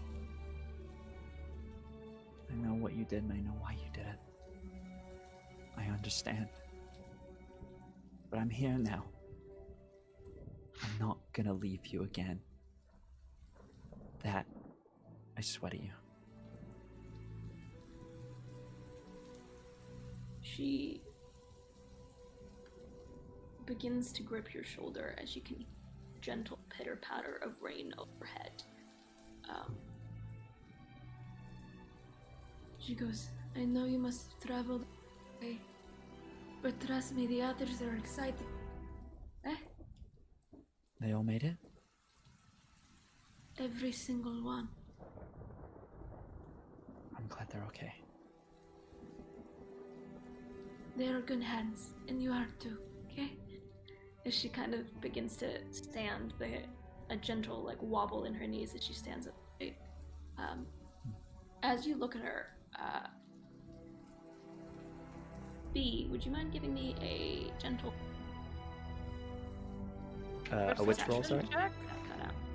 I know what you did and I know why you did it. I understand. But I'm here now. I'm not gonna leave you again. That, I swear to you. She begins to grip your shoulder as you can gentle pitter-patter of rain overhead. She goes, I know you must have traveled away, but trust me, the others are excited. They all made it? Every single one. I'm glad they're okay. They are good hands, and you are too, okay? As she kind of begins to stand, a gentle wobble in her knees as she stands up. As you look at her, B, would you mind giving me a gentle a which roll, sorry? Check?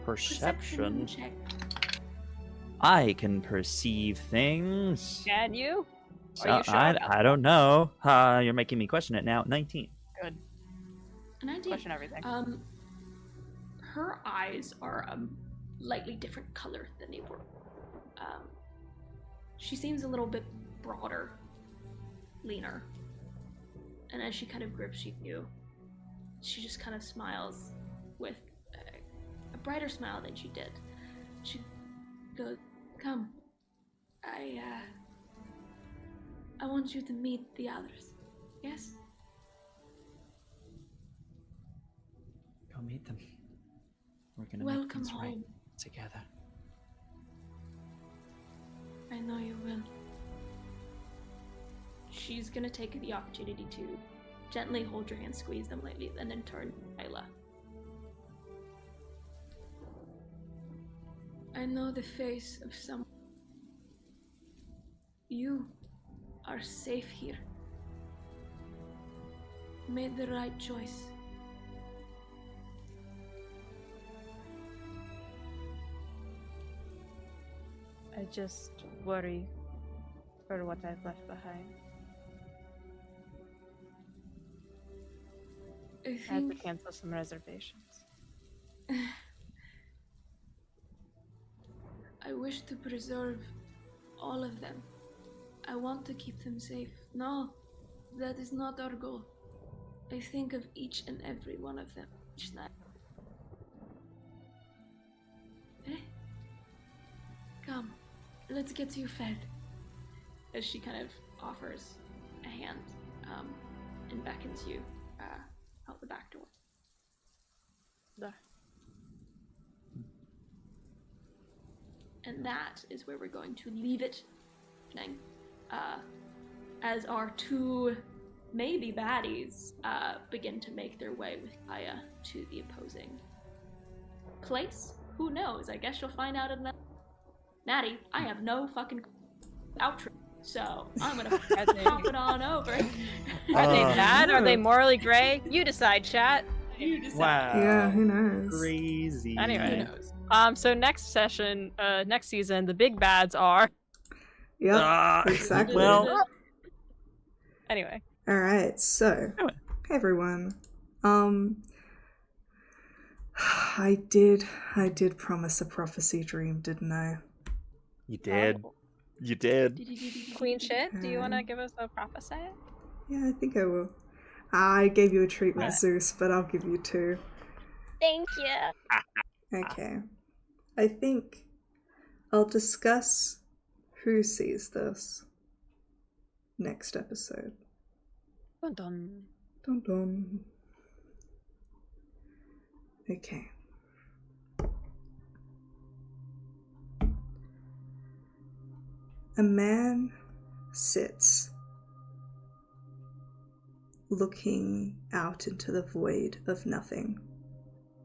Perception check. I can perceive things. Can you? So Are you sure about I don't know. You're making me question it now. 19. Good. 19. Question everything. Her eyes are a lightly different color than they were. She seems a little bit broader, leaner. And as she kind of grips you, she just kind of smiles with a brighter smile than she did. She goes, come. I want you to meet the others. Yes? Go meet them. We're gonna Welcome make things right home. together. I know you will. She's gonna take the opportunity to gently hold your hand, squeeze them lightly, and then turn to Aeaea. I know the face of someone. You are safe here. Made the right choice. I just worry for what I've left behind. I I had to think cancel some reservations. I wish to preserve all of them. I want to keep them safe. No, that is not our goal. I think of each and every one of them each night. Come, let's get you fed. As she kind of offers a hand and beckons you out the back door. There. And that is where we're going to leave it. As our two maybe baddies begin to make their way with Aeaea to the opposing place. Who knows? I guess you'll find out in that. Maddie, I have no fucking outro, so I'm gonna pop it on over. Are they bad? Are they morally gray? You decide, chat. You decide. Wow. Yeah, who knows? Crazy. Anyway. Who knows? So next session, next season, the big bads are. Yep, exactly. Well. Anyway. All right, so hey everyone. I did promise a prophecy dream, didn't I? You did. You did. Queen shit, do you want to give us a prophecy? Yeah, I think I will. I gave you a treat with Zeus, but I'll give you two. Thank you. Okay. I think I'll discuss who sees this next episode. Dun dun. Dun dun. Okay. A man sits looking out into the void of nothing,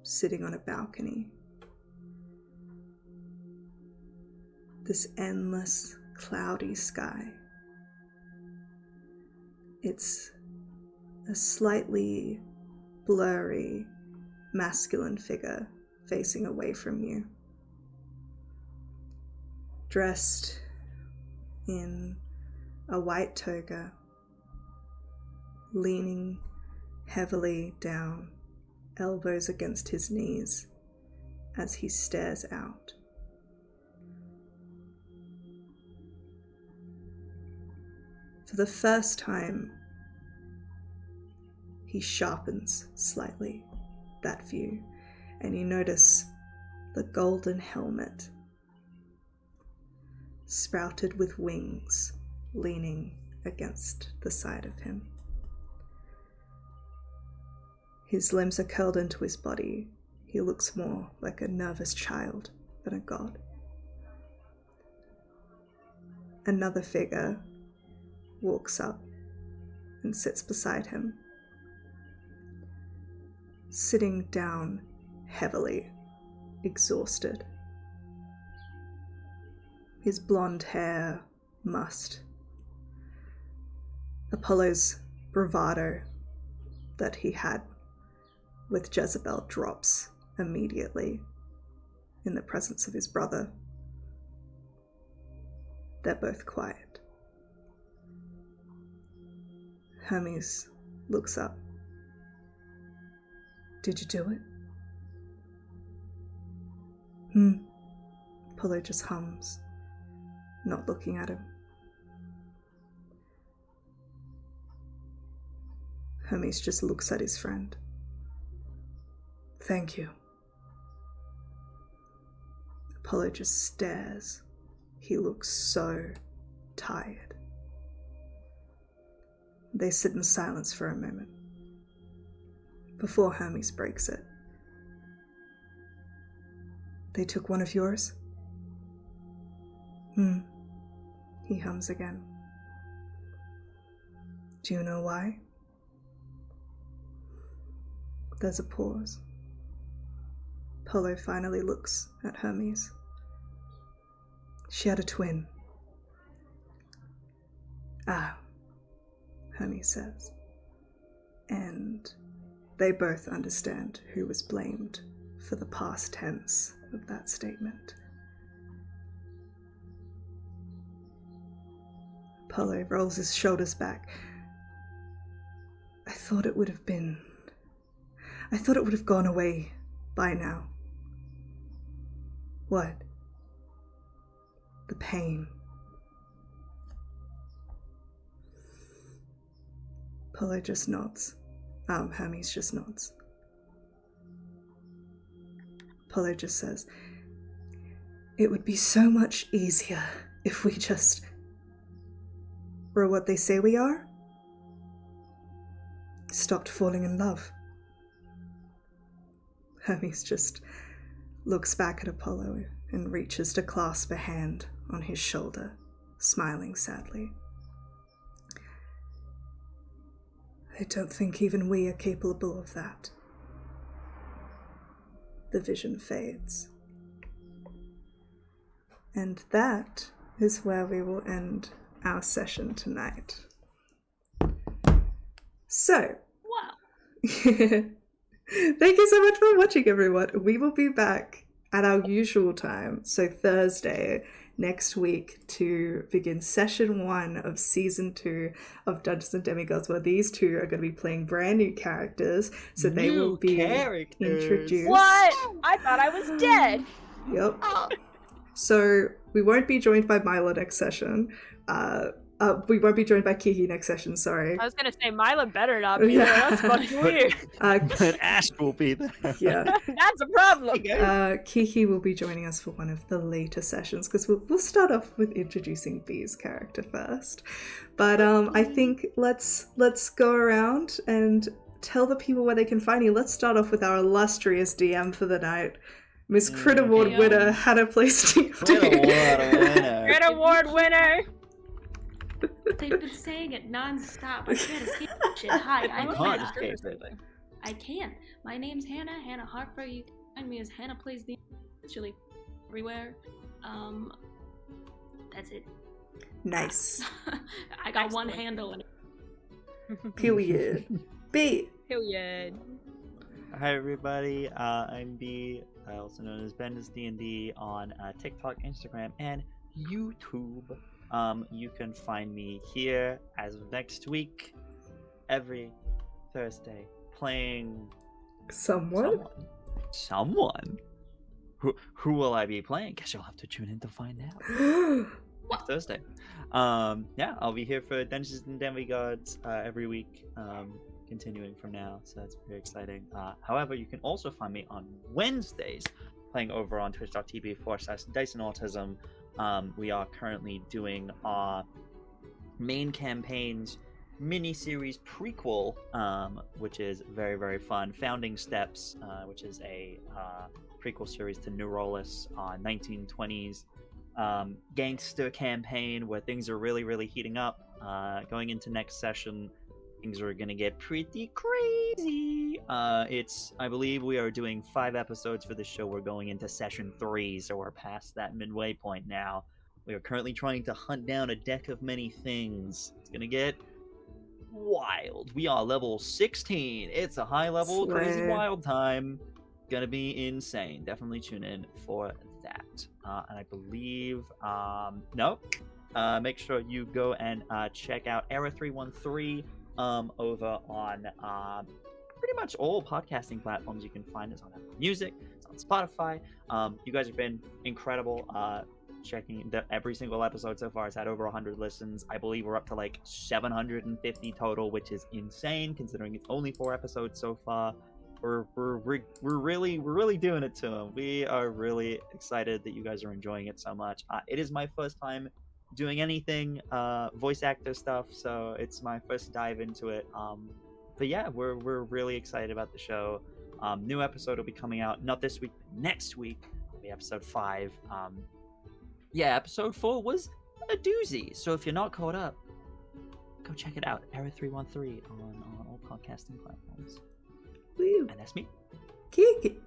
sitting on a balcony. This endless, cloudy sky. It's a slightly blurry, masculine figure facing away from you. Dressed in a white toga, leaning heavily down, elbows against his knees as he stares out. For the first time, he sharpens slightly that view, and you notice the golden helmet sprouted with wings leaning against the side of him. His limbs are curled into his body. He looks more like a nervous child than a god. Another figure walks up and sits beside him, sitting down heavily, exhausted. His blonde hair mussed. Apollo's bravado that he had with Jezebel drops immediately in the presence of his brother. They're both quiet. Hermes looks up. Did you do it? Apollo just hums, not looking at him. Hermes just looks at his friend. Thank you. Apollo just stares. He looks so tired. They sit in silence for a moment before Hermes breaks it. They took one of yours? He hums again. Do you know why? There's a pause. Apollo finally looks at Hermes. She had a twin. Ah, Hermes says. And they both understand who was blamed for the past tense of that statement. Apollo rolls his shoulders back. I thought it would have gone away by now. What? The pain. Apollo just nods. Hermes just nods. Apollo just says, it would be so much easier if we just were what they say we are. Stopped falling in love. Hermes just looks back at Apollo and reaches to clasp a hand on his shoulder, smiling sadly. I don't think even we are capable of that. The vision fades. And that is where we will end our session tonight. So, Wow. thank you so much for watching, everyone. We will be back at our usual time, so Thursday next week, to begin session 1 of season 2 of Dungeons and Demigods, where these two are going to be playing brand new characters, so they will be introduced. What? I thought I was dead. Yep. So we won't be joined by Milo next session. We won't be joined by Kiki next session, sorry. I was gonna say Mila better not be there. That's fucking weird. But Ash will be there. Yeah. That's a problem. Kiki will be joining us for one of the later sessions, because we'll start off with introducing Bee's character first. But I think let's go around and tell the people where they can find you. Let's start off with our illustrious DM for the night, Miss Crit Award winner, HannahPlaysDnD. Crit Award winner. They've been saying it non-stop. I can't escape that shit. Hi, I'm Hannah. I can. My name's Hannah, Hannah Harper. You can find me as HannahPlaysDnD, actually everywhere. That's it. Nice. I got one handle in it. Period. B. Period. Hi everybody, I'm B, also known as BendisDnD on TikTok, Instagram, and YouTube. You can find me here as of next week, every Thursday, playing Someone? Who will I be playing? Guess you'll have to tune in to find out. Next Thursday. Yeah, I'll be here for Dungeons and Demigods every week, continuing from now, so that's very exciting. However, you can also find me on Wednesdays playing over on twitch.tv/DiceandAutism. We are currently doing our main campaign's mini-series prequel, which is very, very fun. Founding Steps, which is a prequel series to New Rollis, 1920s gangster campaign where things are really, really heating up. Going into next session, things are going to get pretty crazy. I believe we are doing 5 episodes for this show. We're going into session 3, so we're past that midway point now. We are currently trying to hunt down a deck of many things. It's going to get wild. We are level 16. It's a high level, crazy wild time. Gonna be insane. Definitely tune in for that. And I believe, make sure you go and check out Aeaea 313 over on pretty much all podcasting platforms. You can find us on Apple Music, it's on Spotify. You guys have been incredible. Checking every single episode so far has had over 100 listens. I believe we're up to like 750 total, which is insane considering it's only 4 episodes so far. We're really doing it to them. We are really excited that you guys are enjoying it so much. It is my first time doing anything voice actor stuff, so it's my first dive into it. But yeah, we're really excited about the show. New episode will be coming out not this week, but next week. It'll be episode 5. Yeah, episode 4 was a doozy. So if you're not caught up, go check it out. Aeaea 313 on all podcasting platforms. Woo. And that's me. Kiki.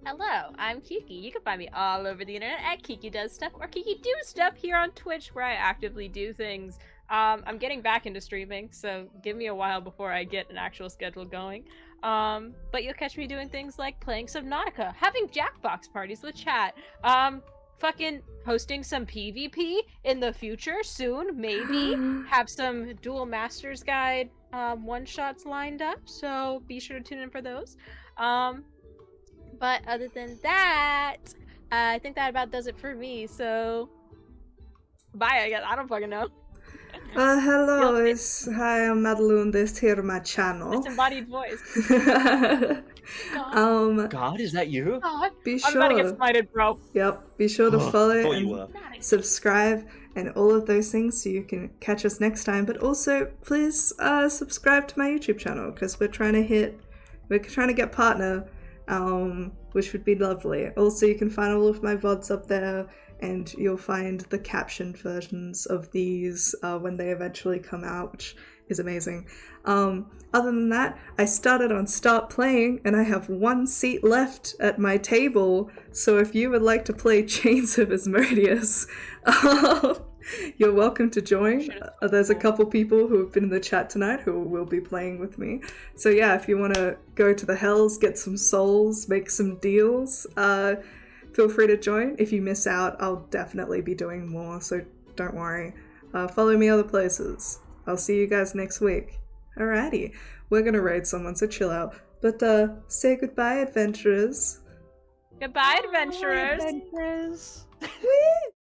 Hello, I'm Kiki. You can find me all over the internet at Kiki Does Stuff or Kiki Do Stuff here on Twitch, where I actively do things. I'm getting back into streaming, so give me a while before I get an actual schedule going. But you'll catch me doing things like playing Subnautica, having Jackbox parties with chat, fucking hosting some PvP in the future soon, maybe. Have some Dual Masters Guide one-shots lined up, so be sure to tune in for those. But other than that, I think that about does it for me, so bye, I guess. I don't fucking know. Hello, hi, I'm Maddaloon, this here my channel. Disembodied voice. God, is that you? God, Be I'm about to sure. get smited, bro. Yep, be sure to follow thought you and were. subscribe and all of those things so you can catch us next time. But also, please subscribe to my YouTube channel because we're trying to get partner, which would be lovely. Also, you can find all of my VODs up there, and you'll find the captioned versions of these when they eventually come out, which is amazing. Other than that, I started on Start Playing, and I have 1 seat left at my table, so if you would like to play Chains of Asmodeus, you're welcome to join. There's a couple people who have been in the chat tonight who will be playing with me. So yeah, if you want to go to the hells, get some souls, make some deals, feel free to join. If you miss out, I'll definitely be doing more, so don't worry. Follow me other places. I'll see you guys next week. Alrighty, we're gonna raid someone, so chill out. But say goodbye, adventurers. Goodbye, adventurers. Adventurers. Woo!